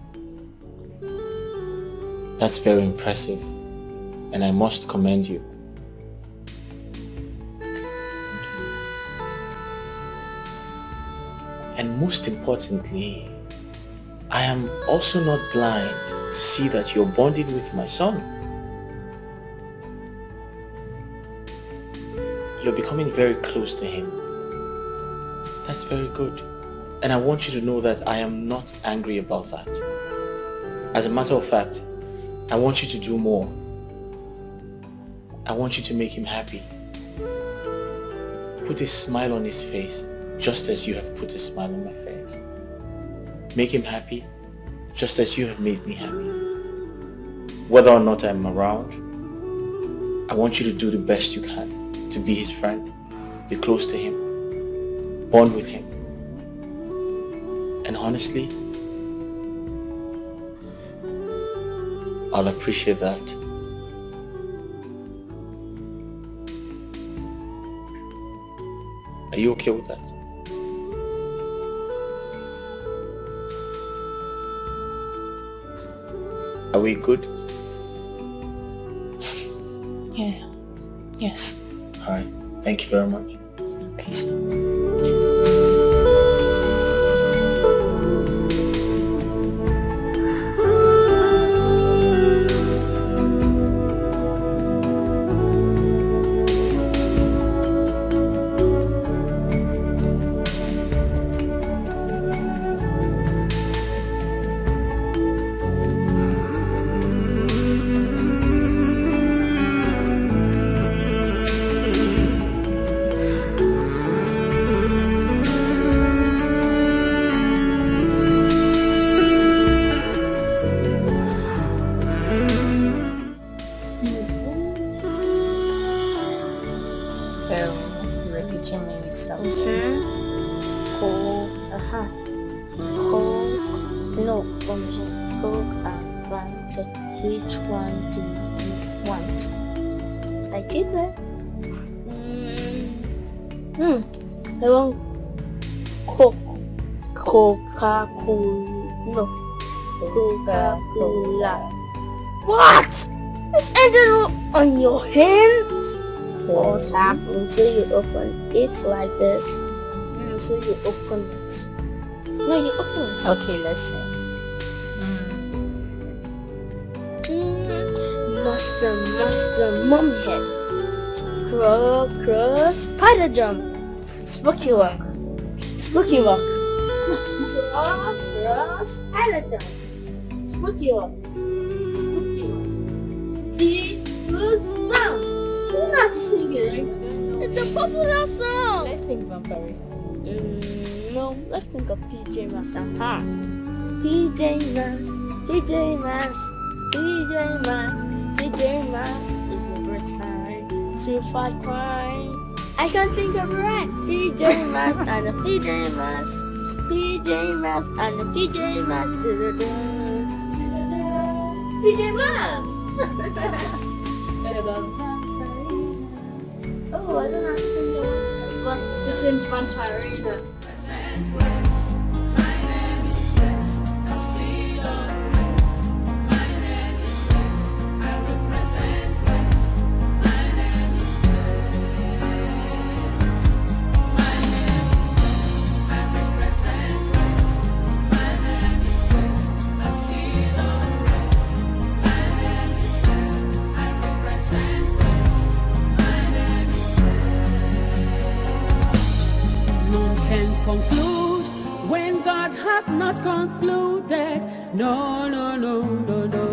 That's very impressive, and I must commend you. And most importantly, I am also not blind to see that you're bonding with my son. You're becoming very close to him. That's very good. And I want you to know that I am not angry about that. As a matter of fact, I want you to do more. I want you to make him happy. Put a smile on his face, just as you have put a smile on my face. Make him happy, just as you have made me happy. Whether or not I'm around, I want you to do the best you can to be his friend, be close to him, bond with him. And honestly, I'll appreciate that. Are you okay with that? Are we good? Yeah. Yes. Alright. Thank you very much. Please. teaching me something. Coke. No, from here. Coke and Fanta. Which one do you want? I did that. I want Coke. Coca-Cola. No. Coca-Cola. What? It's ended on your hands? What happened? So you open it like this. So you open it. No, you open it. Okay, let's see. Master, mom head. Cross, spider jump. Spooky walk. Cross, spider jump. Spooky walk. Beat goes down. You're not singing. It's a popular song. Let's think vampire. No, let's think of PJ Masks. PJ Masks is a great time to fight crime. I can't think of it right. PJ Masks and a PJ Masks. PJ Masks and a PJ Masks. PJ Masks. Oh, I don't know how to sing the words, but it's in Vampirina. Conclude when God hath not concluded. No, no, no, no, no.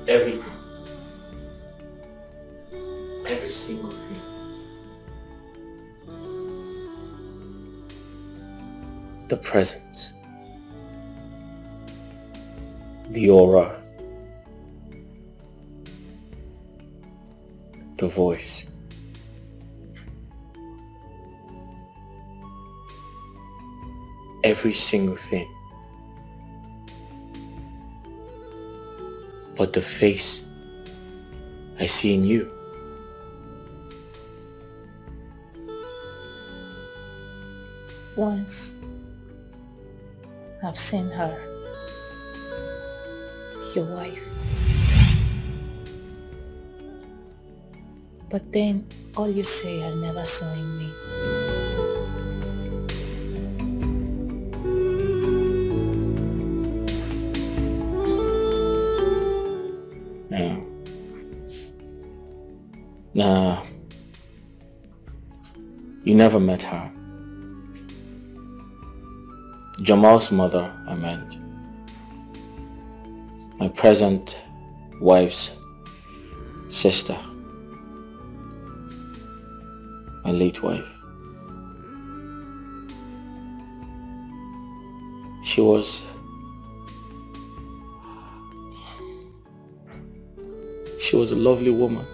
Everything. Every single thing. The presence. The aura. The voice. Every single thing. But the face I see in you. Once I've seen her, your wife. But then all you say I never saw in me. Nah, you never met her. Jamal's mother, I meant. My present wife's sister. My late wife. She was She was a lovely woman.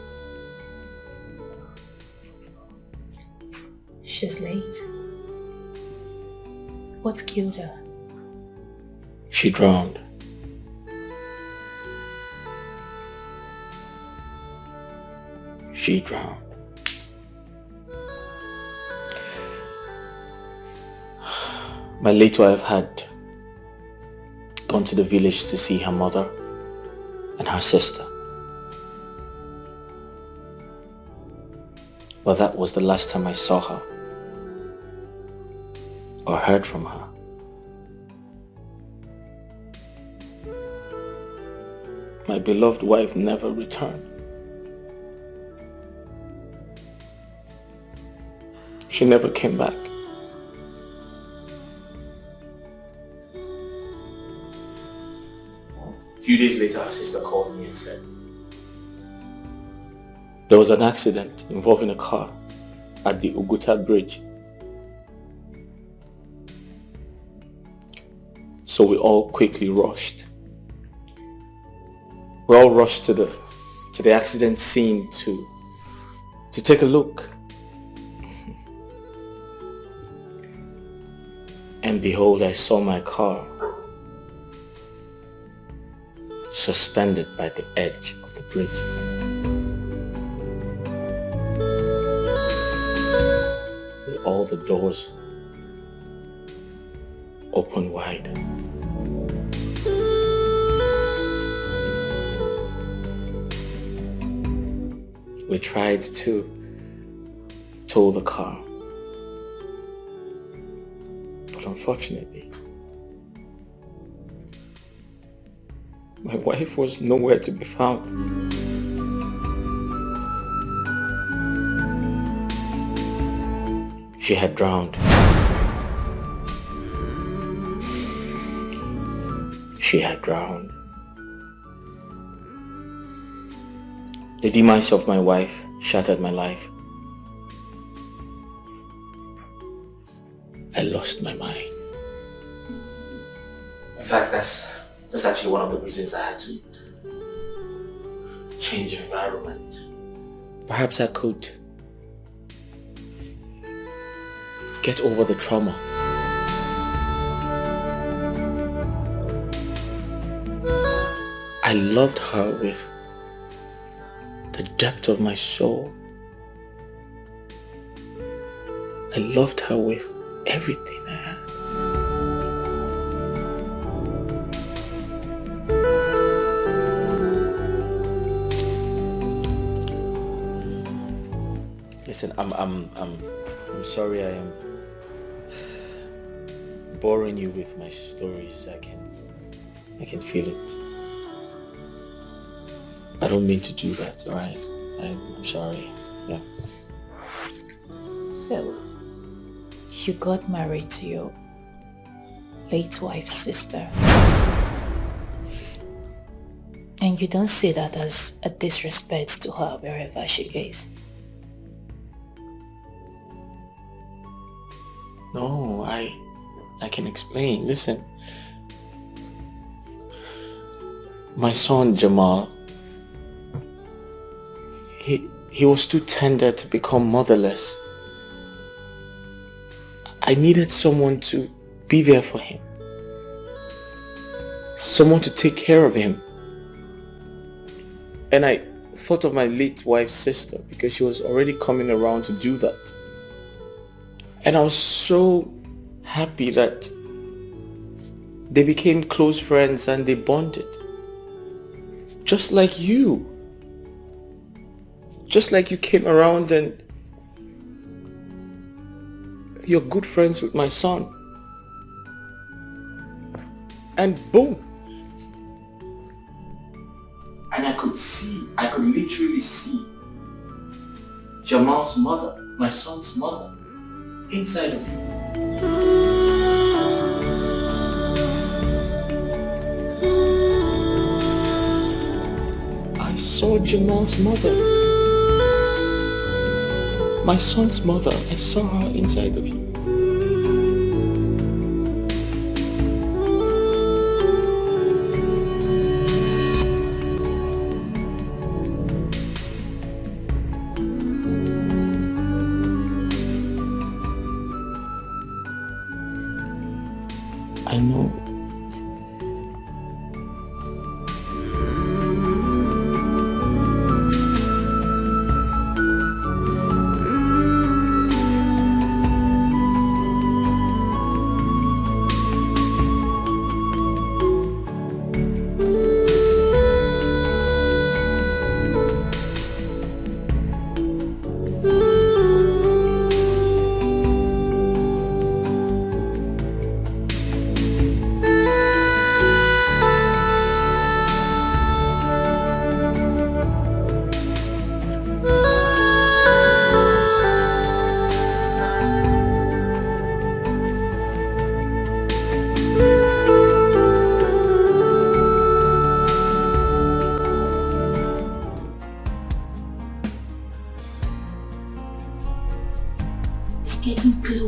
She's late. What killed her? She drowned. She drowned. My late wife had gone to the village to see her mother and her sister. But that was the last time I saw her or heard from her. My beloved wife never returned. She never came back. A few days later, her sister called me and said, there was an accident involving a car at the Uguta Bridge. So we all quickly rushed. We all rushed to the accident scene to take a look. And behold, I saw my car suspended by the edge of the bridge. With all the doors open wide. We tried to tow the car, but unfortunately, my wife was nowhere to be found. She had drowned. She had drowned. The demise of my wife shattered my life. I lost my mind. In fact, that's actually one of the reasons I had to change environment. Perhaps I could get over the trauma. I loved her with the depth of my soul. I loved her with everything I had. Listen, I'm sorry I am boring you with my stories. I can feel it. I don't mean to do that, alright? I'm sorry. Yeah. So, you got married to your late wife's sister. And you don't see that as a disrespect to her wherever she is. No, I can explain. Listen. My son Jamal, he was too tender to become motherless. I needed someone to be there for him. Someone to take care of him. And I thought of my late wife's sister because she was already coming around to do that. And I was so happy that they became close friends and they bonded. Just like you. Just like you came around and you're good friends with my son. And boom. And I could literally see Jamal's mother, my son's mother, inside of you. I saw Jamal's mother. My son's mother, I saw her inside of you.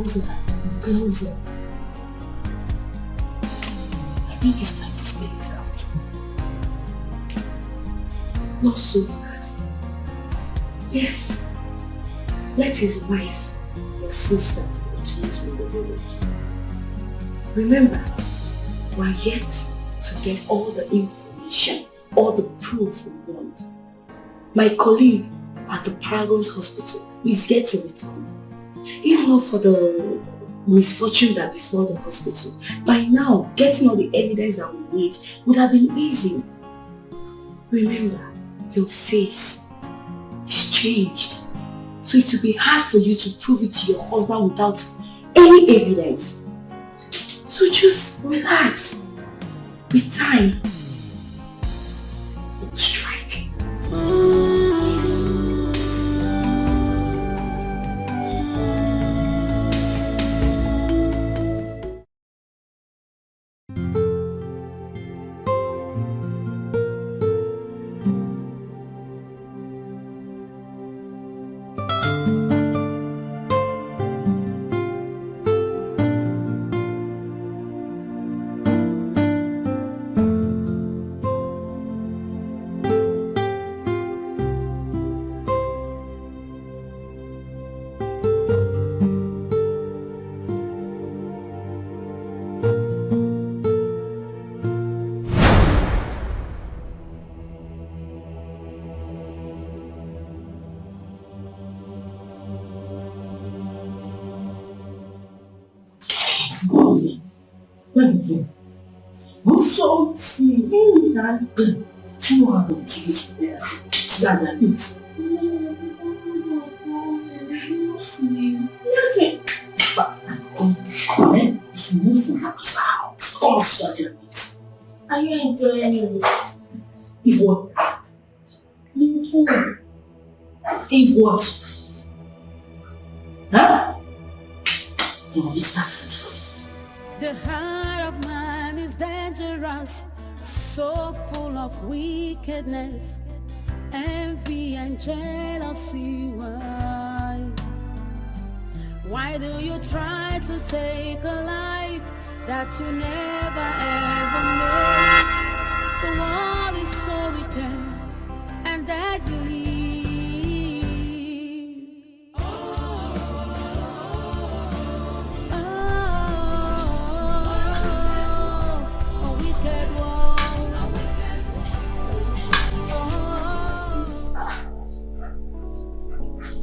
closer. Closer. I think it's time to spell it out. Not so fast. Yes. Let his wife, your sister, retreat from the village. Remember, we're yet to get all the information, all the proof we want. My colleague at the Paragon's hospital is yet to return. If not for the misfortune that befell the hospital, by now getting all the evidence that we need would have been easy. Remember, your face is changed. So it will be hard for you to prove it to your husband without any evidence. So just relax. With time, it will strike. Are you enjoying it? If what? If what? Huh? The heart of man is dangerous, so full of wickedness, envy and jealousy. Why do you try to take a life that you never ever made? The world is so wicked and deadly.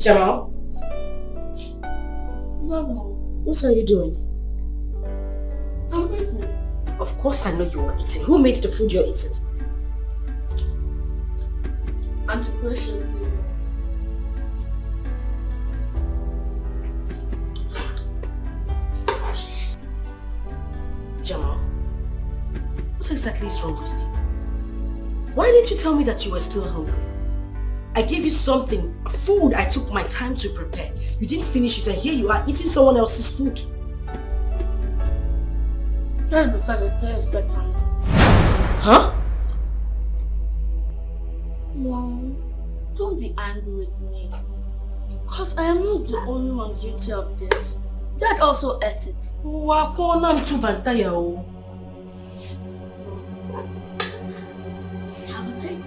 Jamal? Mama, What are you doing? I'm eating. Of course I know you are eating. Who made the food you're eating? Auntie Precious. Jamal, what exactly is wrong with you? Why didn't you tell me that you were still hungry? I gave you something, food I took my time to prepare. You didn't finish it and here you are eating someone else's food. That's because it tastes better. Huh? Mom, don't be angry with me. Because I am not the only one guilty of this. Dad also ate it. Have a taste.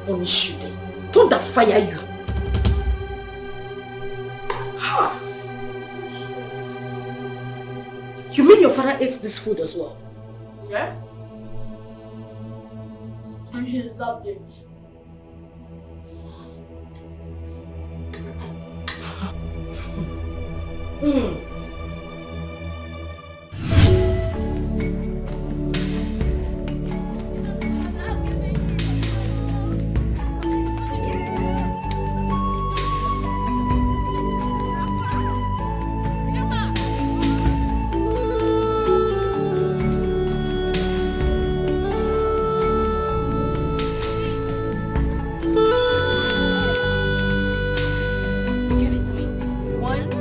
Let me shoot it. Don't that fire you. Ha! You mean your father ate this food as well? Yeah? And he loved it. Give it to me. 1, 2,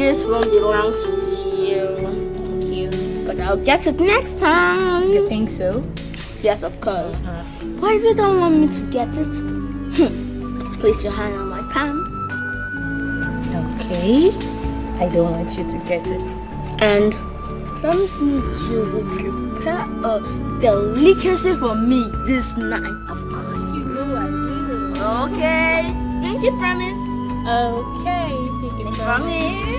this one belongs to you. Thank you. But I'll get it next time. You think so? Yes, of course. But if you don't want me to get it, place your hand on my palm. Okay. I don't want you to get it. And promise me you will prepare a delicacy for me this night. Of course, you know I will. Okay. Pinky promise. Okay, pinky promise.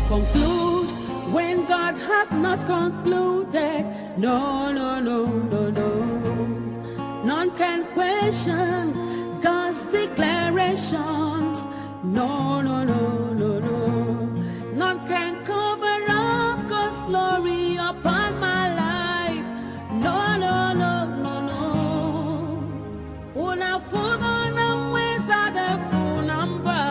Conclude when God hath not concluded. No, no, no, no, no. None can question God's declarations. No, no, no, no, no. None can cover up God's glory upon my life. No, no, no, no, no. Una fuga na weza de funamba.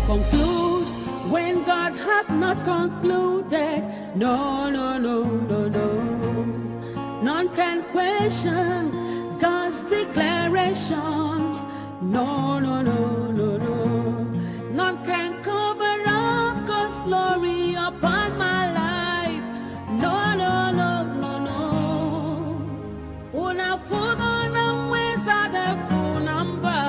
Conclude when God hath not concluded. No, no, no, no, no. None can question God's declarations. No, no, no, no, no. None can cover up God's glory upon my life. No, no, no, no, no. Una fuga na weza de funamba.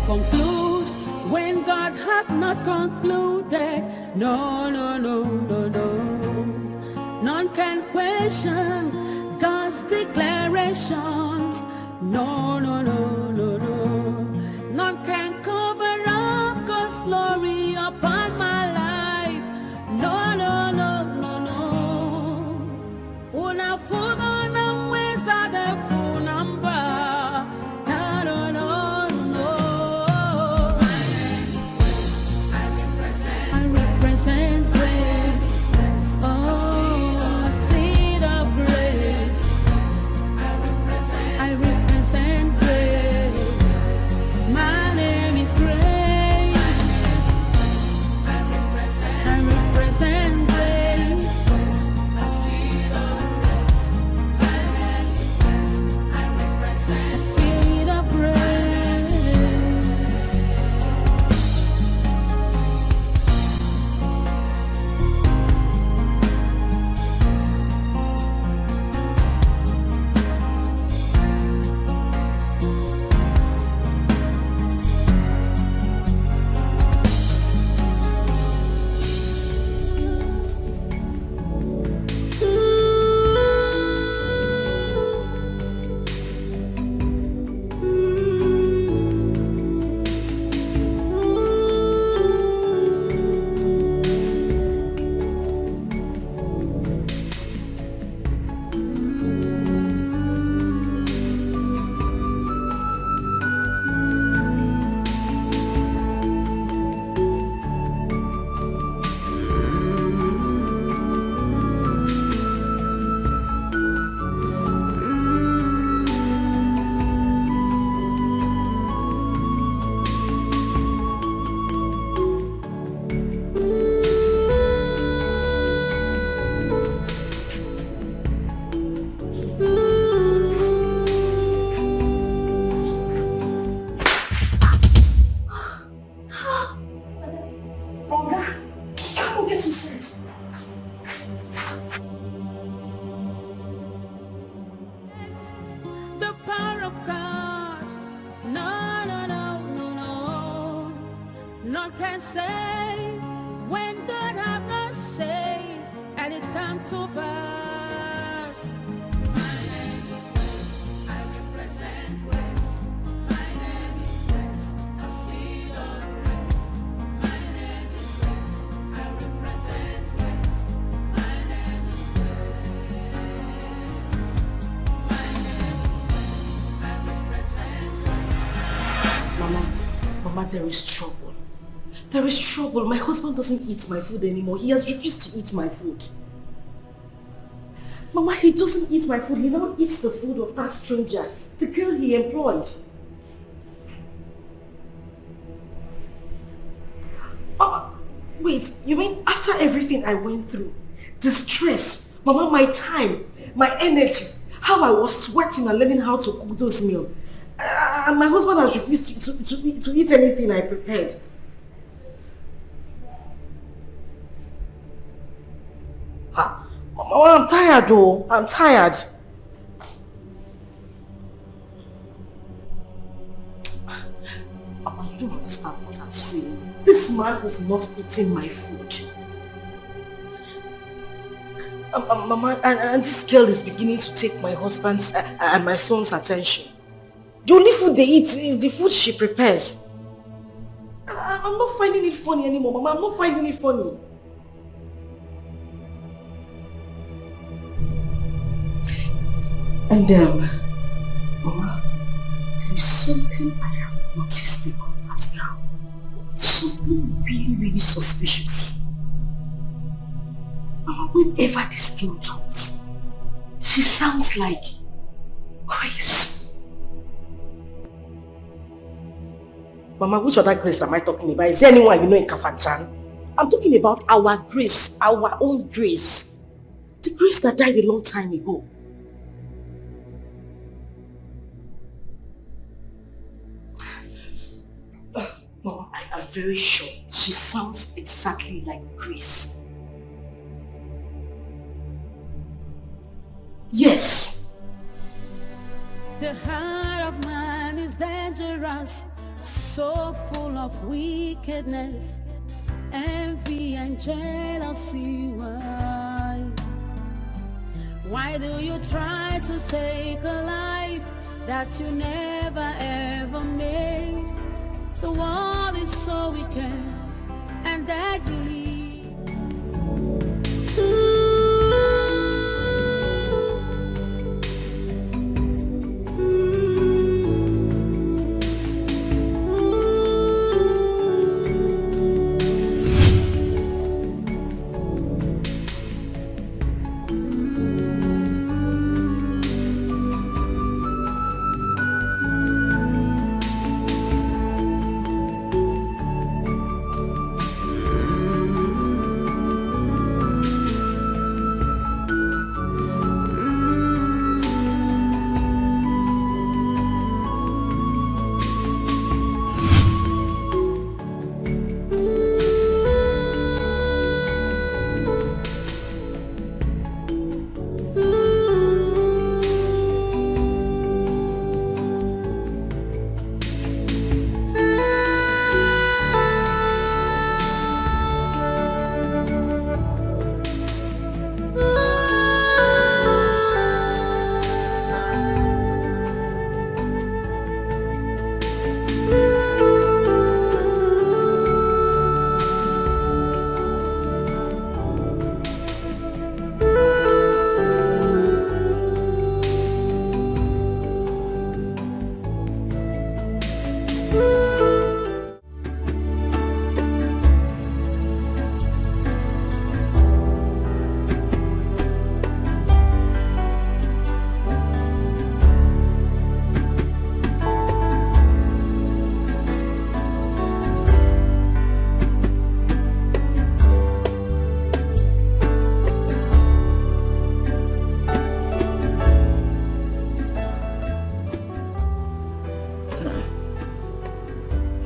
Conclude when God hath not concluded. No, no, no, no, no. None can question God's declarations. No, no, no, no, no. None can cover up God's glory upon my life. No, no, no, no, no. Una fuga na mweza de funamba. No, no, no, no. I represent grace. Oh, a seed of grace. I represent grace. My name is Grace. I represent grace. A seed of grace. My name is Grace. I represent a seed of grace. The power of God. No, no, no, no, no. None can say when God have not said, and it come to pass. My name is Grace. I represent grace. My name is Grace. A seed of grace. My name is Grace. I represent grace. My name is Grace. My name is Grace. I represent grace. Mama, there is trouble. There is trouble. My husband doesn't eat my food anymore. He has refused to eat my food. Mama, he doesn't eat my food. He now eats the food of that stranger, the girl he employed. Mama, wait, you mean after everything I went through, the stress, Mama, my time, my energy, how I was sweating and learning how to cook those meals, and my husband has refused to eat anything I prepared. Mama, I'm tired though. I'm tired. Mama, you don't understand what I'm saying. This man is not eating my food. Mama, and this girl is beginning to take my husband's and my son's attention. The only food they eat is the food she prepares. I'm not finding it funny anymore, Mama. I'm not finding it funny. And Mama, there is something I have noticed about that girl. Something really, really suspicious. Mama, whenever this girl talks, she sounds like Grace. Mama, which other Grace am I talking about? Is there anyone you know in Kafanchan? I'm talking about our Grace, our own Grace. The Grace that died a long time ago. Mama, I am very sure she sounds exactly like Grace. Yes. The heart of man is dangerous, so full of wickedness, envy and jealousy. Why do you try to take a life that you never ever made. The world is so wicked and deadly.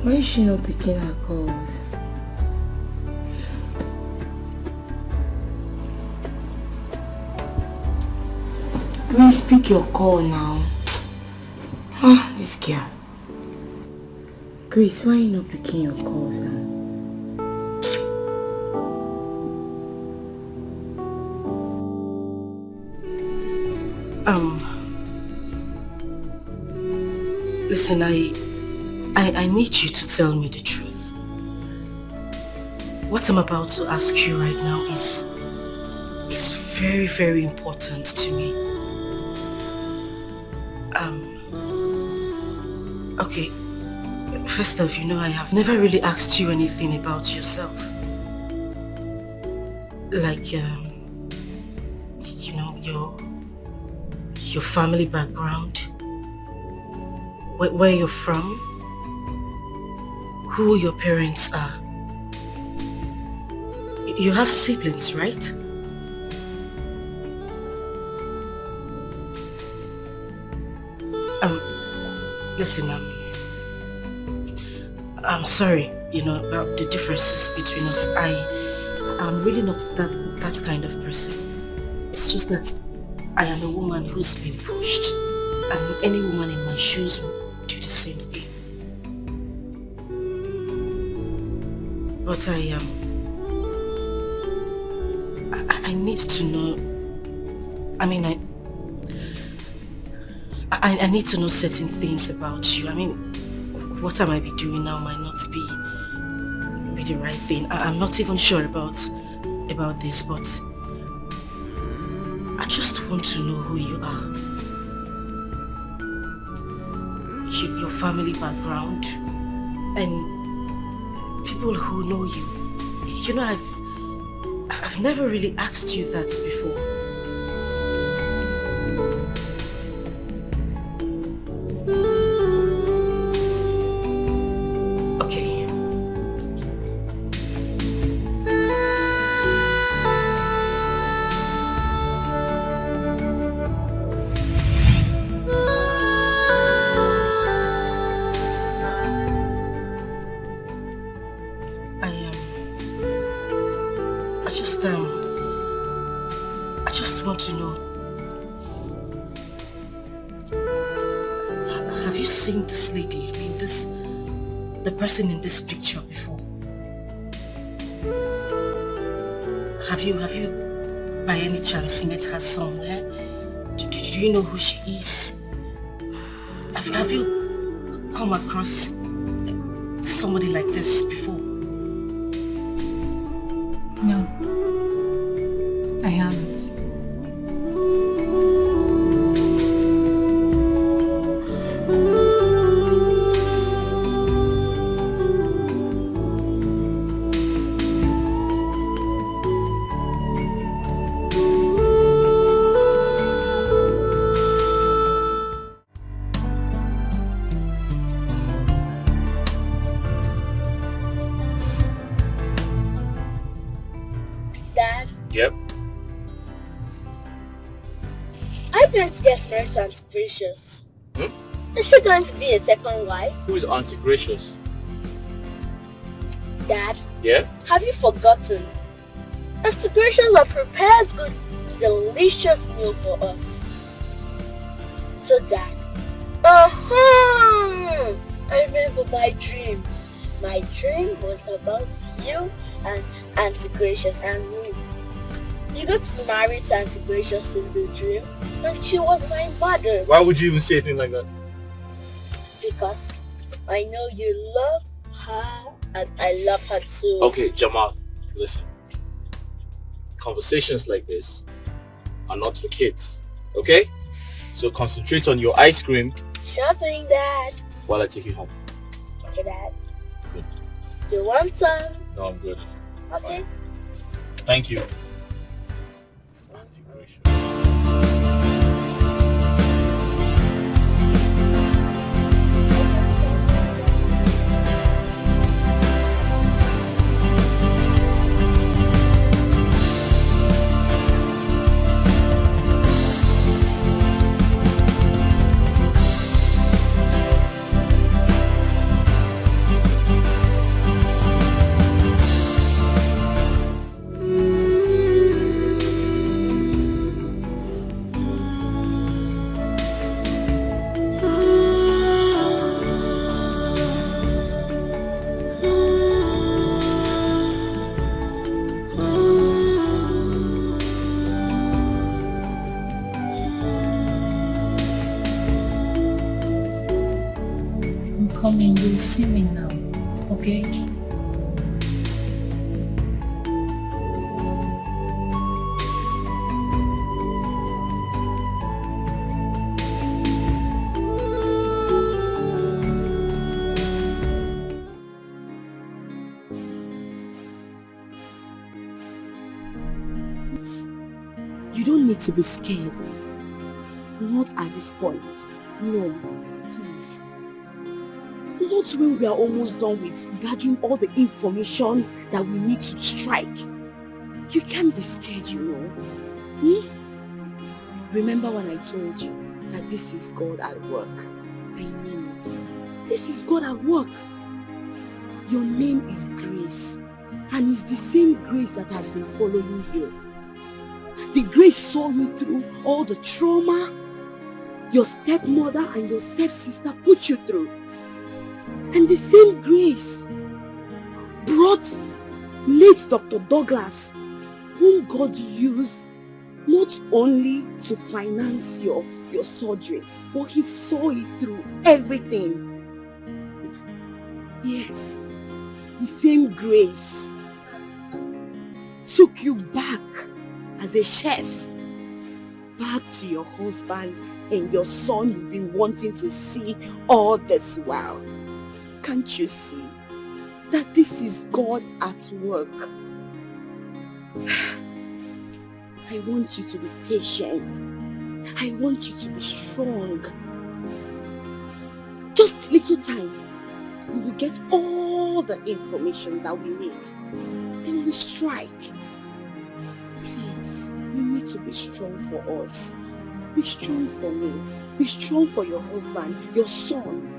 Why is she not picking her calls? Grace, pick your call now. Ah, this girl. Grace, why are you not picking your calls now? Listen, I need you to tell me the truth. What I'm about to ask you right now is very, very important to me. Okay, first off, I have never really asked you anything about yourself. Like, your family background, where you're from, who your parents are. You have siblings, right? Listen, I'm sorry, about the differences between us. I'm really not that kind of person. It's just that I am a woman who's been pushed, and any woman in my shoes will do the same thing. But I need to know. I need to know certain things about you. What I might be doing now might not be the right thing. I'm not even sure about this, but I just want to know who you are. Your family background, and people who know you. I've never really asked you that before. I just want to know, have you seen this lady? The person in this picture before? Have you by any chance met her somewhere? Do you know who she is? Have you come across somebody like this before? No, I haven't. Dad, Yep. I plan to get married to Auntie Gracious. Is she going to be a second wife? Who is Auntie Gracious? Dad, Yeah? have you forgotten? Auntie Gracious prepares good, delicious meal for us. So Dad, I remember my dream. My dream was about you and Auntie Gracious and me. You got married to Auntie Gracious in the dream, and she was my mother. Why would you even say anything like that? Because I know you love her and I love her too. Okay, Jamal, listen. Conversations like this are not for kids, okay? So concentrate on your ice cream Shopping, Dad. while I take you home. Okay, Dad. Good. You want some? No, I'm good. Okay. Thank you. I'm coming, you'll see me now, okay? You don't need to be scared. Not at this point. No, please. Not when we are almost done with gathering all the information that we need to strike. You can't be scared, you know. Remember when I told you that this is God at work? I mean it. This is God at work. Your name is Grace. And it's the same grace that has been following you. The grace saw you through all the trauma your stepmother and your stepsister put you through. And the same grace brought late Dr. Douglas, whom God used not only to finance your surgery, but he saw it through everything. Yes, the same grace took you back as a chef, back to your husband and your son you've been wanting to see all this while. Can't you see that this is God at work? I want you to be patient. I want you to be strong. Just little time, we will get all the information that we need. Then we strike. Please, you need to be strong for us. Be strong for me. Be strong for your husband, your son.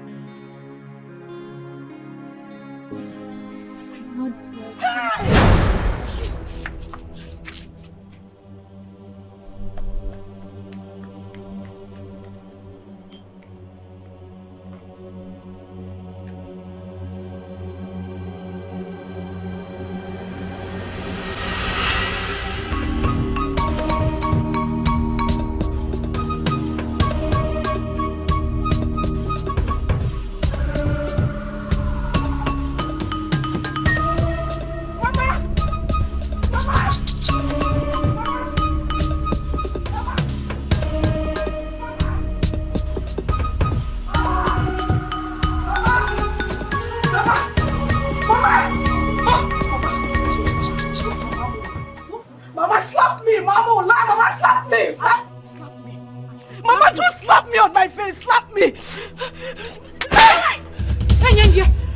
me.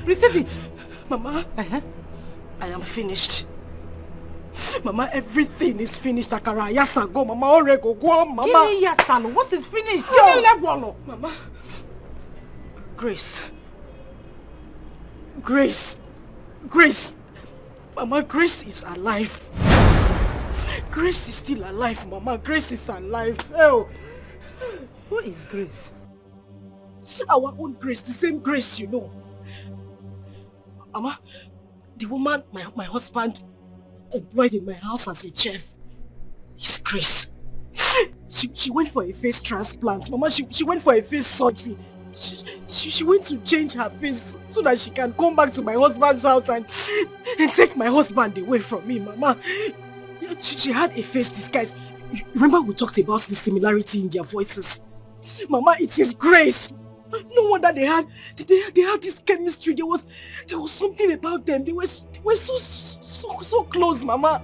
Receive it. Mama, I am finished. Mama, everything is finished. Akara, yasa go, Mama, orego go, Mama. Give me yasalo. What is finished? Give me legwalo. Mama. Grace. Grace. Grace. Mama, Grace is alive. Grace is still alive, Mama. Grace is alive. Oh. Who is Grace? Our own Grace, the same Grace, you know. Mama, the woman my husband employed in my house as a chef is Grace. She went for a face transplant. Mama, she went for a face surgery. She went to change her face so that she can come back to my husband's house and take my husband away from me, Mama. She had a face disguise. Remember we talked about the similarity in their voices? Mama, it is Grace. No wonder they had this chemistry. There was something about them. They were so close, Mama.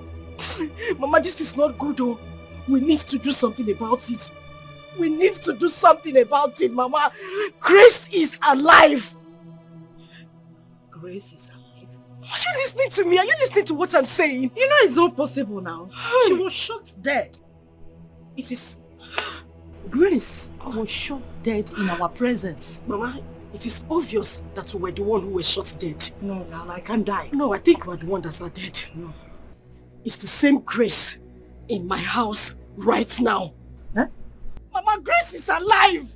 Mama, this is not good, oh. We need to do something about it. We need to do something about it, Mama. Grace is alive. Grace is alive. Are you listening to me? Are you listening to what I'm saying? You know it's not possible now. She was shot dead. It is... Grace was shot dead in our presence. Mama, it is obvious that we were the one who was shot dead. No, now I can't die. No, I think we're the one that's dead. No. It's the same Grace in my house right now. Huh? Mama, Grace is alive!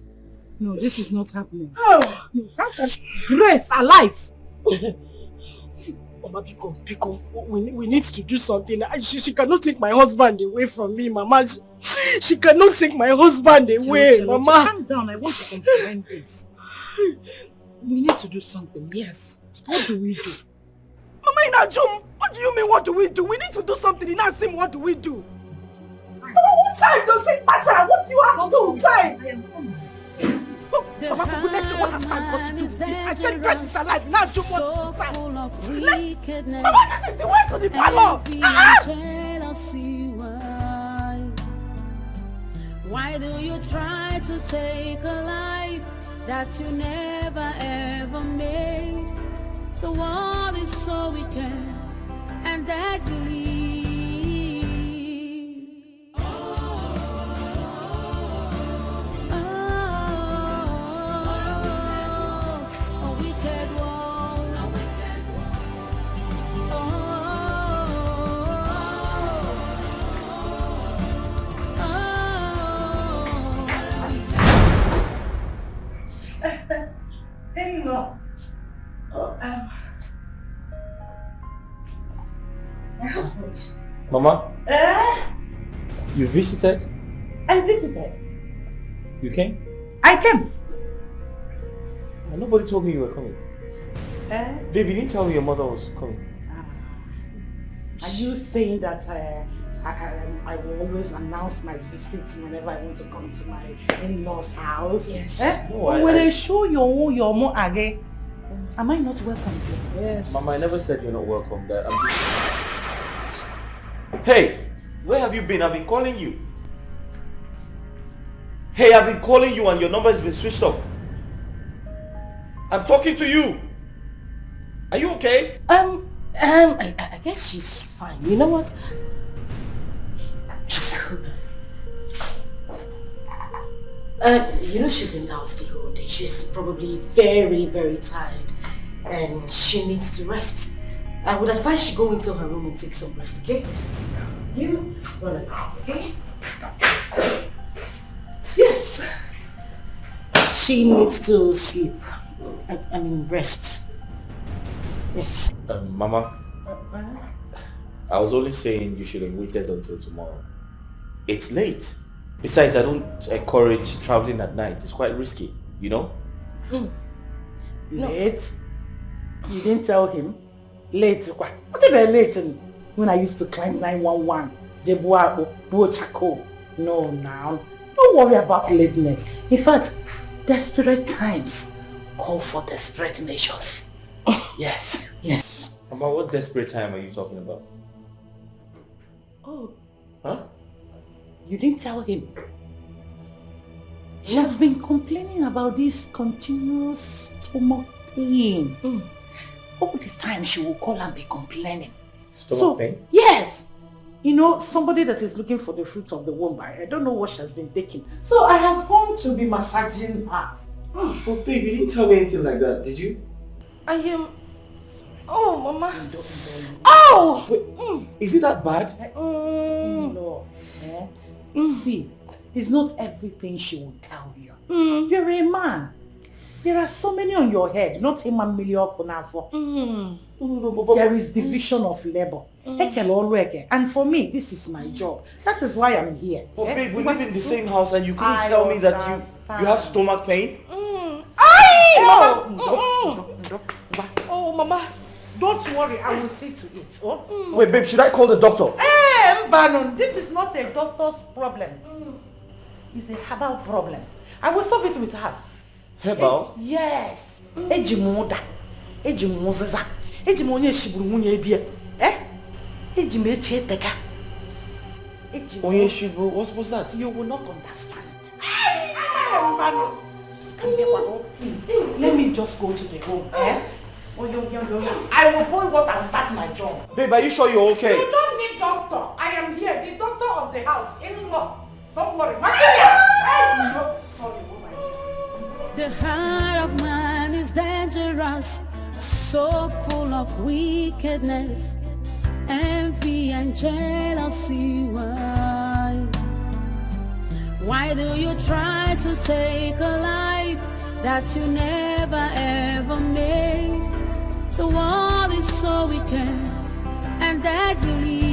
No, this is not happening. Oh! How can Grace alive? Mama, Pico, we need to do something. She cannot take my husband away from me, Mama. She cannot take my husband away, Mama. Calm down, I want to comprehend this. We need to do something, yes. What do we do? Mama, Inajum, what do you mean what do we do? We need to do something. Inasim, what do we do? Mama, what time does it matter? What do you have to do? Time! I am coming. Mama, for goodness sake, what has time got to do with this? I said Grace is alive. Now do what to time. Mama, this is the way to the parlor. Why do you try to take a life that you never ever made? The world is so wicked and deadly. My husband. Mama? You visited? I visited. You came? I came. Nobody told me you were coming. Baby, you didn't tell me your mother was coming. Are you saying that I will always announce my visit whenever I want to come to my in-laws' house? Yes. No, when I show your mom again, am I not welcome here? Yes. Mama, I never said you're not welcome. That Hey, where have you been? I've been calling you. Hey, I've been calling you and your number has been switched off. I'm talking to you. Are you okay? I guess she's fine. You know what? Just you know she's been out the whole day. She's probably very, very tired and she needs to rest. I would advise she go into her room and take some rest, okay? You run around, okay? Yes. She needs to sleep. I mean rest. Yes. Mama, I was only saying you should have waited until tomorrow. It's late. Besides, I don't encourage traveling at night. It's quite risky, you know? Late? You didn't tell him? Late? What about late when I used to climb 911? Jebuapo, Bochako. No, now. Don't worry about lateness. In fact, desperate times call for desperate measures. Yes, yes. Mama, what desperate time are you talking about? Oh. Huh? You didn't tell him. She has been complaining about this continuous stomach pain. All the time she will call and be complaining. Stomach pain? Yes. You know, somebody that is looking for the fruit of the womb. I don't know what she has been taking. So I have come to be massaging her. But babe, you didn't tell me anything like that, did you? I am... Oh, Mama. Oh! Wait, is it that bad? No. See, it's not everything she will tell you. You're a man. There are so many on your head, not a man million. There is division of labor. And for me, this is my job. That is why I'm here. But babe, we live in the same house and you couldn't tell me that you have stomach pain? Oh, Mama, don't worry. I will see to it. Oh? Wait, babe, should I call the doctor? Banon, this is not a doctor's problem. It's a herbal problem. I will solve it with her. Herbal? Yes. Ejimoda. Ejimoziza. Ejimonye shiburu munye die. Ejimeche teka. Onye shiburu, what's that? You will not understand. Banon. Come here, Banon, please. Let me just go to the room. I will pour water and start my job. Babe, are you sure you're okay? You don't need doctor. I am here, the doctor of the house. Don't worry. Sorry. The heart of man is dangerous, so full of wickedness, envy and jealousy. Why do you try to take a life that you never ever made? The world is so wicked and deadly.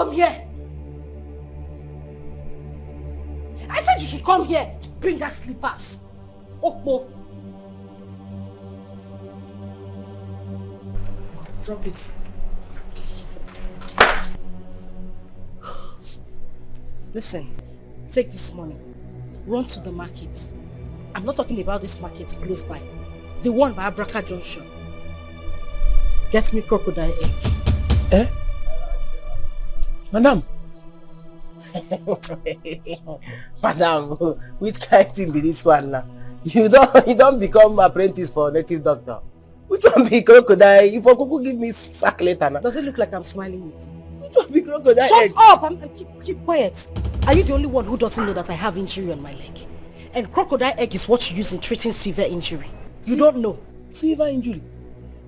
come here. I said you should come here. Bring that slippers. Okpo. Drop it. Listen, take this money. Run to the market. I'm not talking about this market close by. The one by Abraka Junction. Get me crocodile egg. Eh? Madam? Madam, which kind of thing be this one now? You don't become apprentice for native doctor. Which one be crocodile? If Okuku give me sack later now. Does it look like I'm smiling with you? Which one be crocodile? Shut egg? up! Keep quiet. Are you the only one who doesn't know that I have injury on my leg? And crocodile egg is what you use in treating severe injury. You don't know. Severe injury?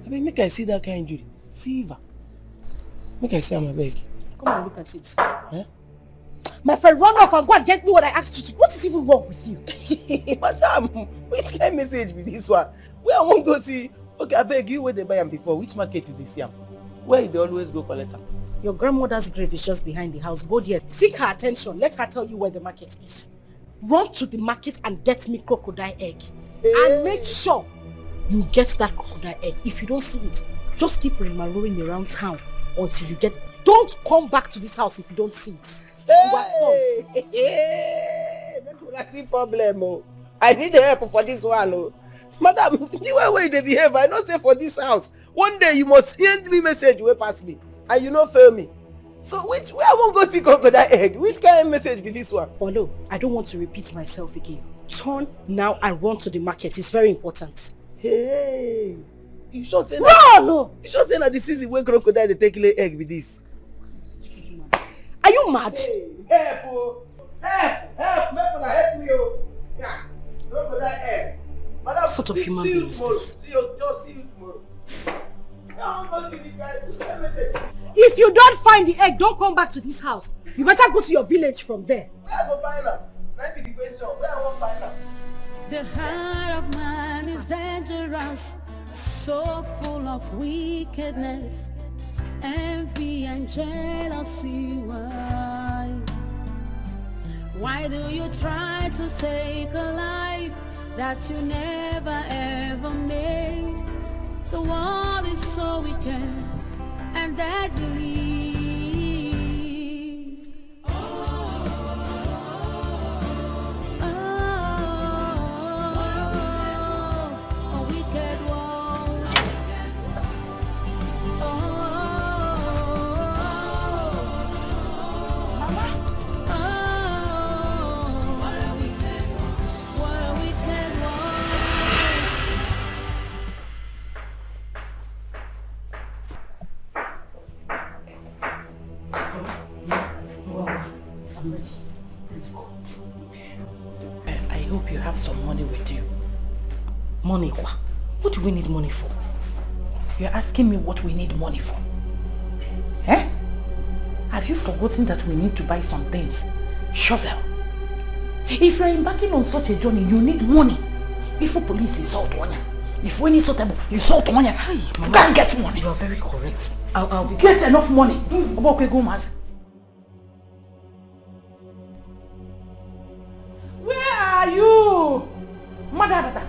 I mean, make I see that kind of injury. Severe. Make I see my leg. Come on, look at it. Eh? My friend, run off and go and get me what I asked you to. What is even wrong with you? Madam, which kind of message be this one? Where I won't go see? Okay, I beg you where they buy them before. Which market do they see them? Where they always go collect them? Your grandmother's grave is just behind the house. Go there. Seek her attention. Let her tell you where the market is. Run to the market and get me crocodile egg. Hey. And make sure you get that crocodile egg. If you don't see it, just keep roaming around town until you get... Don't come back to this house if you don't see it. Hey! That's the problem. Oh. I need the help for this one. Oh. Madam, the way they behave, I don't say for this house. One day you must send me message way past me. And you not fail me. So where I won't go see crocodile egg? Which kind of message be this one? Olo, I don't want to repeat myself again. Turn now and run to the market. It's very important. Hey! You sure say run! No! You sure say that this is where crocodile they take lay egg with this? Are you mad? Hey, help! Oh. Help! Help me! Oh. Yeah. Crocodile egg. Madam, what sort of human being is this? See you tomorrow. If you don't find the egg, don't come back to this house. You better go to your village from there. Where I go find her? Let me the question. Where I won't find her? The heart of man is dangerous, so full of wickedness, envy and jealousy. Why do you try to take a life that you never ever made? The world is so wicked and deadly. I hope you have some money with you. Money, kwa? What do we need money for? You're asking me what we need money for? Eh? Have you forgotten that we need to buy some things? Shovel. If you're embarking on such a journey, you need money. If the police insult one, if we need suitable, insult one, you can't get money. You are very correct. I'll be get enough money. Where are you? Mother.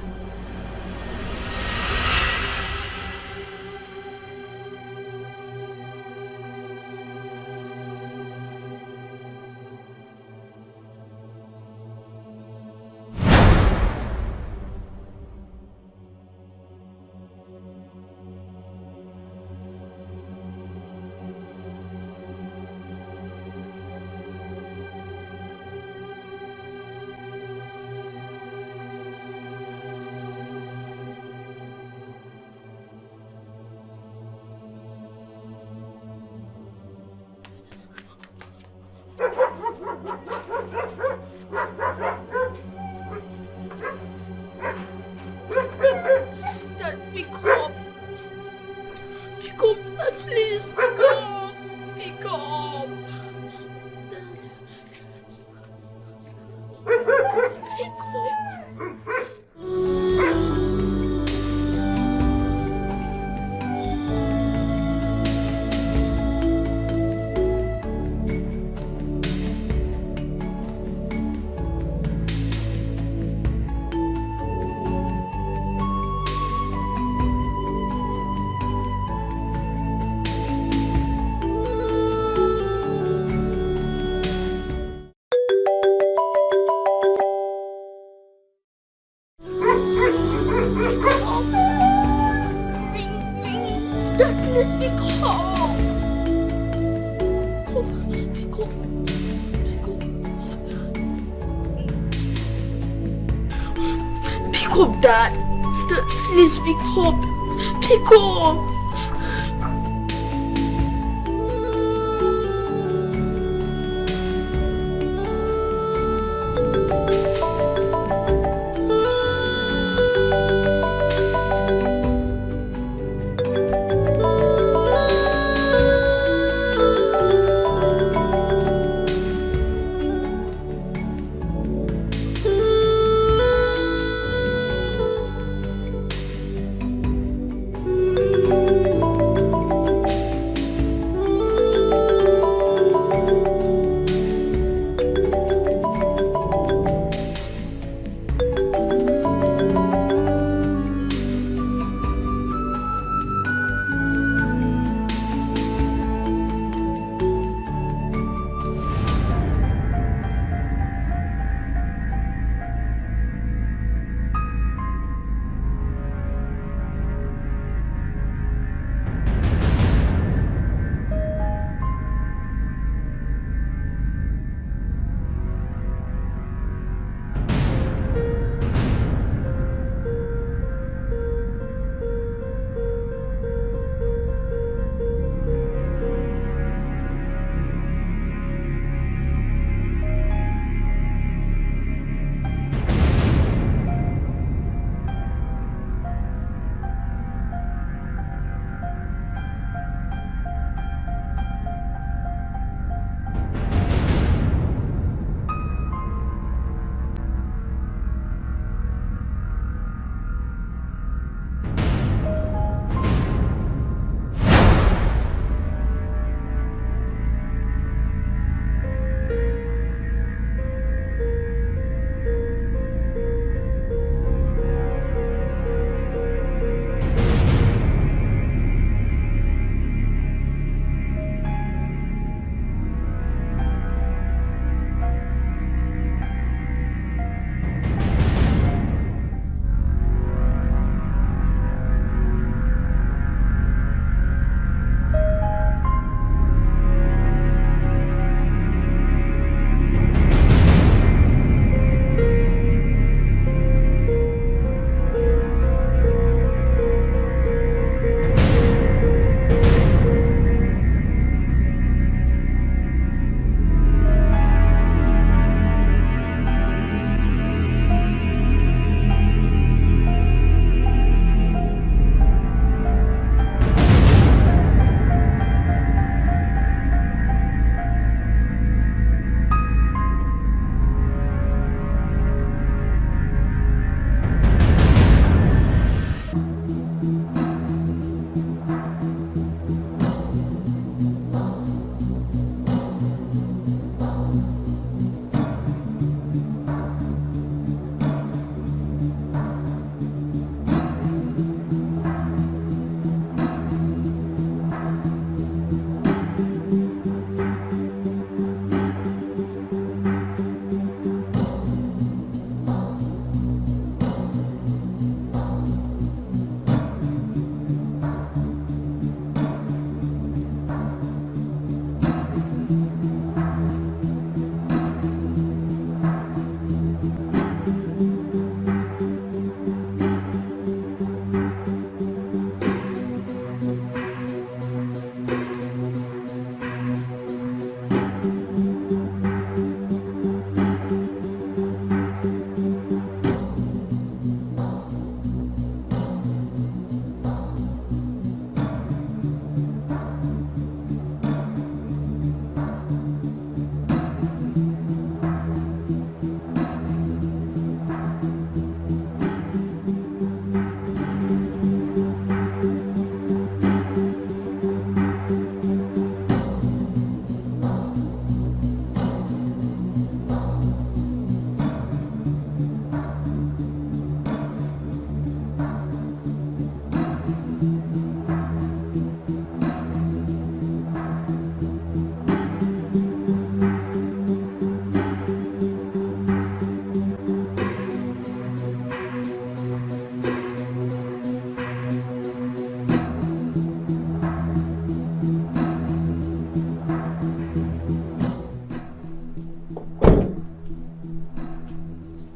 up, Dad. Please pick up. Pick up.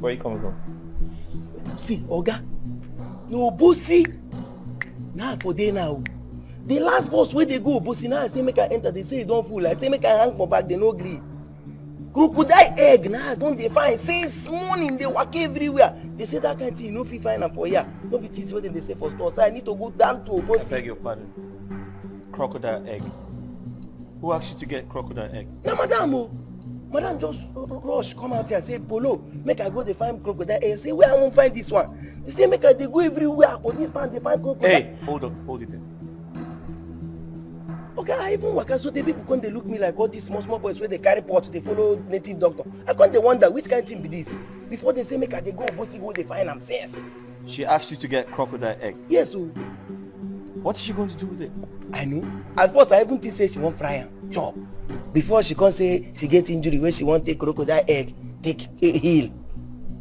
Where are you coming from? see, Oga. No bossy. Now for day now. The last boss where they go, bossy now I say make I enter. They say you don't fool. I say make I hang for back. They no agree. Crocodile egg now don't they find? Since morning they walk everywhere. They say that kind of thing you know if you find them for here. Don't be teasing what they say for store. So I need to go down to bossy. I beg your pardon. Crocodile egg. Who asked you to get crocodile egg? No, madam. Oh. Madam just rush come out here and say, Polo, make I go they find crocodile egg. Say where I won't find this one. They say make I they go everywhere. For this time they find crocodile. Hey, hold on, hold it there. Okay, I even work so the people come they look me like all these small boys where they carry pots, they follow native doctor. I can't they wonder which kind of thing be this. Before they say make I they go bossy go they find them sense. She asked you to get crocodile egg. Yes, so what is she going to do with it? I know. At first I even think say she won't fry am chop. Before she can say she get injury where she won't take crocodile egg, take a heel.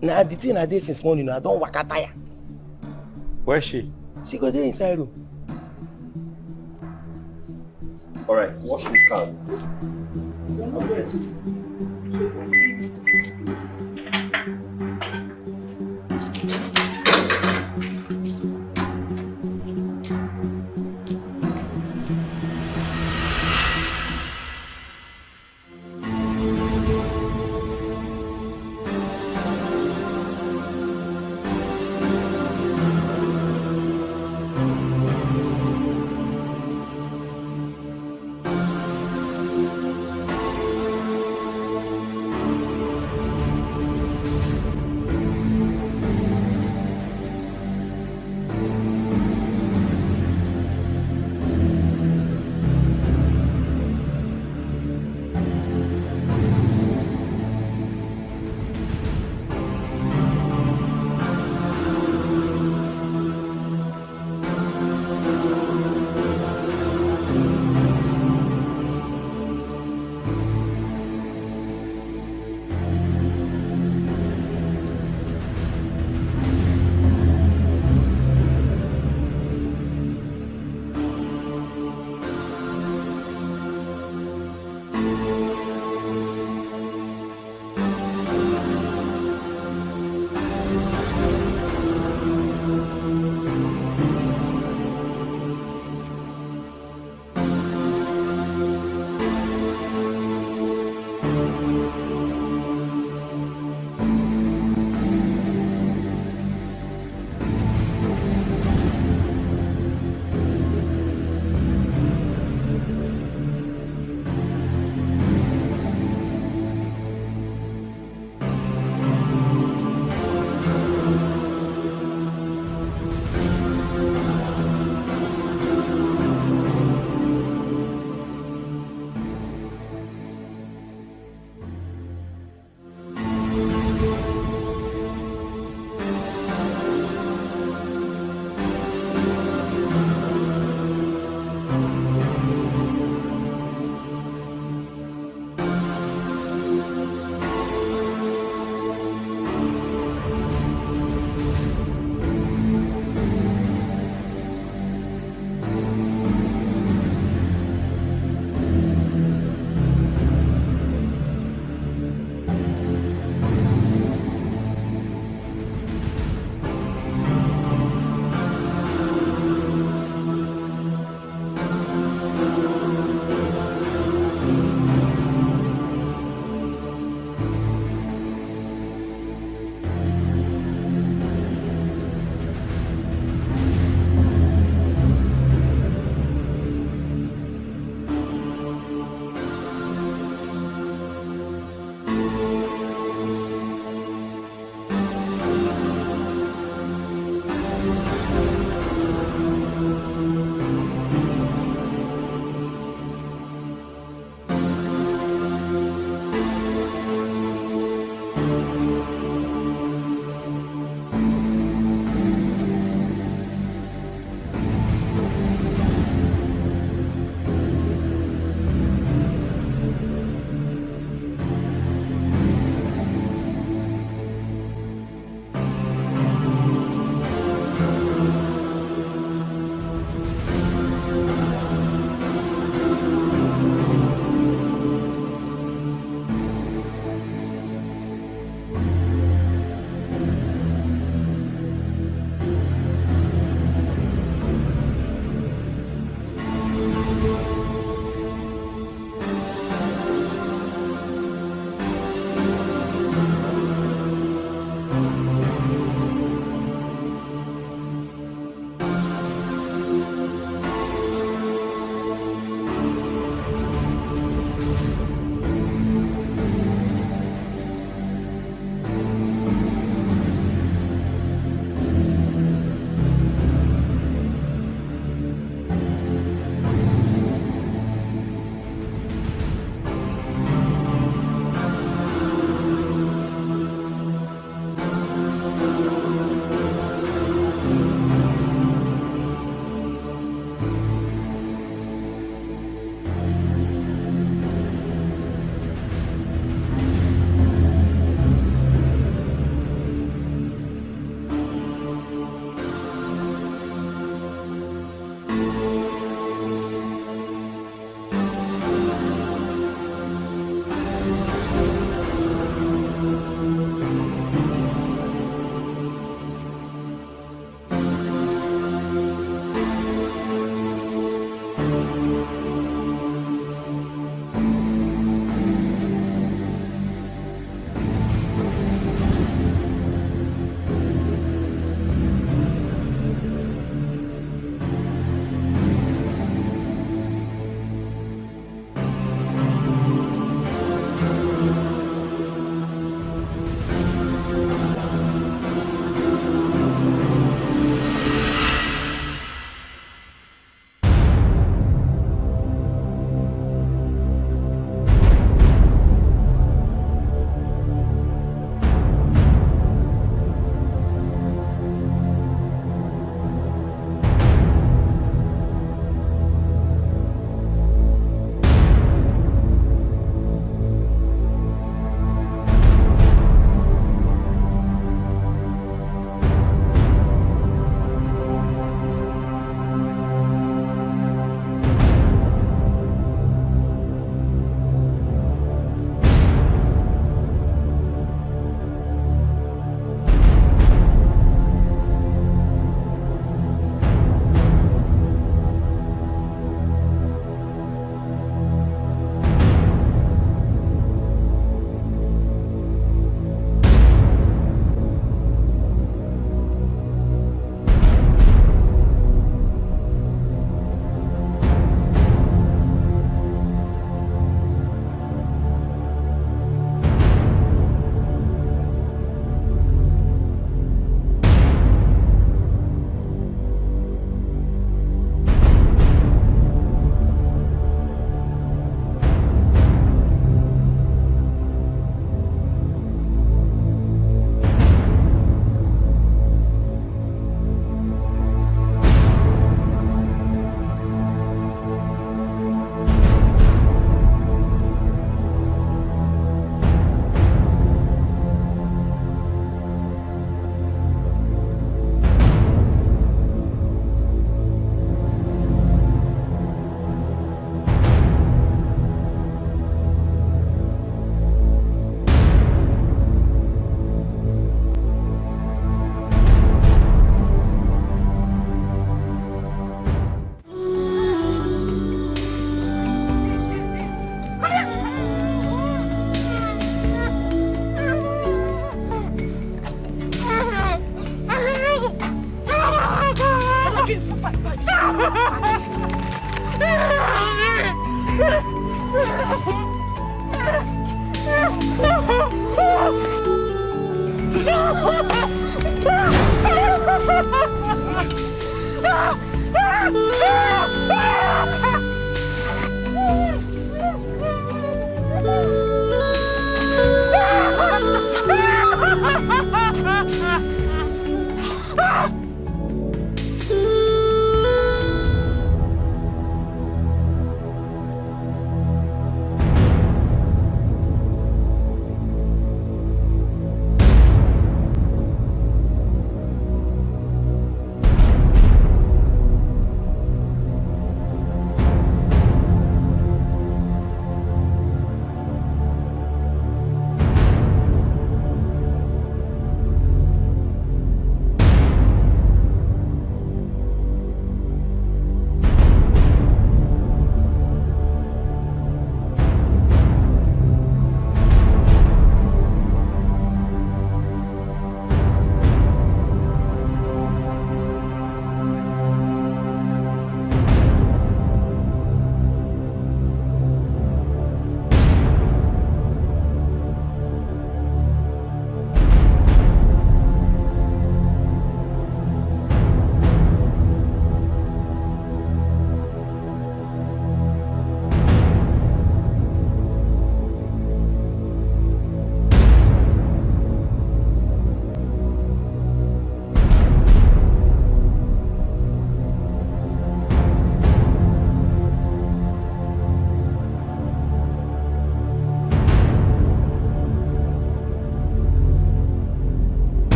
Now the thing I did since morning, I don't work tire. Where is she? She go there inside room. Alright, wash these cars.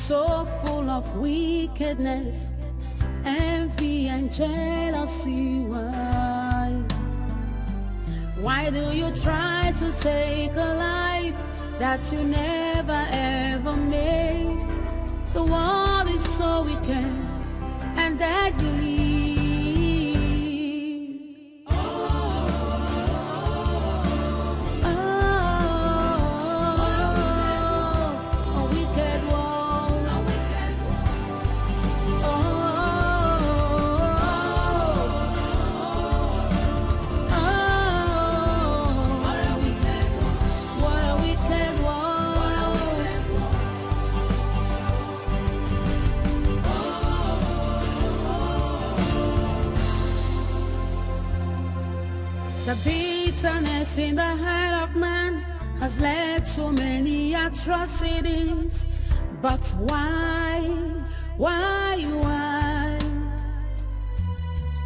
so full of wickedness, envy and jealousy. Why do you try to take a life that you never ever made? The world is so wicked and deadly. The bitterness in the heart of man has led to many atrocities. But why?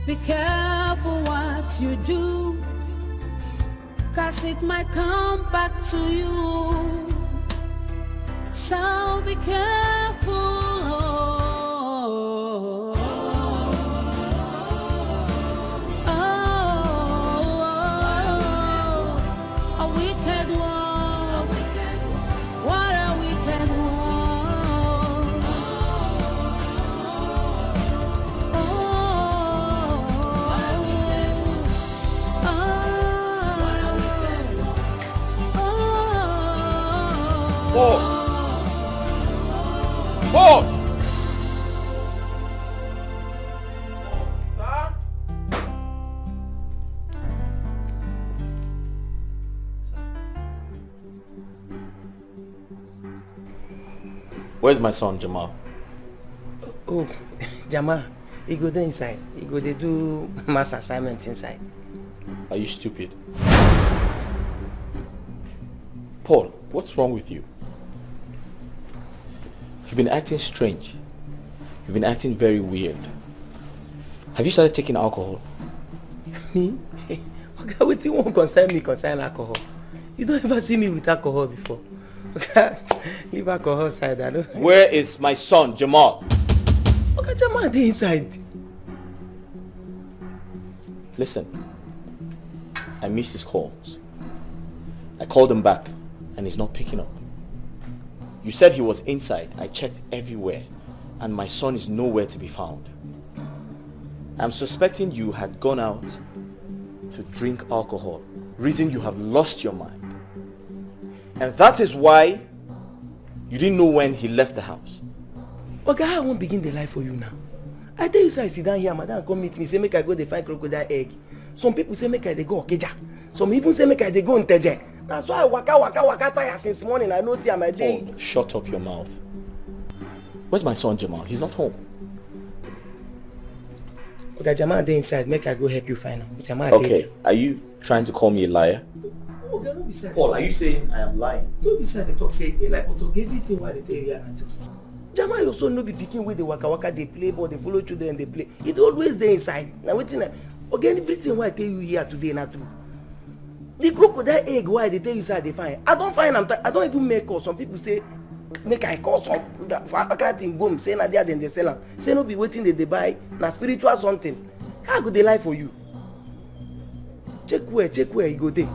Be careful what you do, 'cause it might come back to you. So be careful. Paul! Where's my son, Jamal? Oh, Jamal, he go there inside. He go there do mass assignment inside. Are you stupid? Paul, what's wrong with you? You've been acting strange. You've been acting very weird. Have you started taking alcohol? Me? Okay, what do you want concern alcohol? You don't ever see me with alcohol before. Okay, leave alcohol aside. I don't. Where is my son, Jamal? Okay, Jamal, they inside. Listen, I missed his calls. I called him back and he's not picking up. You said he was inside. I checked everywhere and my son is nowhere to be found. I'm suspecting you had gone out to drink alcohol, reason you have lost your mind. And that is why you didn't know when he left the house. Okay, I won't begin the life for you now. I tell you, so I sit down here, madam come meet me, say make I go dey find crocodile egg. Some people say make I dey go Okeja. Some even say make I dey go Nteje. That's why I waka tire since morning. I know see my day. Paul, shut up your mouth. Where's my son Jamal? He's not home. Okay, Jamal dey inside. Make I go help you find him. Jamal okay, are you trying to call me a liar? Okay, no be sad. Paul, are you saying I am lying? No be sad. They talk say they like to everything what they tell you and do. Jamal also no be pikin wey dey waka dey play ball, dey follow children dey play. He dey always dey inside. Na wetin okay, everything what I tell you here today na true. The crocodile egg why they tell you say they find. I don't find them. I don't even make call. Some people say make I call some for accounting boom. Say na there then they sell them. Say no be waiting they buy na spiritual something. How go they lie for you? Check where you go there.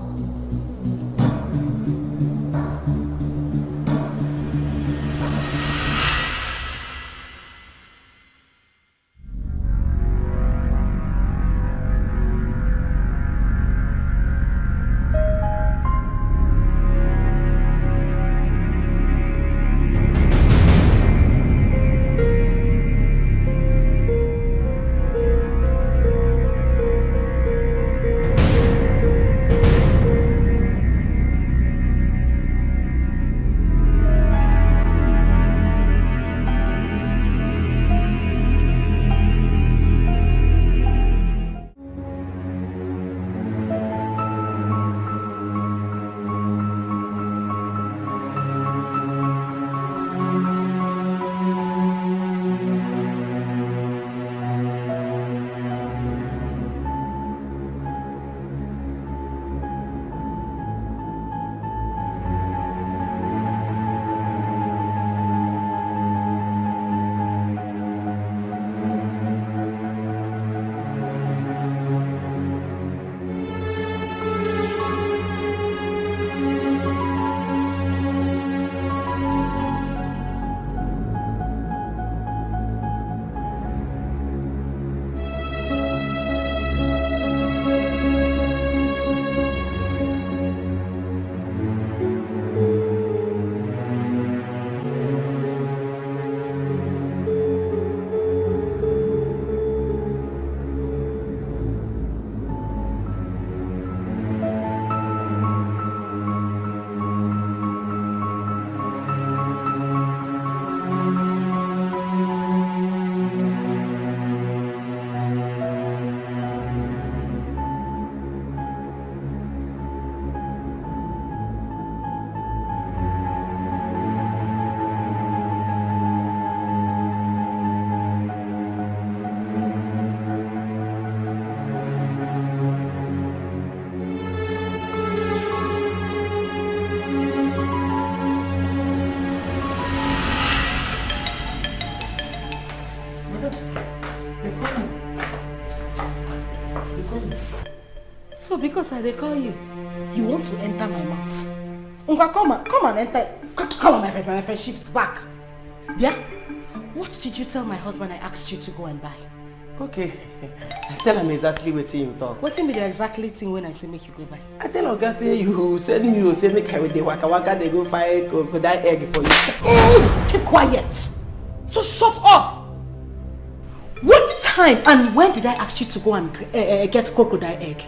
So because they call you, you want to enter my mouth. Unga, come and enter. Come on, my friend shifts back. Yeah? What did you tell my husband I asked you to go and buy? Okay. Tell him exactly what you talk. What be the exactly thing when I say make you go buy? I tell Oga say you send me, you say make I with the waka they go find crocodile egg for you. Keep quiet. Just shut up. What time and when did I ask you to go and get crocodile egg?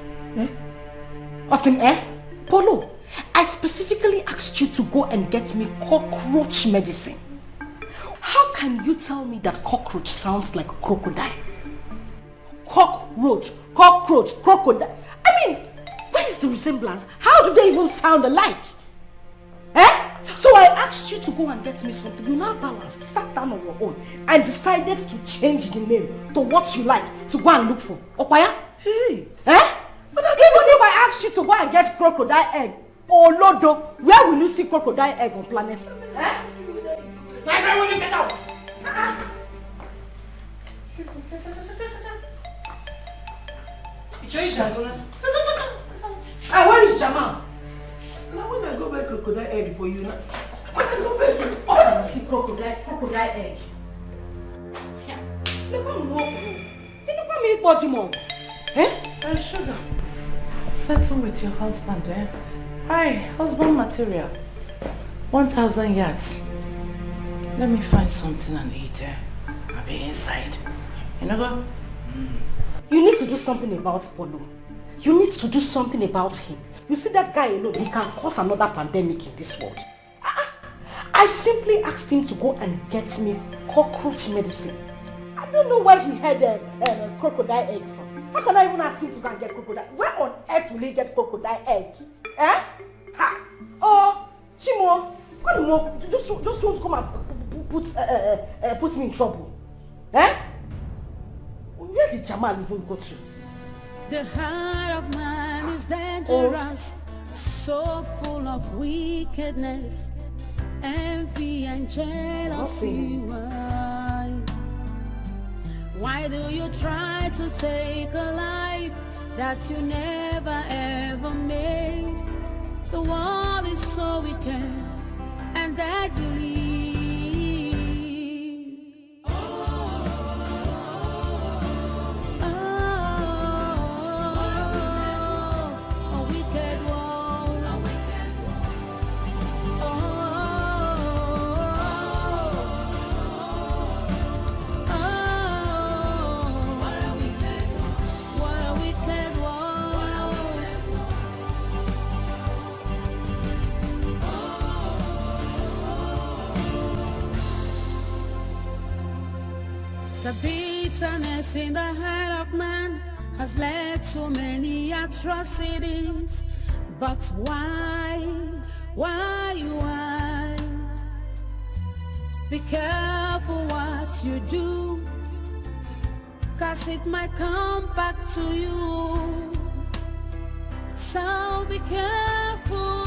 Austin, Polo, I specifically asked you to go and get me cockroach medicine. How can you tell me that cockroach sounds like a crocodile? Cockroach, crocodile. I mean, where is the resemblance? How do they even sound alike? So I asked you to go and get me something. You now balanced, sat down on your own and decided to change the name to what you like to go and look for. Okwaya? Hey. But even if I asked you to go and get crocodile egg, Olodo, where will you see crocodile egg on planet? My friend, will you get out? Where is Jamal? Now when I go buy crocodile egg for you now. When I go buy I see crocodile egg. Look at me. Look at me, body mom. Sugar, settle with your husband, Hi, husband material. 1,000 yards. Let me find something and eat. I'll be inside. You know go? You need to do something about Polo. You need to do something about him. You see that guy alone, he can cause another pandemic in this world. I simply asked him to go and get me cockroach medicine. I don't know where he had a crocodile egg from. How can I even ask him to go and get crocodile? Where on earth will he get crocodile egg? Oh, Chimo, just want to come and put me in trouble. Where did Jamal even go to? The heart of man is dangerous, so full of wickedness, envy and jealousy. Why do you try to take a life that you never ever made? The world is so wicked and deadly. The bitterness in the heart of man has led to many atrocities. But why? Be careful what you do, 'cause it might come back to you. So be careful.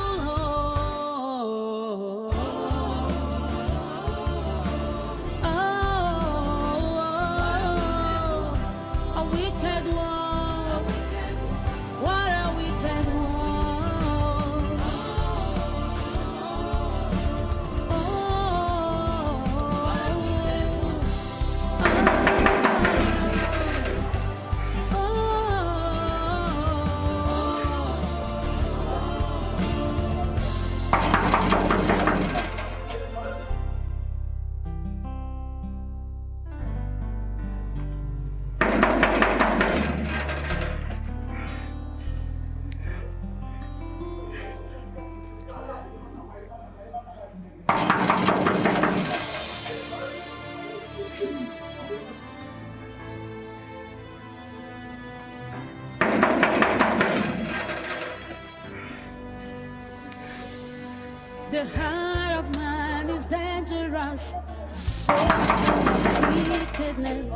The heart of man is dangerous, so full of wickedness,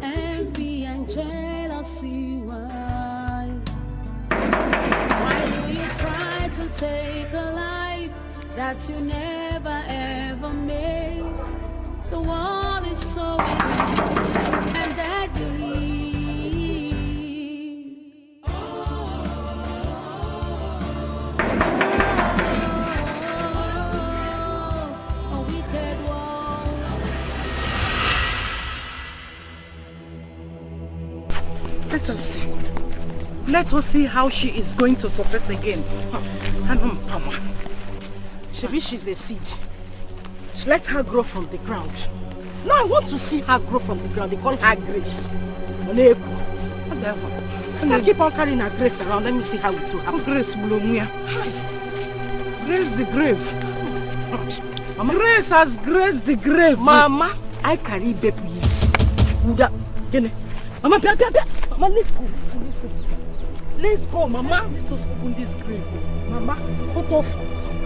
envy and jealousy. Why do you try to take a life that you never ever made? The world is so wicked and deadly. Let us see. Let us see how she is going to surface again. Maybe she's a seed. Let her grow from the ground. No, I want to see her grow from the ground. They call her Grace. I keep on carrying her Grace around. Let me see how it will happen. Grace Bulomia. Grace the grave. Mama. Grace has graced the grave. Mama, I carry baby. Mama, Mama, let's go. Let's go, Mama. Let us open this grave. Mama, cut off.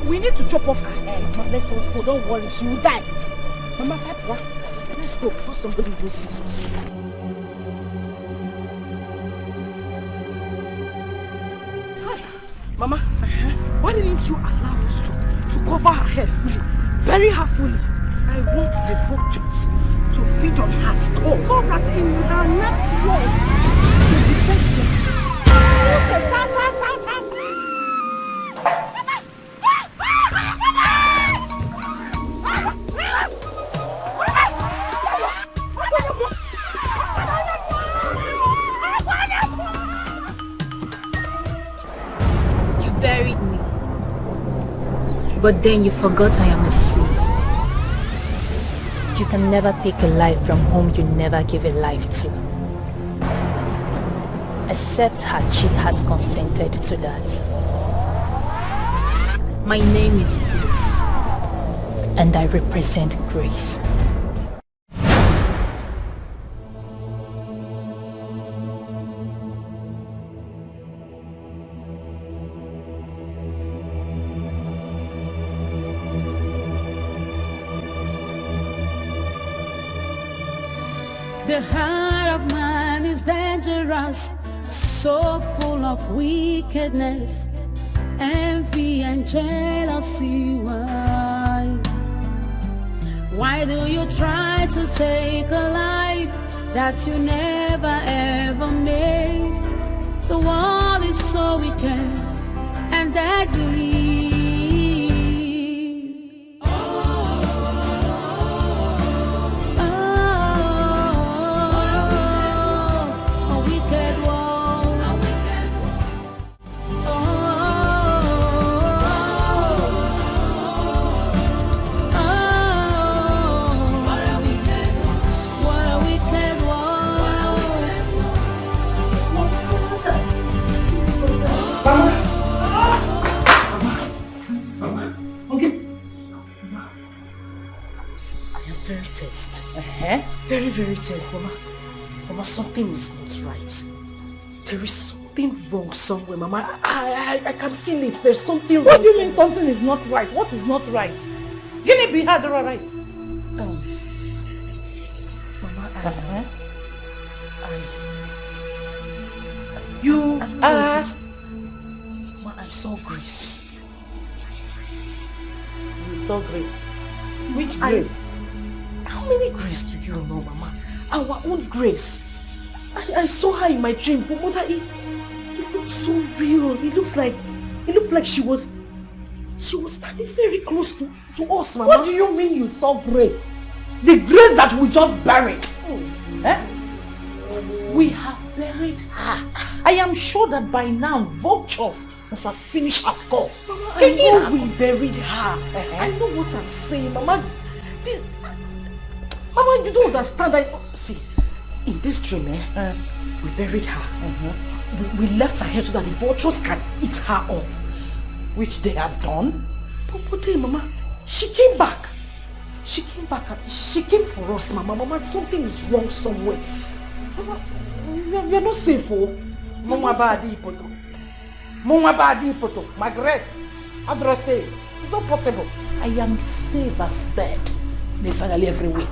We need to chop off her head. Let us go. Don't worry, she will die. Mama, help her. Let's go before somebody will see us. Mama, why didn't you allow us to cover her head fully? Bury her fully. I want the vultures to feed on her skull. Cover her in her left leg. You buried me. But then you forgot I am a seed. You can never take a life from whom you never give a life to. Except Hachi has consented to that. My name is Grace, and I represent Grace. The heart of man is dangerous, so full of wickedness, envy and jealousy. Why do you try to take a life that you never ever made? The world is so wicked and deadly. Very test, Mama. Mama, something is not right. There is something wrong somewhere, Mama. I can feel it. There's something wrong. What do you mean something is not right? What is not right? Can be hard or right? Mama, Mama, I saw Grace. You saw Grace? Which Grace? How many Grace do you know, Mama? Our own Grace. I saw her in my dream, but Mother, it looked so real. It looked like she was standing very close to us, Mama. What do you mean you saw Grace? The Grace that we just buried. We have buried her. I am sure that by now vultures must have finished her skull. Mama, I know we buried her. I know what I'm saying, Mama. Mama, you don't understand. See, in this dream, we buried her. We left her here so that the vultures can eat her up, which they have done. But then, Mama, she came back. She came back and she came for us, Mama. Mama, something is wrong somewhere. Mama, we are not safe, oh. Mama badi poto. Mama badi poto. Margaret, address it. It's not possible. I am safe as bed. There's everywhere.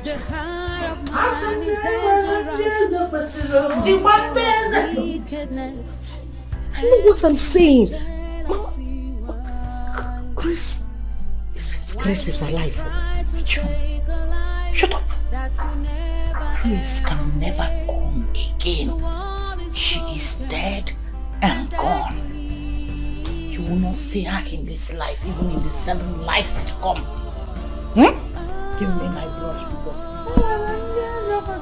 The heart of man is dangerous, so wickedness. I know what I'm saying. Mama, Grace, it seems Grace is alive. Shut up. Grace can never come again. She is dead and gone. You will not see her in this life, even in the 7 lives to come. Give me my brush, people.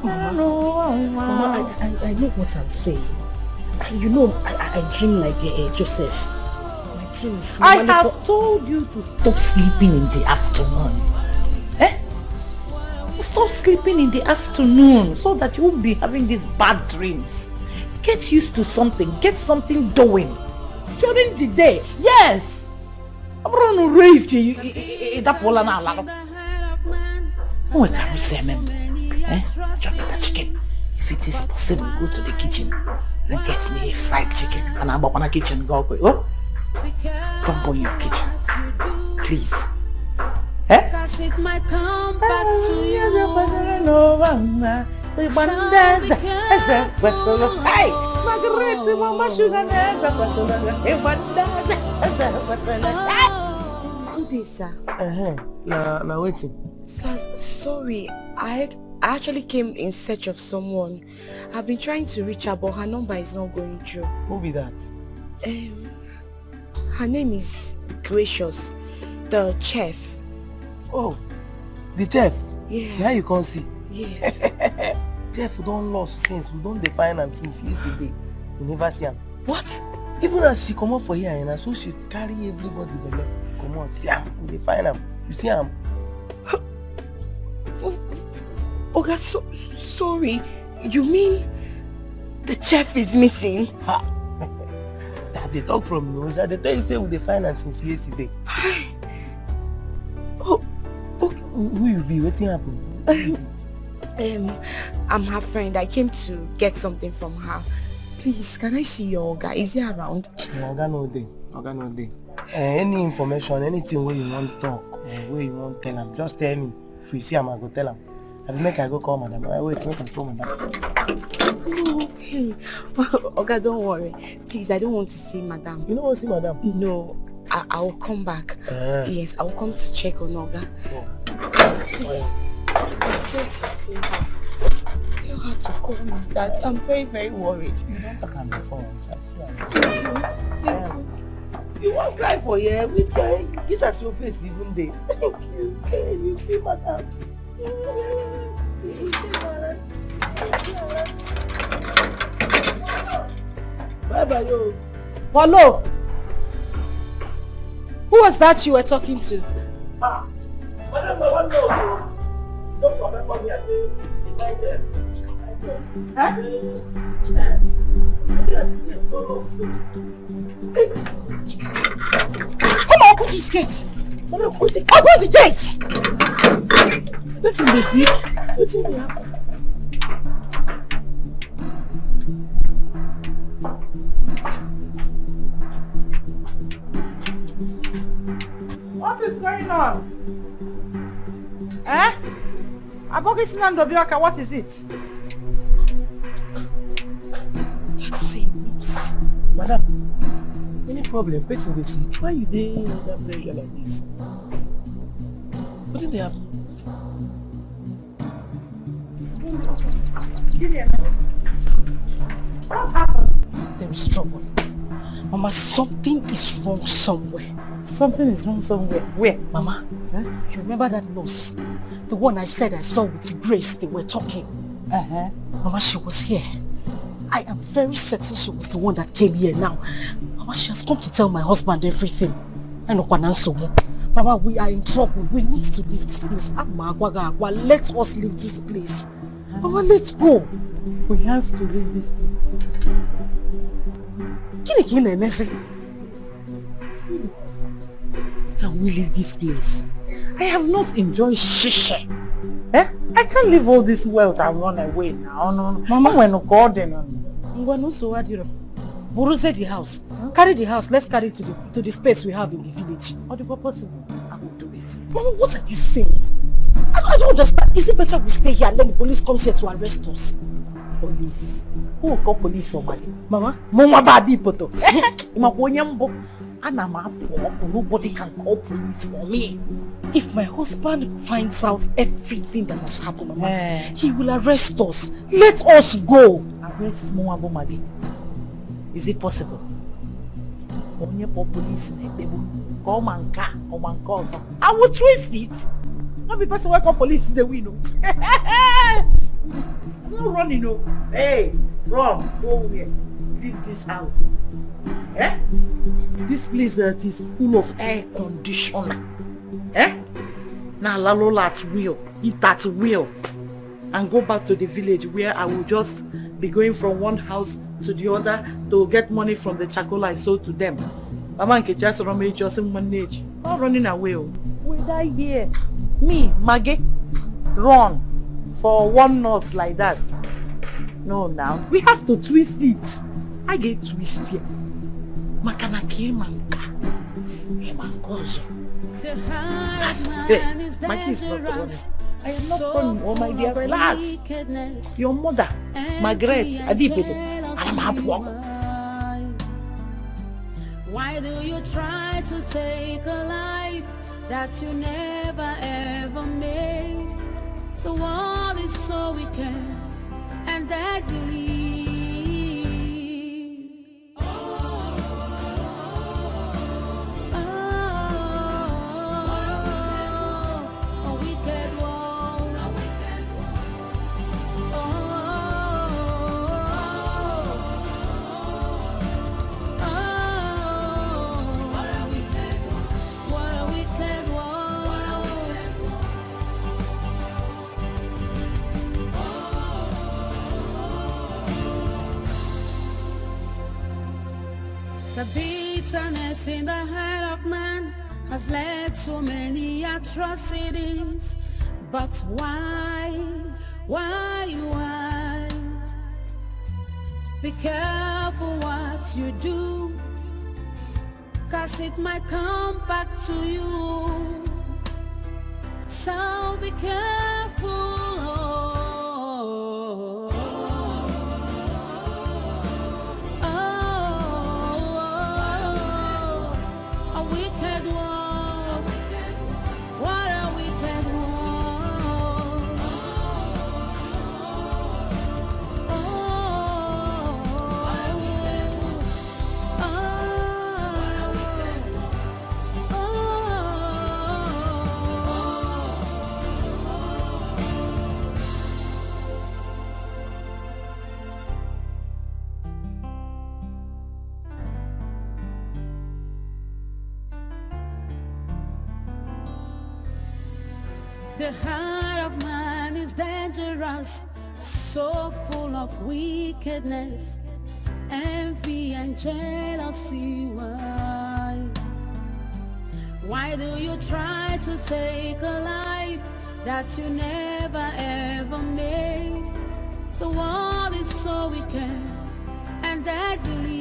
Mama, I know what I'm saying. You know, I dream like Joseph. My dream is I have told you to stop sleeping in the afternoon. Stop sleeping in the afternoon so that you won't be having these bad dreams. Get used to something. Get something doing. During the day. Yes. I'm going to rave to you. That will not allow. Oh, I can't remember. Drop it, the chicken. If it is possible, go to the kitchen and get me a fried chicken. And I'm up on the kitchen. Go. Oh? Don't go in your kitchen. Please. Cause it might come back to you. Hey, Margaret, Mama Sugar. Good day, sir. Now waiting. Sir, sorry. I actually came in search of someone. I've been trying to reach her, but her number is not going through. Who be that? Her name is Gracious, the chef. Oh, the chef? Yeah. Now you can't see? Yes. Chef don't lost since. We don't define him since yesterday. We never see him. What? Even as she come out for here, and so she carry everybody below. Come on, fiam. We define him. You see him? Oga, sorry. You mean the chef is missing? Ha! They talk from nose. They tell you say we define him since yesterday. Who you be? What's happening? I'm her friend. I came to get something from her. Please, can I see your Oga? Is he around? Oga no day. Oga no day. Any information, anything where you want to talk, or where you want to tell him, just tell me. If you see him, I go tell him. I will make I go call madam. Wait, make I call madam. No, okay. Oga, don't worry. Please, I don't want to see madam. You don't want to see madam? No. I will come back. Yes, I will come to check on Oga. Please, in case you see her, tell her to call me. That I'm very, very worried. You don't talk on the phone. You won't cry for you. Which guy? Get us your face even there. Thank you. Can you see madam? Bye bye, yo. Hello. Who was that you were talking to? Don't remember me as Come on, open this gate. Open the gate. What's in this? What's in the What is going on? What is it? Let's see, Moose. Madam, any problem? Person they see. Why you doing under pressure like this? What did they happen? What happened? There is trouble. Mama, something is wrong somewhere. Something is wrong somewhere. Where? Mama, you remember that nurse? The one I said I saw with Grace, they were talking. Mama, she was here. I am very certain she was the one that came here now. Mama, she has come to tell my husband everything. Mama, we are in trouble. We need to leave this place. Let us leave this place. Mama, let's go. We have to leave this place. Can we leave this place? I have not enjoyed shisha. I can't leave all this wealth and run away now. No. Mama, we're not garden. Buru said the house. Carry the house. Let's carry it to the space we have in the village. Or the possible. I will do it. Mama, what are you saying? I don't understand. Is it better we stay here and then the police comes here to arrest us? Police? Who will call police for money? Mama? Mama badi poto. Nobody can call police for me. If my husband finds out everything that has happened, Mama, he will arrest us. Let us go. Arrest Mwabo Madi. Is it possible? Police come and call. I will twist it. Not because I call police is the winner. No running, no. Hey, run, go here. Leave this house. Eh? This place that is full of air conditioner. Eh? Now lalola at will, eat at will, and go back to the village where I will just be going from one house to the other to get money from the charcoal I sold to them. Mama and just manage. Not running away. We die here. Me, Maggie, run for one nurse like that. No, now we have to twist it. I get twisted. Makana manka. Hey, Maggie is not running. I am not running. Oh my dear, relax. Your mother, Margaret, Adipete, I am happy. Why do you try to take a life that you never ever made? The world is so wicked and deadly. The bitterness in the heart of man has led to many atrocities. But why? Be careful what you do, 'cause it might come back to you. So be careful. The heart of man is dangerous, so full of wickedness, envy and jealousy. Why do you try to take a life that you never ever made? The world is so wicked and deadly.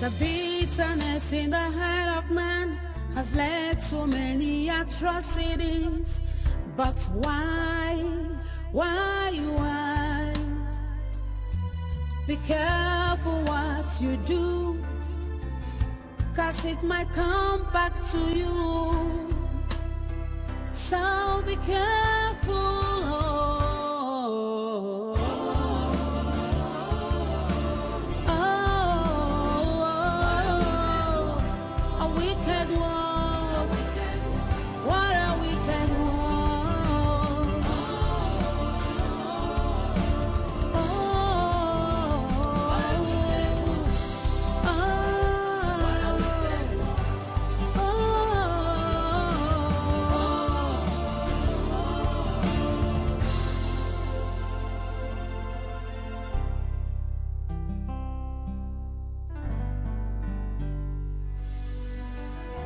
The bitterness in the heart of man has led to many atrocities. But why? Be careful what you do, 'cause it might come back to you. So be careful.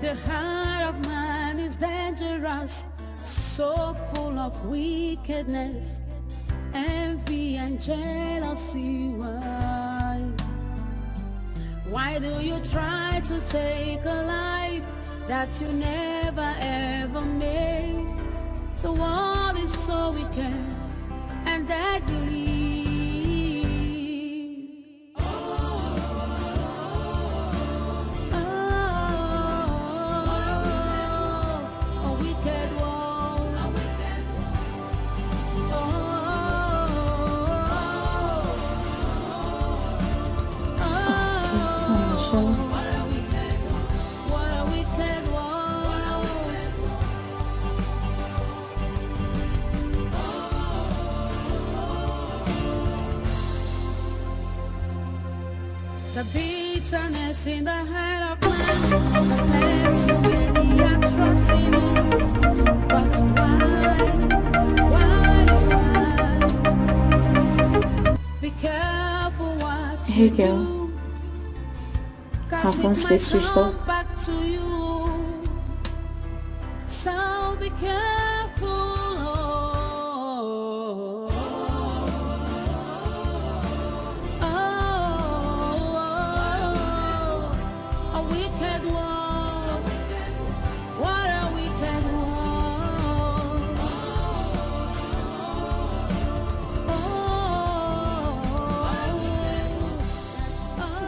The heart of man is dangerous, so full of wickedness, envy and jealousy. Why do you try to take a life that you never ever made? The world is so wicked and deadly. A wicked world. What a wicked world. The bitterness in the heart of man has led to many atrocities. But why? Be careful what Hey you girl, do. her phone stay switched off. Back to you. So be careful. A wicked world. What a wicked world.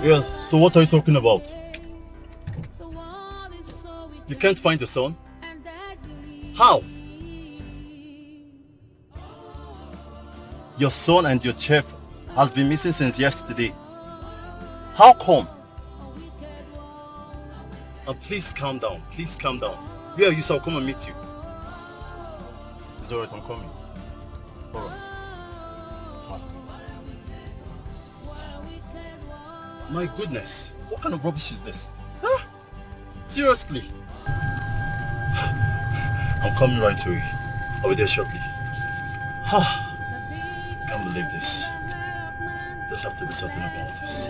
Yeah, so what are you talking about? You can't find your son? How? Your son and your chef has been missing since yesterday. How come? Now please calm down. Please calm down. Where are you, so I'll come and meet you. It's alright, I'm coming. Alright. My goodness, what kind of rubbish is this? Huh? Seriously? I'm coming right away. I'll be there shortly. Can't believe this. Just have to do something about this.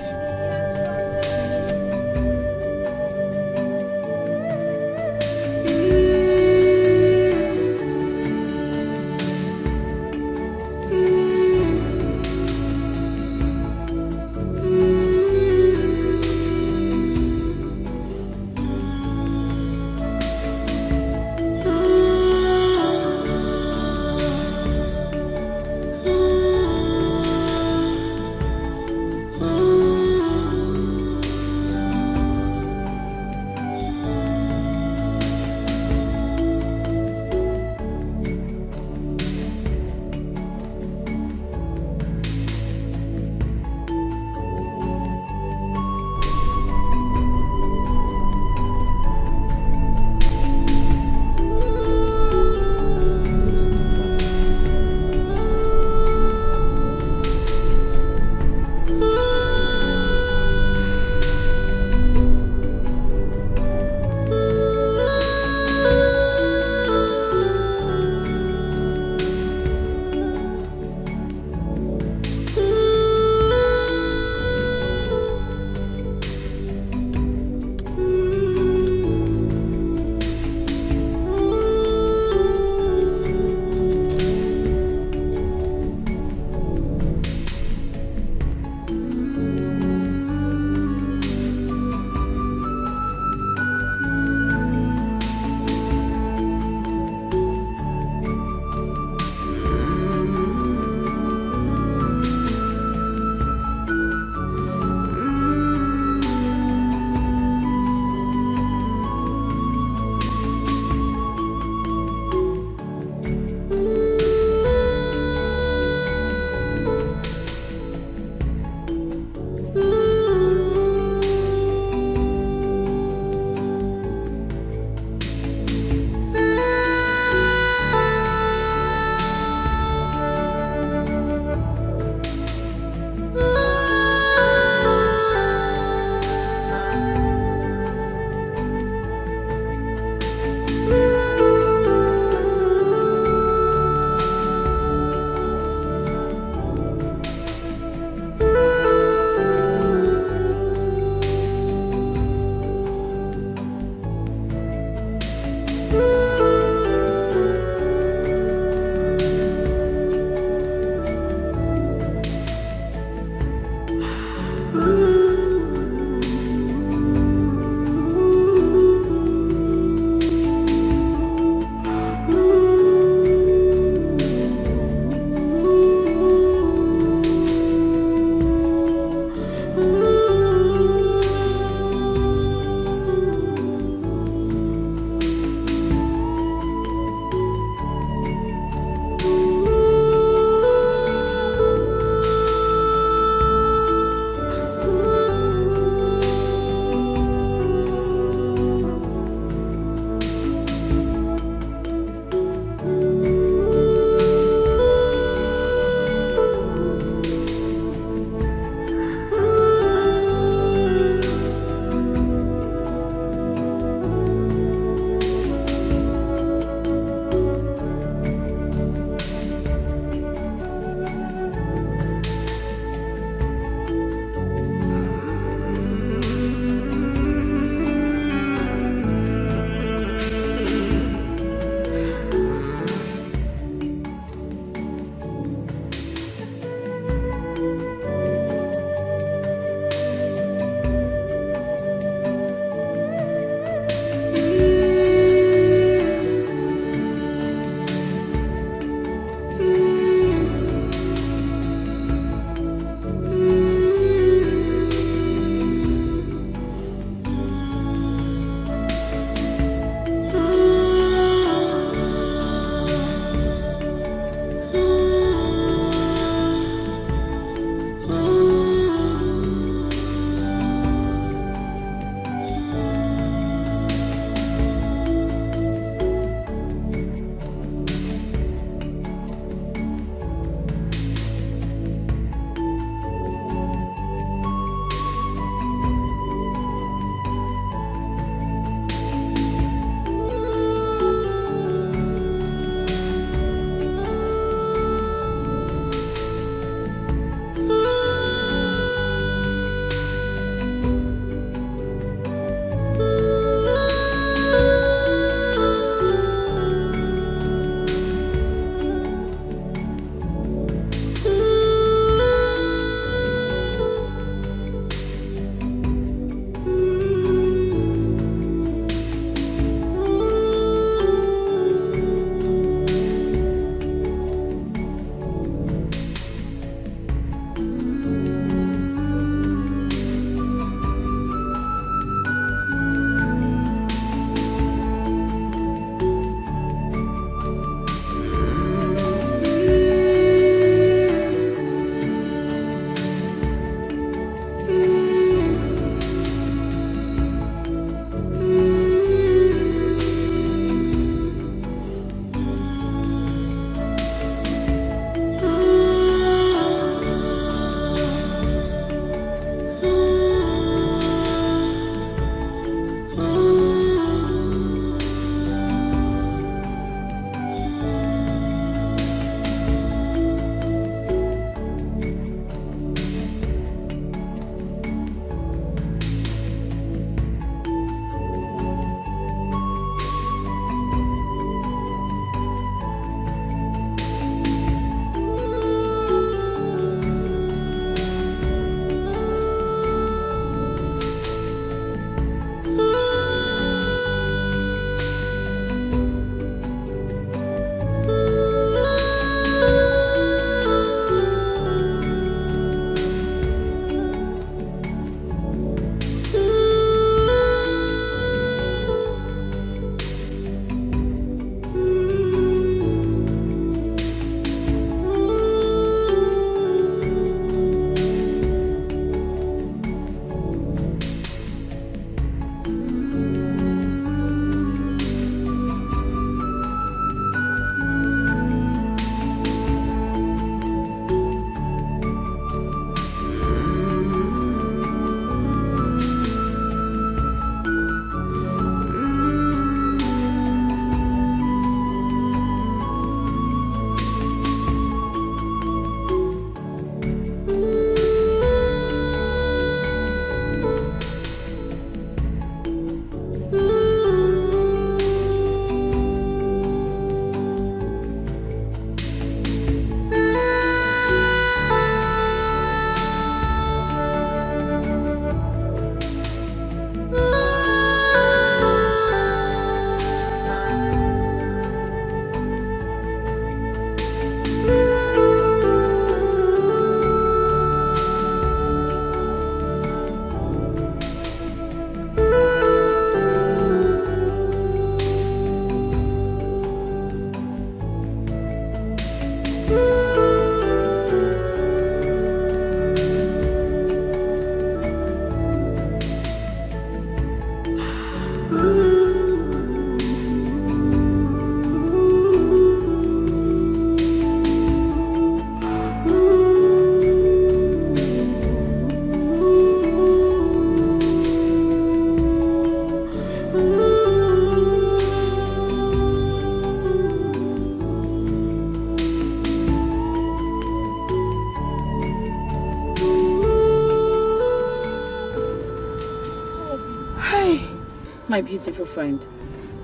my beautiful friend?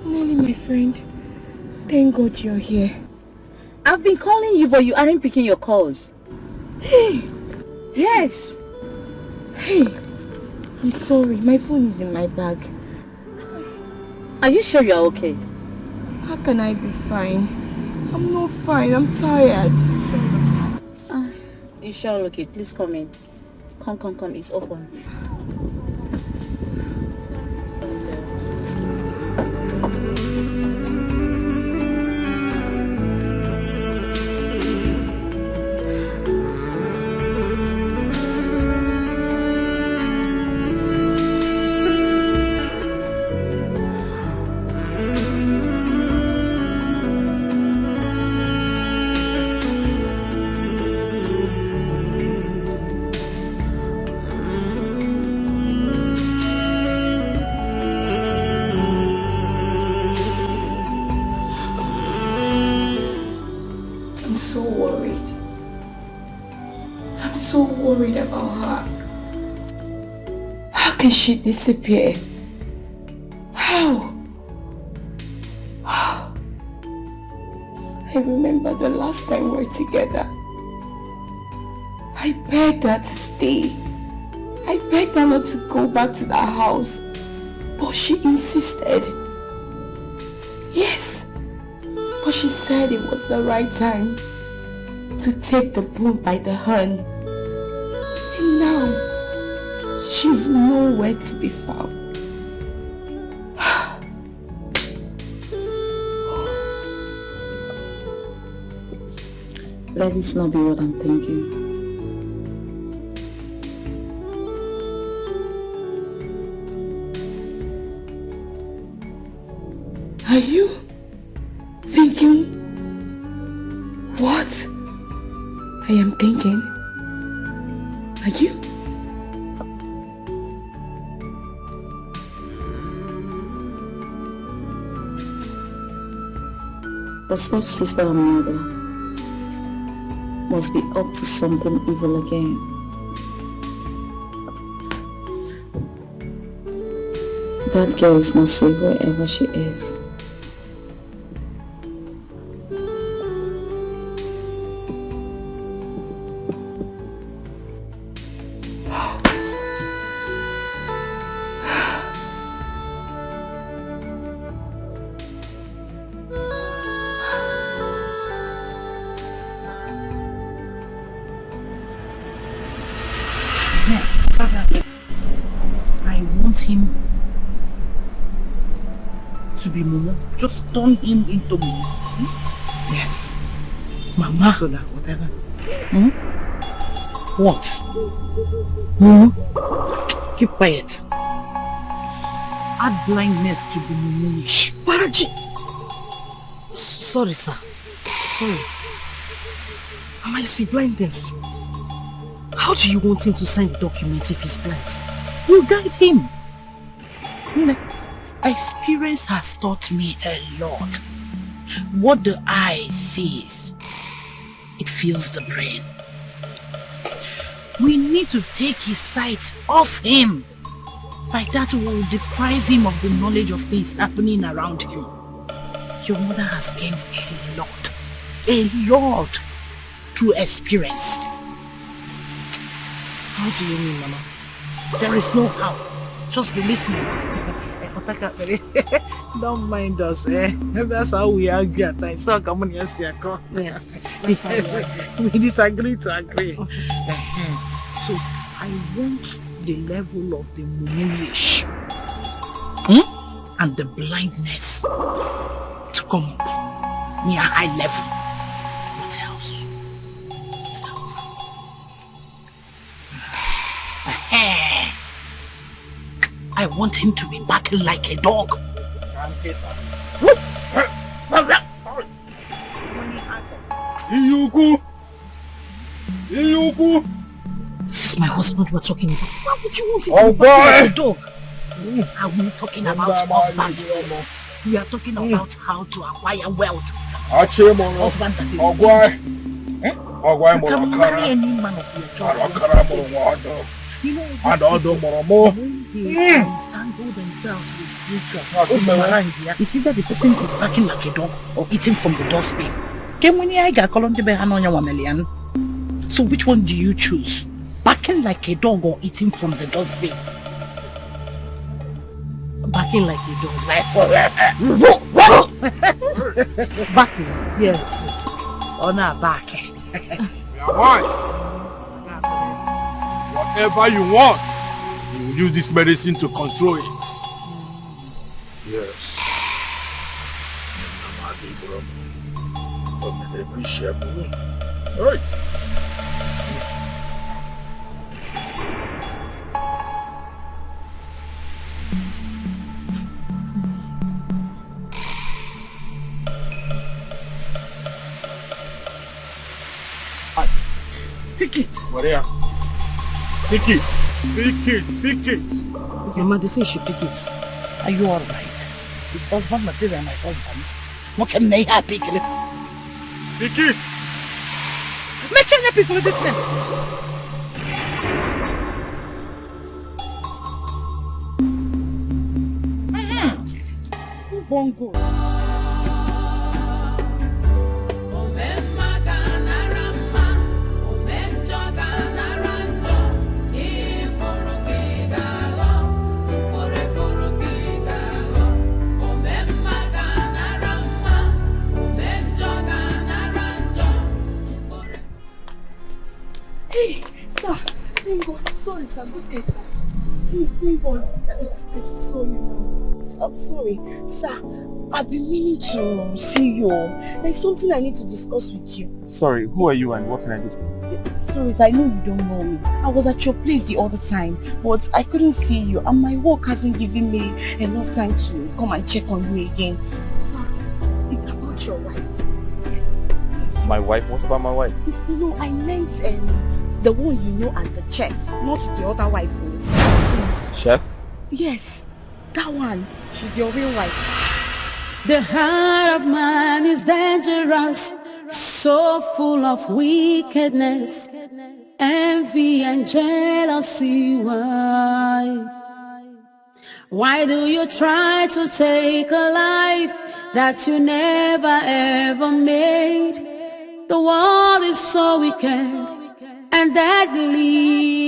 Molly, my friend. Thank God you're here. I've been calling you, but you aren't picking your calls. Hey! Yes. Hey! I'm sorry, my phone is in my bag. Are you sure you're okay? How can I be fine? I'm not fine, I'm tired. You sure okay? Please come in. Come, it's open. Worried about her. How can she disappear? How? I remember the last time we were together. I begged her to stay. I begged her not to go back to that house. But she insisted. Yes. But she said it was the right time to take the bull by the horn. And now, she's nowhere to be found. Let this not be what I'm thinking. Are you thinking what I am thinking? Are you? The step-sister and mother must be up to something evil again. That girl is not safe wherever she is. I want him to be Momo. Just turn him into Momo. Yes. Mama. So that whatever. What? Keep quiet. Add blindness to the Momo-ish. Paraji! Sorry, sir. Sorry. Am I see blindness? How do you want him to sign the documents if he's blind? You guide him. Experience has taught me a lot. What the eye sees, it feels the brain. We need to take his sight off him. Like that will deprive him of the knowledge of things happening around him. Your mother has gained a lot through experience. How do you mean, Mama? There is no how. Just be listening. Don't mind us, eh? That's how we argue at times. So come on, yes. We disagree to agree. So I want the level of the Momo-ish and the blindness to come up near high level. What else? I want him to be barking like a dog. This is my husband we're talking about. Why would you want him to be barking like a dog? Are we talking about husband? We are talking about how to acquire wealth. Husband that is you can marry any man of your choice. And all the more. Tangle themselves with future. It's either the person is barking like a dog or eating from the dustbin. So which one do you choose? Barking like a dog or eating from the dustbin? Barking like a dog, like barking, yes. Or not barking. Whatever you want, you will use this medicine to control it. Yes. Hey. Pick it. What are Pick it. Pick it. Pick it. Your mother says you should pick it. Are you alright? It's husband material, my husband. What can they have pick it? Pick it. Make sure you pick with this man. Bongo. Hey, sir, thank God. Sorry, sir. Good day, sir. Thank God. I just saw you now. I'm sorry. Sir, I've been meaning to see you. There's something I need to discuss with you. Sorry, who are you and what can I do for you? Sorry, sir, I know you don't know me. I was at your place the other time, but I couldn't see you and my work hasn't given me enough time to come and check on you again. Sir, it's about your wife. Yes. My wife? What about my wife? No, I meant the one you know as the chef, not the other wife. Yes. Chef? Yes, that one. She's your real wife. The heart of man is dangerous, so full of wickedness, envy and jealousy. Why do you try to take a life that you never ever made? The world is so wicked and deadly.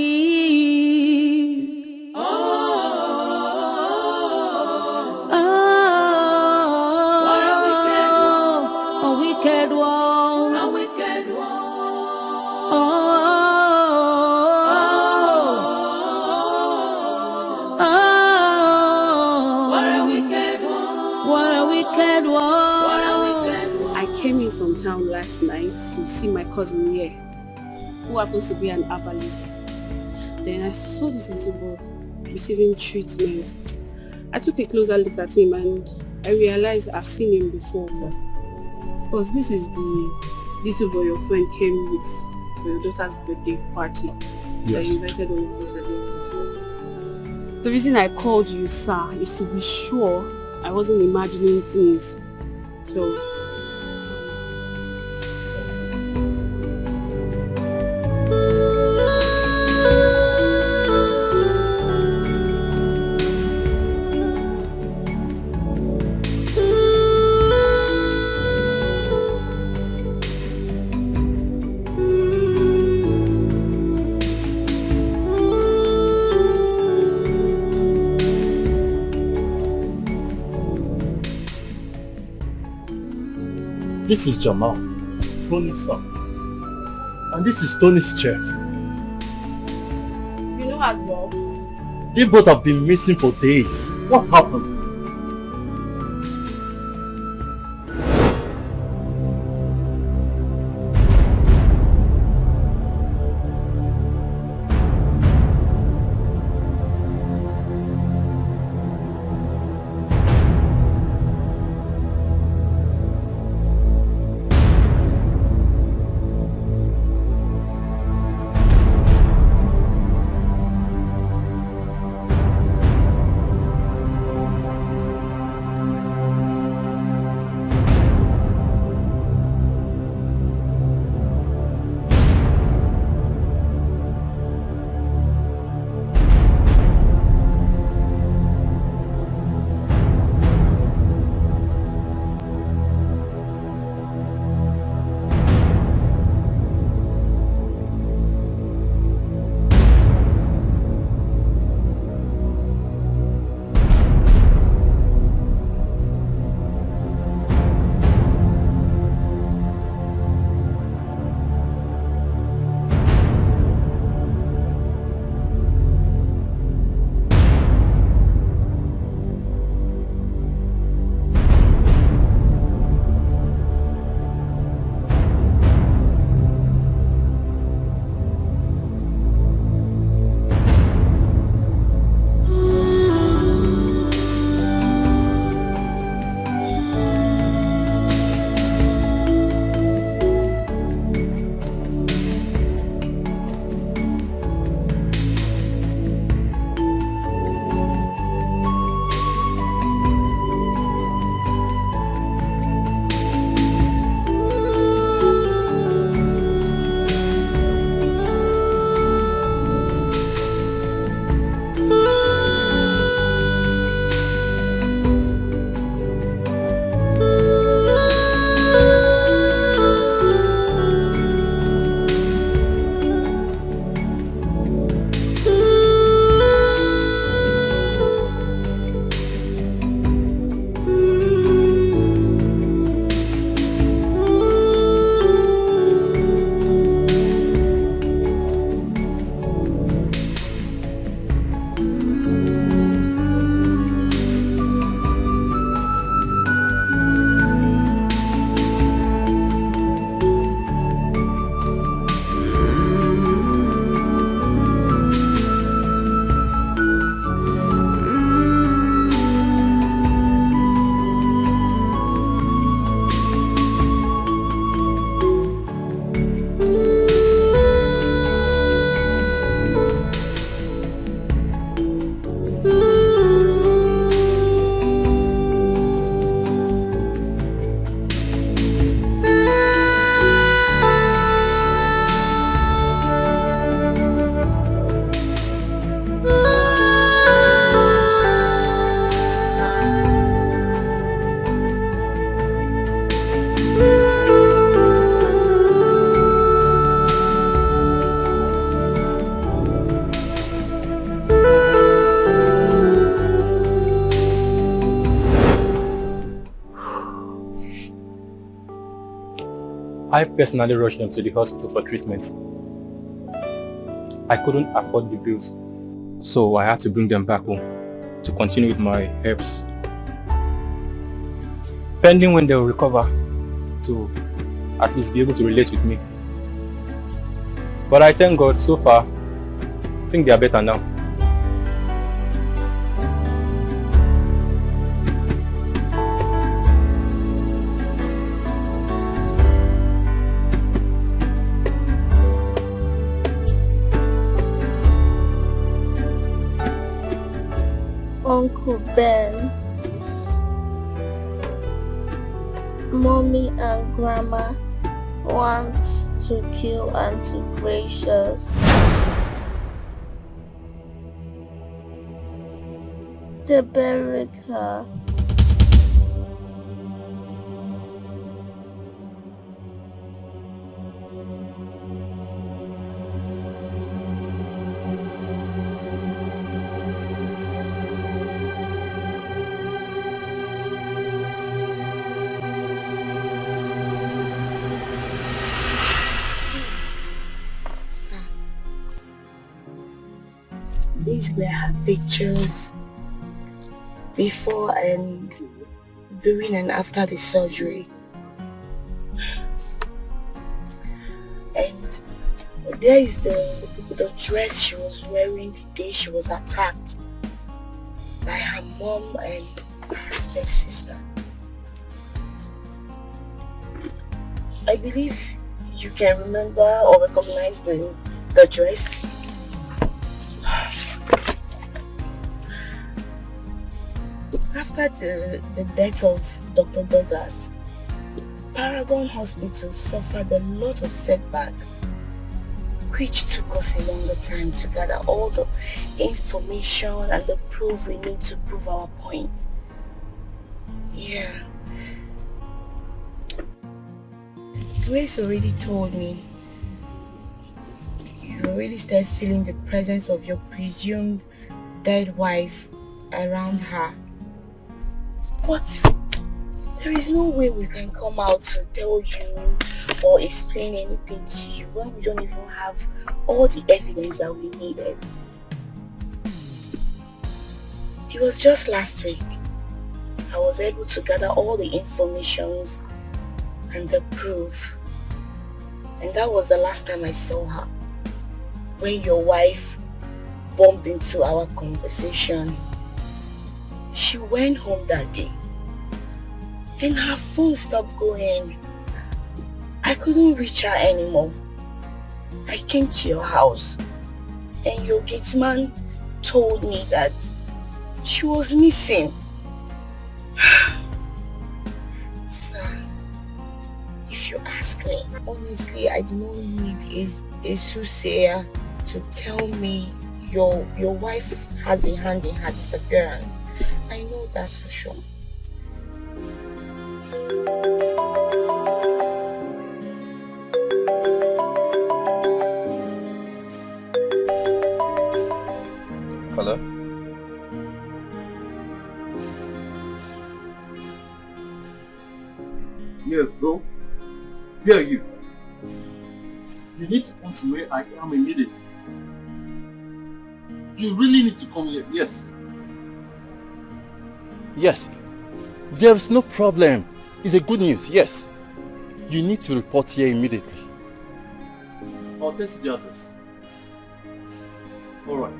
Last night to see my cousin here, who happens to be an herbalist. Then I saw this little boy receiving treatment. I took a closer look at him and I realized I've seen him before. Because this is the little boy your friend came with for your daughter's birthday party. Yes. That you invited all of us at the office for. The reason I called you, sir, is to be sure I wasn't imagining things. So this is Jamal, Tony's son. And this is Tony's chef. you know as well. They both have been missing for days. What happened? I personally rushed them to the hospital for treatment. I couldn't afford the bills, so I had to bring them back home to continue with my herbs. Pending when they will recover to at least be able to relate with me. But I thank God, so far, I think they are better now. Uncle Ben, Mommy and Grandma want to kill Auntie Gracious. They buried her. These were her pictures before and during and after the surgery. And there is the dress she was wearing the day she was attacked by her mom and her stepsister. I believe you can remember or recognize the dress. After the death of Dr. Douglas, Paragon Hospital suffered a lot of setback, which took us a longer time to gather all the information and the proof we need to prove our point. Yeah. Grace already told me you already started feeling the presence of your presumed dead wife around her. But there is no way we can come out to tell you or explain anything to you when we don't even have all the evidence that we needed. It was just last week I was able to gather all the informations and the proof, and that was the last time I saw her, when your wife bumped into our conversation. She went home that day and her phone stopped going. I couldn't reach her anymore. I came to your house and your gateman told me that she was missing. Sir, if you ask me, honestly, I do not need a soothsayer to tell me your wife has a hand in her disappearance. I know that for sure. Hello? Yeah, bro. Where are you? You need to come to where I am immediately. You really need to come here, yes. Yes. There is no problem. It's a good news, yes. You need to report here immediately. I'll text the address. Alright.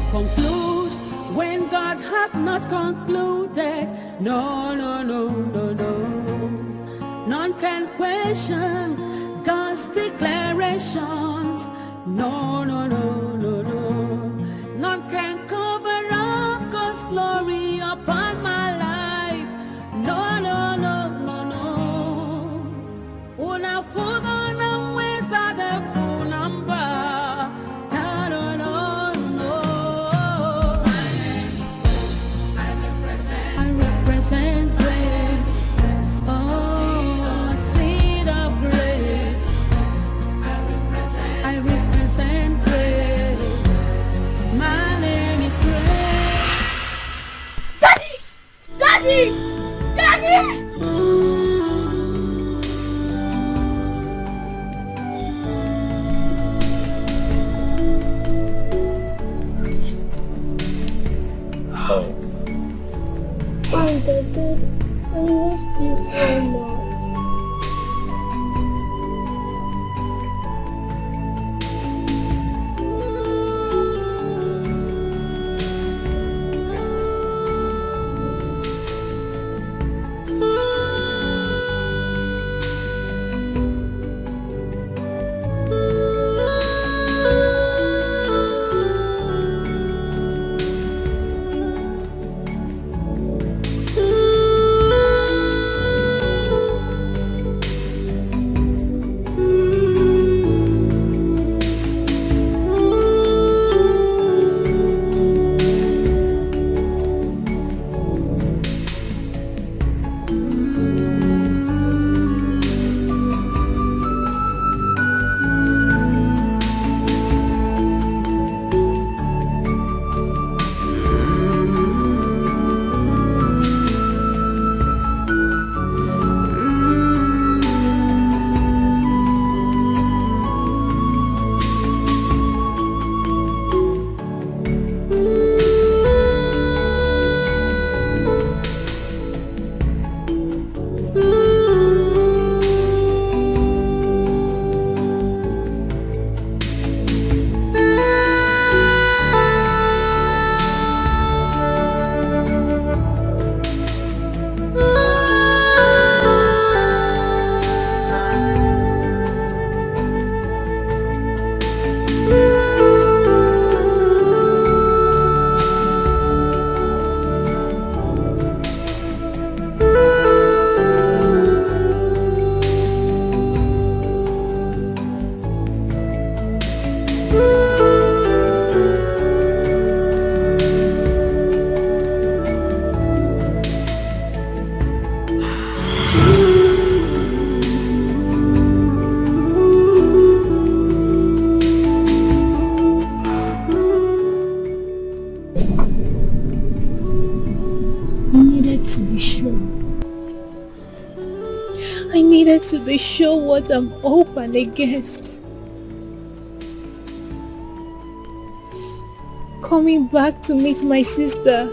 Conclude when God hath not concluded. No, no, no, no, no. None can question God's declarations. No, no, no, no, no. None can cover up God's glory upon my life. No, no, no, no, no. Oh, now Hi, Dad. I miss you so much. To be sure what I'm open against. Coming back to meet my sister,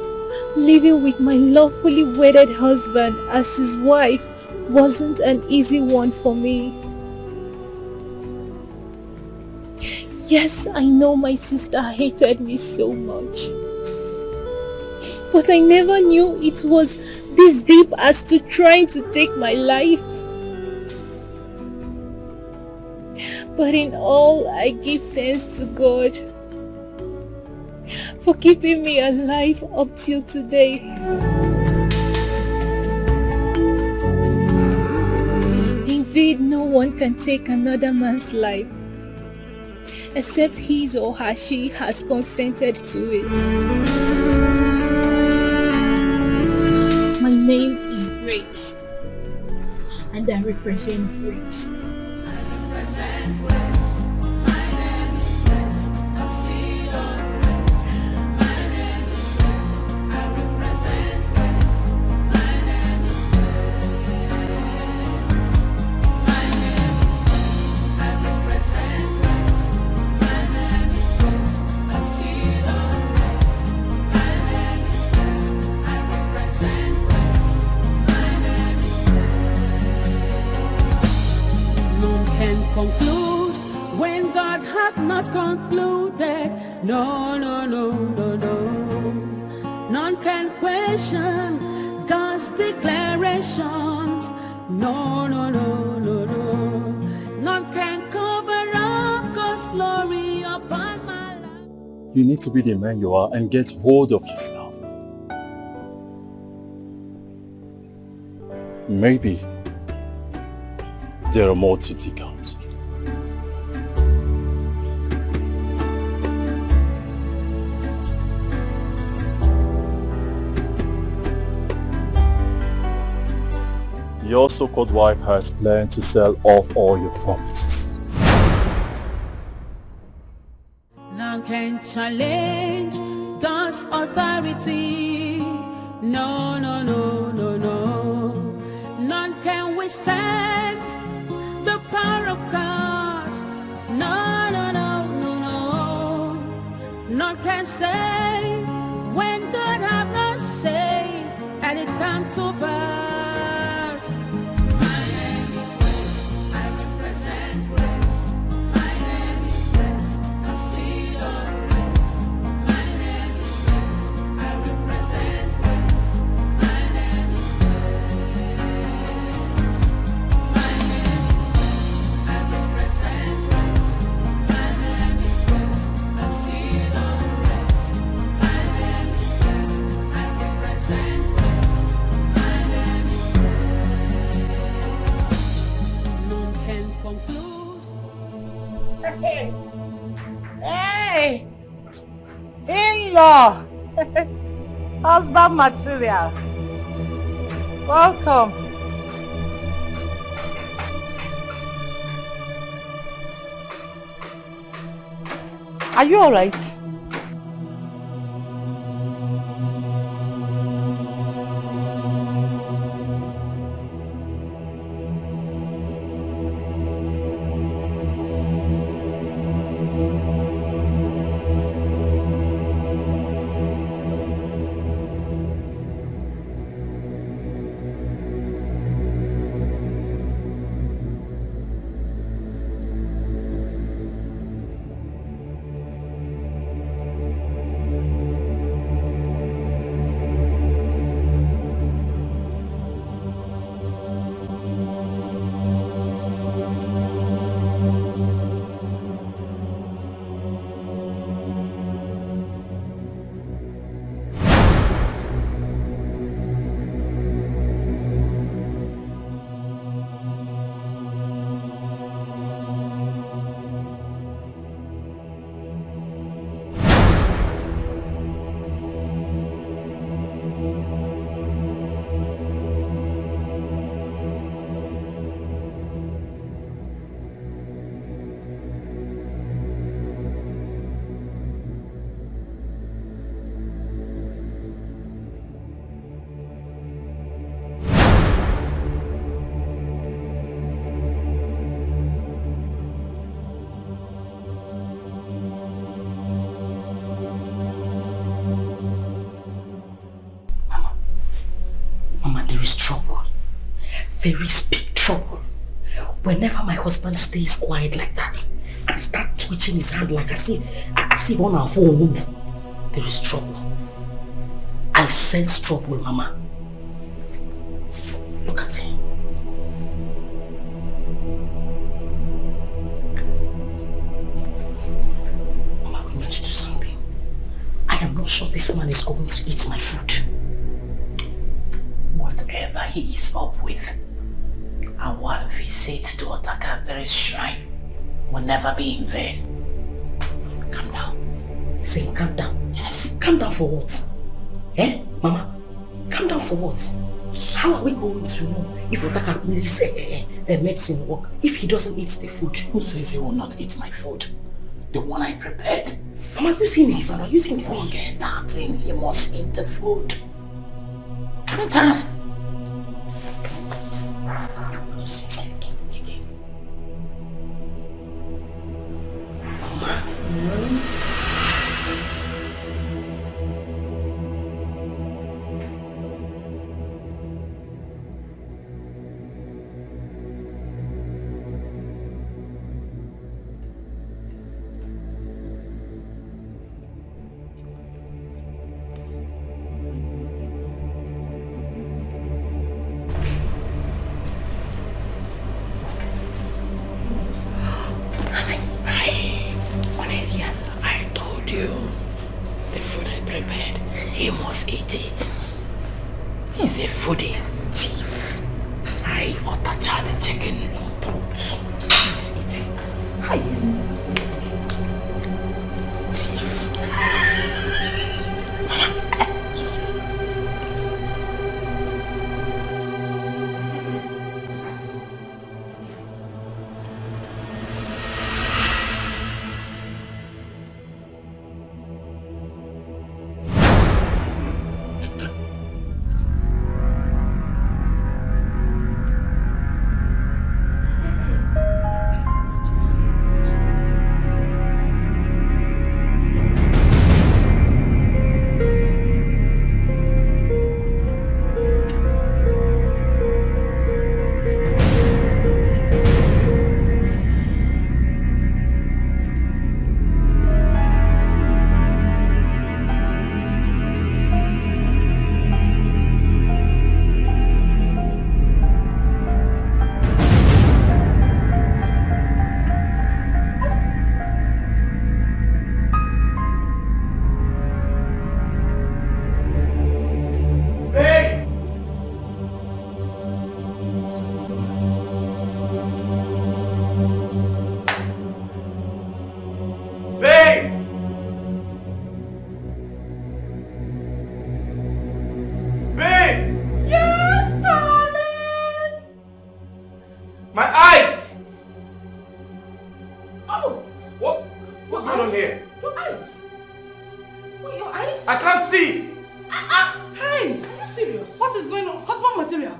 living with my lawfully wedded husband as his wife wasn't an easy one for me. Yes, I know my sister hated me so much. But I never knew it was this deep as to trying to take my life. But in all, I give thanks to God for keeping me alive up till today. Indeed, no one can take another man's life except his or her she has consented to it. My name is Grace, and I represent Grace. Conclude when God hath not concluded. No, no, no, no, no. None can question God's declarations. No, no, no, no, no. None can cover up God's glory upon my life. You need to be the man you are and get hold of yourself. Maybe there are more to dig out. Your so-called wife has planned to sell off all your properties. None can challenge God's authority. No, no, no, no, no. withstand the power of God. No, no, no, no, no. None can say when God have not said, and it come to pass. My name is West, I represent West. My name is West, a seed of rest. My name is West, I represent West. My name is West. My name is West, I represent West. My name is West, a seed of rest. My name is West, I represent West. My name is West. None can conclude. Hey! In-law! Husband material. Welcome. Are you alright? There is trouble. There is big trouble. Whenever my husband stays quiet like that and start twitching his hand like as if on our phone, there is trouble. I sense trouble, Mama. Look at him. Mama, we need to do something. I am not sure this man is going to eat my food. Whatever he is up with, our visit to Otakabere's shrine will never be in vain. Calm down. Say, calm down. Yes. Calm down for what? Eh, Mama? Calm down for what? How are we going to know if Otakabere's medicine work if he doesn't eat the food? Who says he will not eat my food? The one I prepared. Mama, you see me, Sarah? You see me? Forget that thing. He must eat the food. Calm down. Strong talk again. Foodie thief. I otacha the chicken throat. Please eat. Hi. Thief.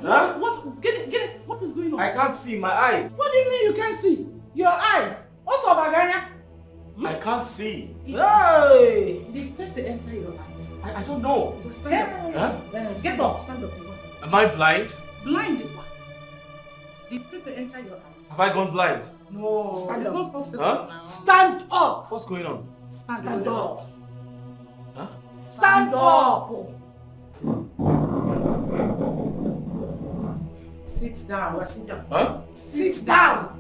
Huh? What? Get it. What is going on? I can't see my eyes. What do you mean you can't see? Your eyes. What's up, Aganya? I can't see. Hey! The paper enter your eyes. I don't know. Stand up. Huh? Get up. Stand up. Am I blind? Blind what? The paper enter your eyes. Have I gone blind? No. Stand it's up. not possible. Huh? Stand up. What's going on? Stand up. Huh? Stand up. Sit down. Sit down. Huh? Sit down.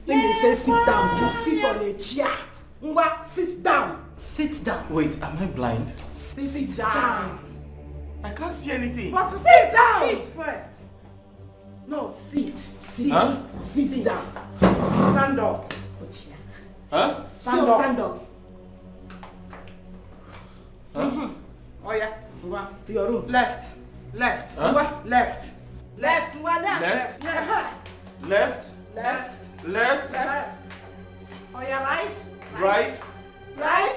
When they say sit down, you sit on a chair. Ngwa, sit down. Sit down. Wait, am I blind? Sit down. I can't see anything. But sit down. Sit first. No, sit. Sit. Huh? Sit down. Stand up. Huh? Stand up. Stand up. Oh yeah. Ngwa, to your room. Left. Left. Huh? Ngwa, left. Left. Ngwa, Left. left. Yeah. Left. Left. Left. Left. Oh yeah, right. Right. Right.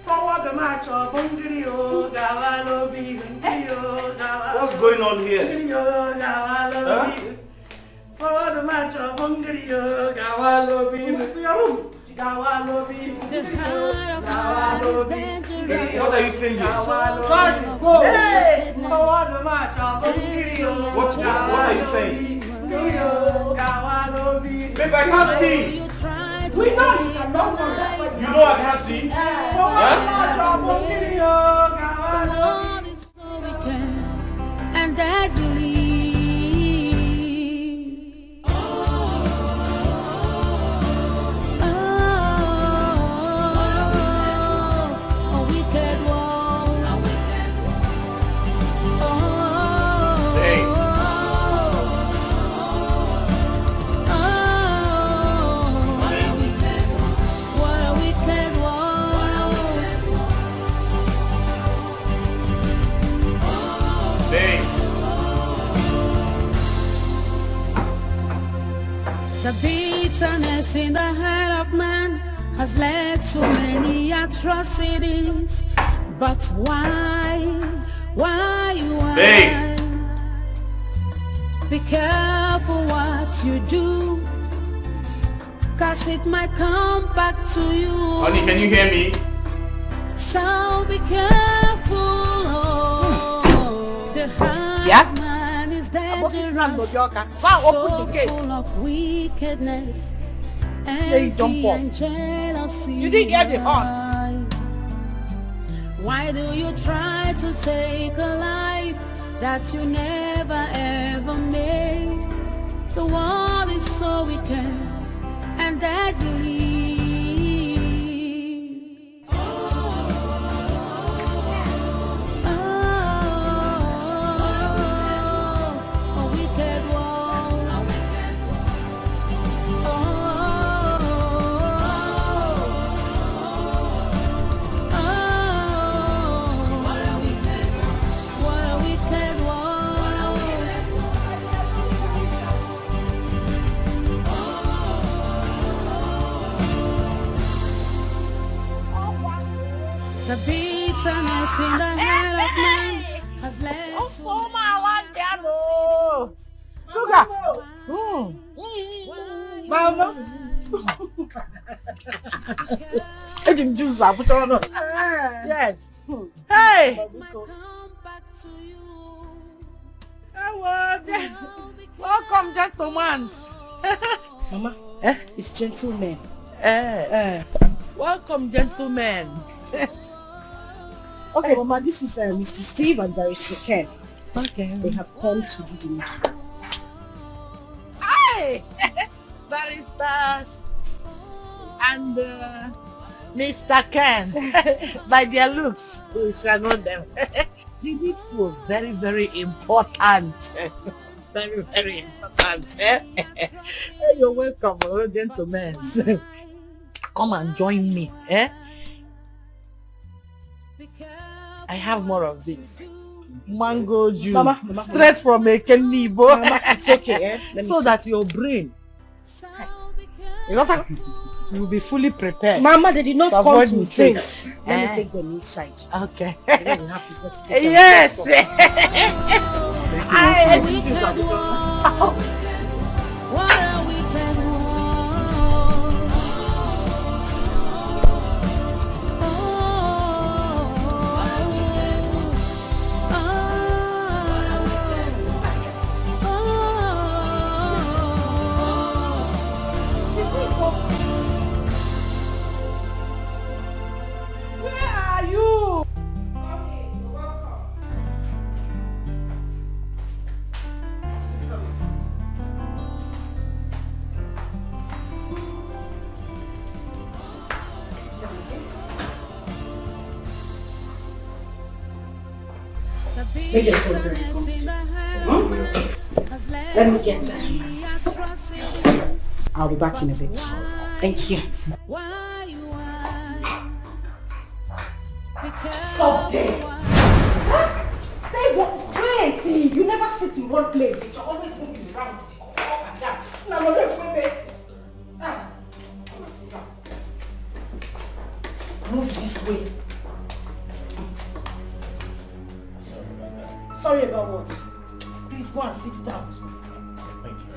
Forward the march of Bungirio, Gavalobi, Bungirio, Gavalobi. What's going on here? Bungirio, Gavalobi. Forward the march of Bungirio, Gavalobi. To your room. Gavalobi, Gavalobi. What are you saying here? Just go. Hey! Forward the march of Bungirio. What are you saying? Bungirio, Gavalobi. Babe, I can't see. We know you cannot know that. You know I can't see? And that believe. A wicked one. Hey. What a wicked one. Hey. The bitterness in the heart of man has led to many atrocities. But why? Hey. Be careful what you do, 'cause it might come back to you. Honey, can you hear me? So be careful. The heart of man is dangerous, so full of wickedness, envy and jealousy. You didn't get the horn. Why do you try to take a life that you never ever made? The world is so wicked and deadly. The bitterness in the heart of man has led Sugar. Mama. Eating juice, I put on. Yes. Hey. Welcome, gentlemen. Mama, it's gentlemen. Welcome, gentlemen. Okay, Mama, this is Mr. Steve and Barrister Ken. Okay. They have come to do the needful. Hi! Baristas and Mr. Ken. By their looks, we shall know them. The needful, very, very important. Very, very important. Hey, you're welcome, gentlemen. Come and join me. I have more of this. Mango juice. Mama, straight from a Kenibo. Mama, it's okay. So that your brain You will be fully prepared. Mama, they did not to come avoid to mistakes. drink. Let me take them inside. Okay. Then have business to take them. Yes. I make yourself very comfortable. Let me get I'll be back in a bit. Thank you. Stop there. Stay straight. You never sit in one place. You're always moving around, up and down. No, wait. Come on, sit down. Move this way. Sorry about what? Please go and sit down. Thank you.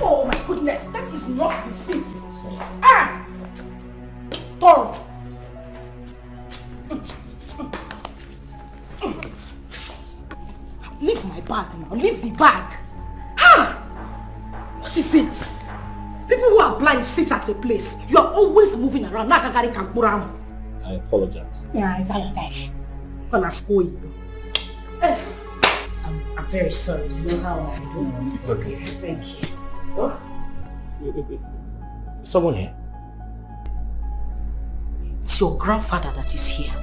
Oh my goodness, that is not the seat. Ah! Toro. Leave my bag now. Leave the bag. Ah! What is it? People who are blind sit at a place. You are always moving around. I apologize. Yeah, I apologize. Gonna school you. I'm very sorry. You know how I do. It's okay. Thank you. Oh? Someone here? It's your grandfather that is here.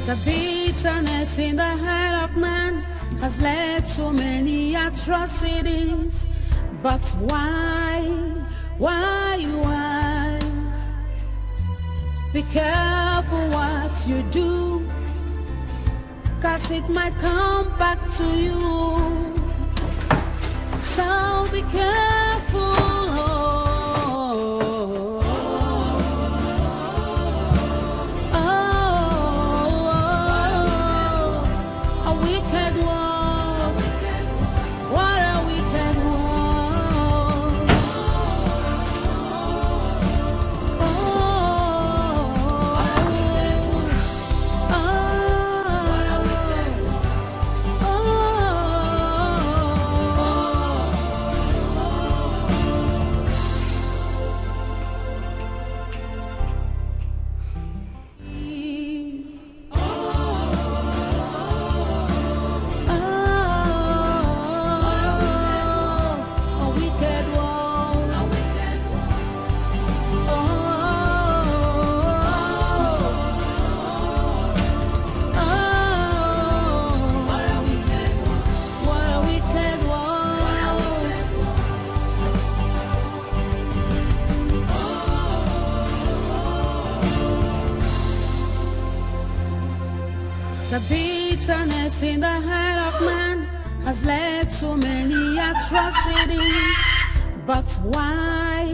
The bitterness in the heart of man has led to many atrocities. But why? Be careful what you do, 'cause it might come back to you. So be careful. The bitterness in the heart of man has led to many atrocities. But why?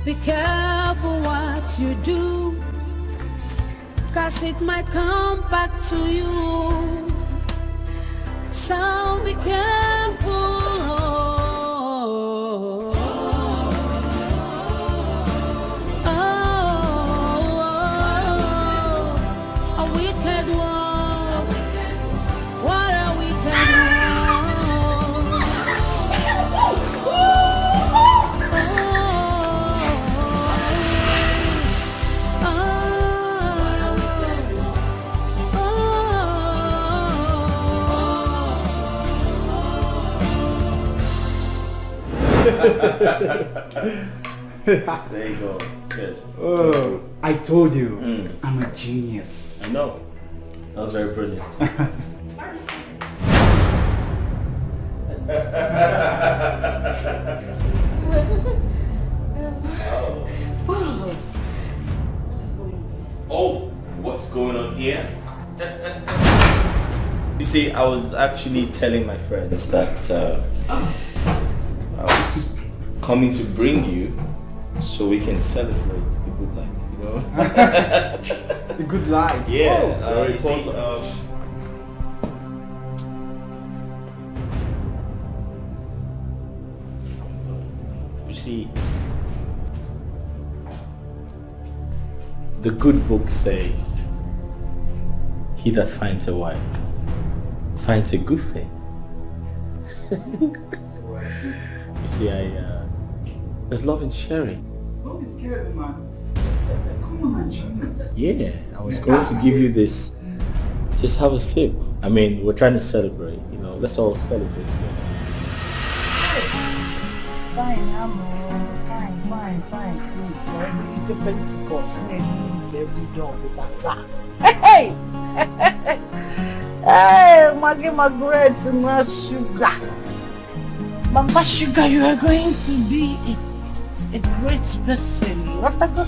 Be careful what you do, 'cause it might come back to you. So be careful. There you go. Yes. Oh, I told you, I'm a genius. I know. That was very brilliant. Wow. Oh, what's going on here? You see, I was actually telling my friends that I was coming to bring you so we can celebrate the good life, you know? The good life? Yeah, very you see, important. You see, the good book says, he that finds a wife finds a good thing. You see, there's love in sharing. Don't be scared, man. Come on, genius. Yeah, I was going to give you this. Just have a sip. I mean, we're trying to celebrate, you know, let's all celebrate together. Fine, fine. Please, for the Pentecost, every dog with a sack. Hey! Hey, Maggie Margaret, my sugar. Mama Sugar, you are going to be a great person. What a good...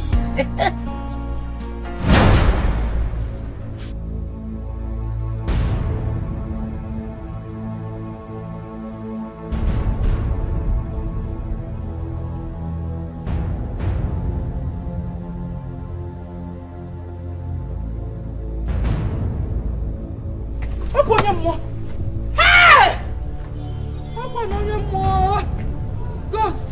Ghost!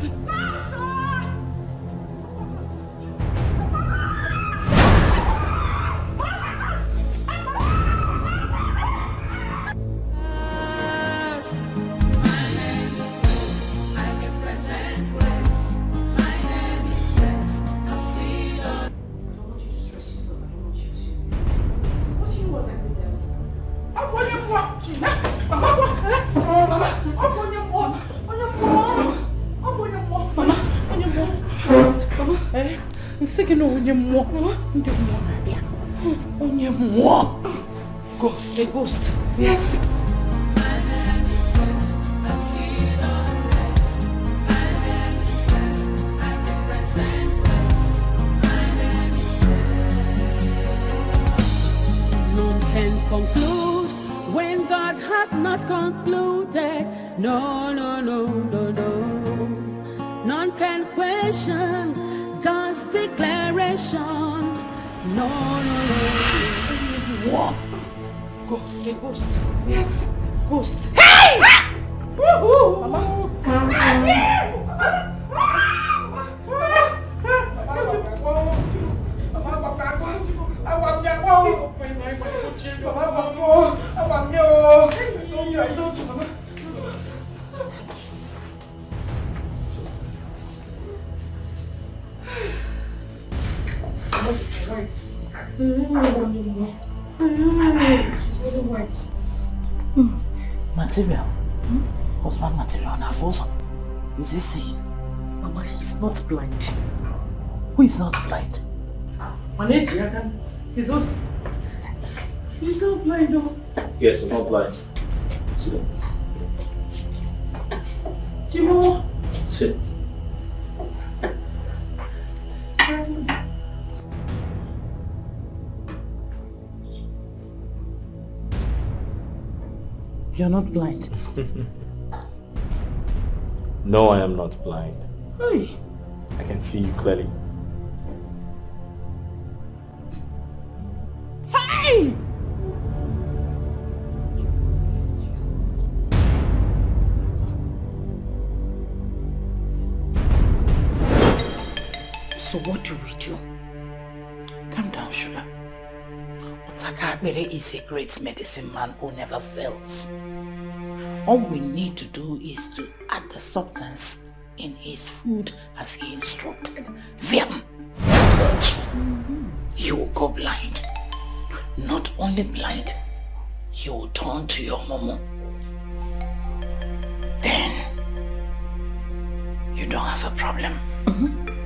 Ghost. A ghost. Yes. None can conclude when God hath not concluded. No. None can question God's declarations. No. Ghost. A ghost. Yes. Ghost. Hey! Woohoo! Mama. She's really white. Material. Husband material and frozen. Is he saying? Mama, he's not blind. Who is not blind? He's not blind though. Yes, I'm not blind. Sit down. Jimo. Sit. You're not blind. No, I am not blind. Hey. I can see you clearly. Hey! So what do we do? Calm down, Sugar. Otakabere is a great medicine man who never fails. All we need to do is to add the substance in his food as he instructed. Them. You will go blind. Not only blind, you will turn to your momo. Then you don't have a problem.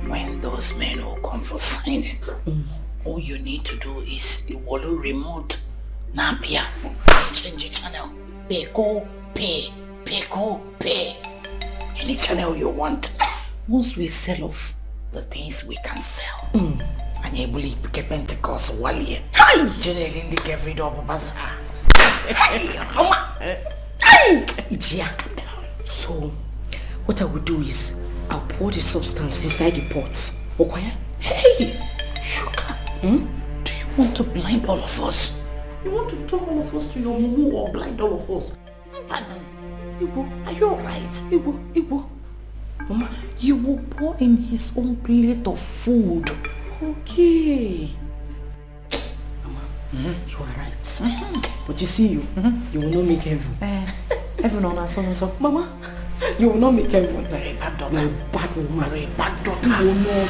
When those men will come for signing, all you need to do is you will remote Napia, change the channel, pay, any channel you want. Once we sell off the things we can sell, and you believe Pentecost Wally, generally in the every double bazaar. So, what I will do is I'll pour the substance inside the pot. Okay? Hey, sugar. Do you want to blind all of us? You want to turn all of us to your mumu or blind all of us? Igbo, are you alright? Igbo. Mama, you will pour in his own plate of food. Okay. Mama, you are right. But you see, you will not make heaven. Heaven on us, so. Mama, you will not make heaven. Very bad daughter. Very bad woman. Very bad daughter. You will not.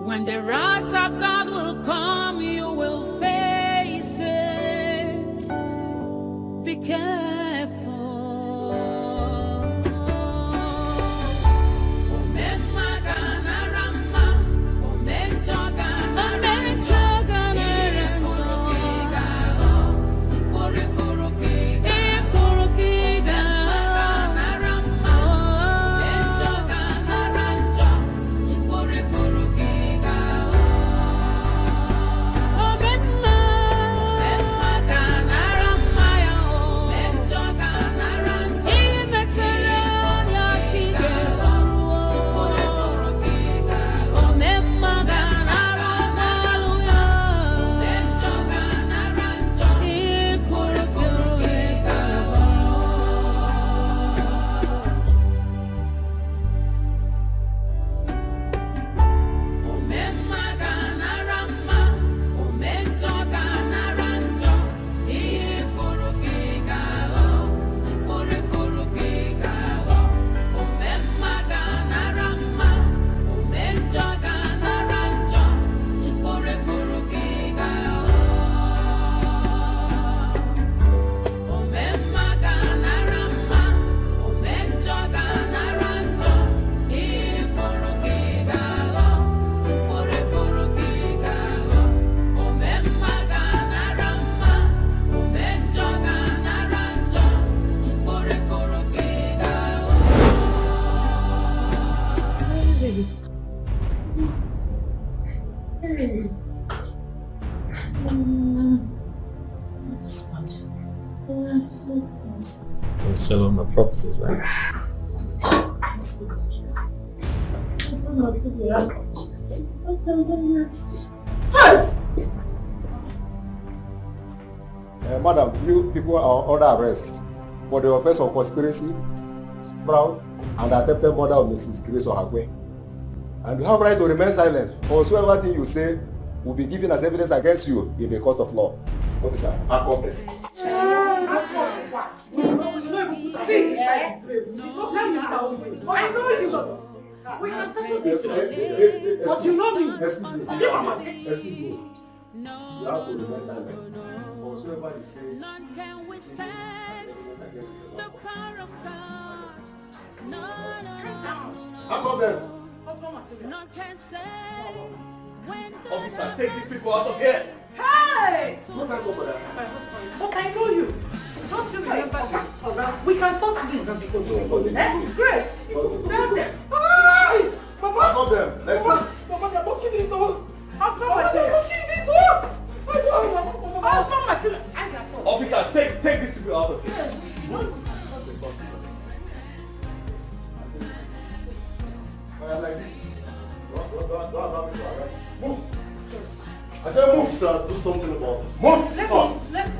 When the wrath of God will come, you will face it. Be careful. We're selling my properties, right? Madam, you people are under arrest for the offense of conspiracy, fraud, and attempted murder of Mrs. Grace Ohagwe. And you have right to remain silent, for whatsoever thing you say will be given as evidence against you in the court of law. Officer, back up there. I know you. We can settle this. But you know me. Excuse me. Excuse me. You have to remain silent. For whatsoever you say, none can withstand the power of God. No. back up there. None can say when God Officer, take these people out of here. Hey! No time for that. But I know you. Don't you remember this? We can sort this. Grace, tell them. Papa, Stop them. Let's go. Papa, they're blocking the doors. Husband Matilda. Husband Matilda. Officer, take these people out of here. Like this. Don't allow me to arrest you. Move. I said move. Sir, do something about this. Move. Let's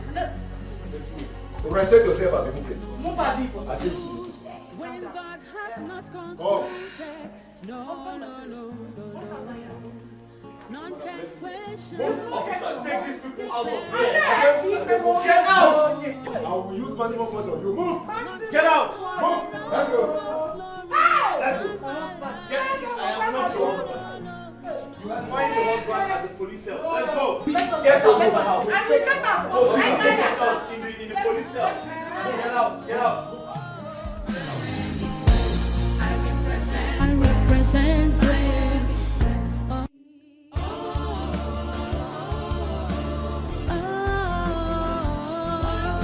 Respect yourself and be moving. move our people. I said When God hath not come. concluded, no. None can question. Officer, take these people out of here. Get out! I will use maximum force on you. Move! Get out! Move! Let's go! Let's go! I am not your husband. You will find the husband at the police cell. Let's go! Get out of the house! And we take us. Go to the police cell. Get out! Get out! I represent grace.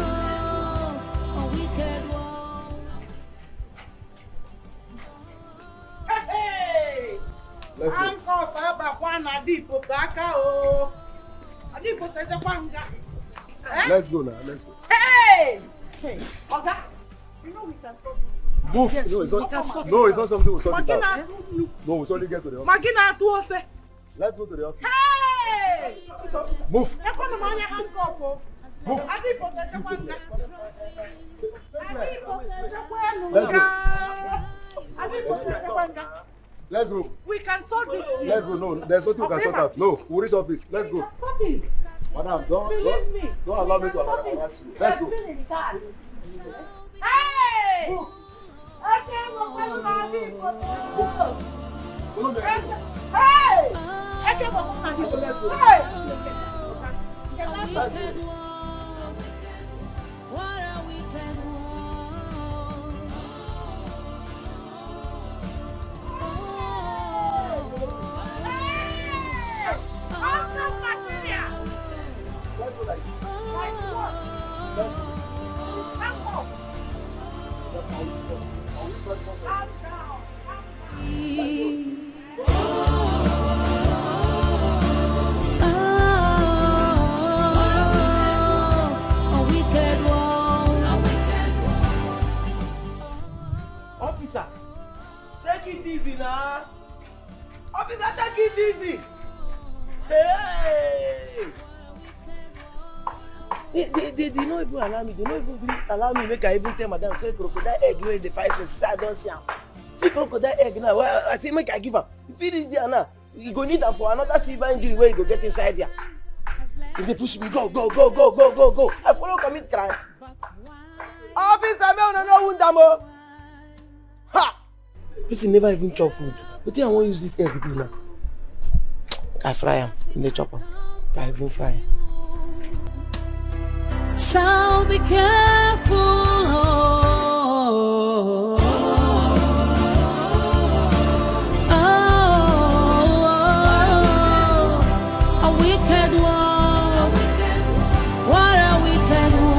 A wicked one. Hey! Uncle Saba Kwana Dipo Kaka o. Adipo Teja Kwanga. Let's go now. Let's go. Hey! Hey, Oga, you know we can solve this. Move! Yes, No, it's we not. can sort No, it it's not out. something we'll sort it Magina, out. No, we'll only get to the office. Magina Tuose. Let's go to the office. Hey! Move! Ekwano manya handcuff o. Move! Adipo Teja Kwanga. Adipo Teja Kwanga. Let's go. Adipo Teja Kwanga. Let's go. We can sort this thing. Let's go. No, there's something we can sort out. No, we'll reach office. Let's go. Stop it. Madam, Believe me. don't allow me to harass you. Let's go. You're still in charge. Hey! Okay, we're going to Adipo. Hey! Okay, we're going to Adipo. Let's go. Hey! Let's go. What a wicked one. Awesome material! Let's go like this. Like what? Come on! Calm down! A wicked one. Officer, take it easy now. Officer, take it easy. Hey! They don't even allow me. They don't even allow me make I even tell madam say crocodile egg wey dey fight since I don see am. See crocodile egg now. Well, I say make I give am. If he reach there now, you go need am for another silver injury wey you go get inside there. If they push me, go. I follow commit crime. Officer, me no wound am o. Ha! Person never even chop food. Wetin I wan use this egg do now? I fry am in the chopper. I even fry am. So be careful. A wicked one. What a wicked one.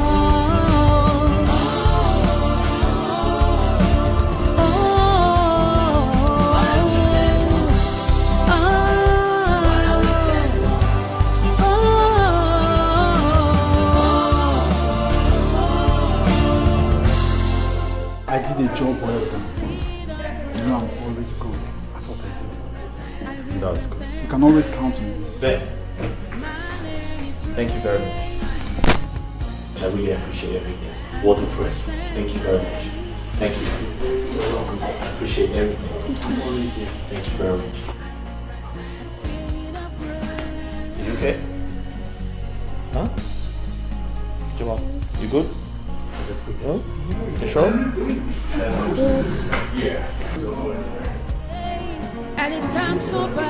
I did a job well done. You know I'm always good at what I do. That's good. You can always count on me. Ben, thank you very much. I really appreciate everything. What a first. Thank you very much. Thank you. I appreciate everything. I'm always here. Thank you very much. You okay? Huh? Jamal, you good? That's good. Huh? You sure? And it comes to pass.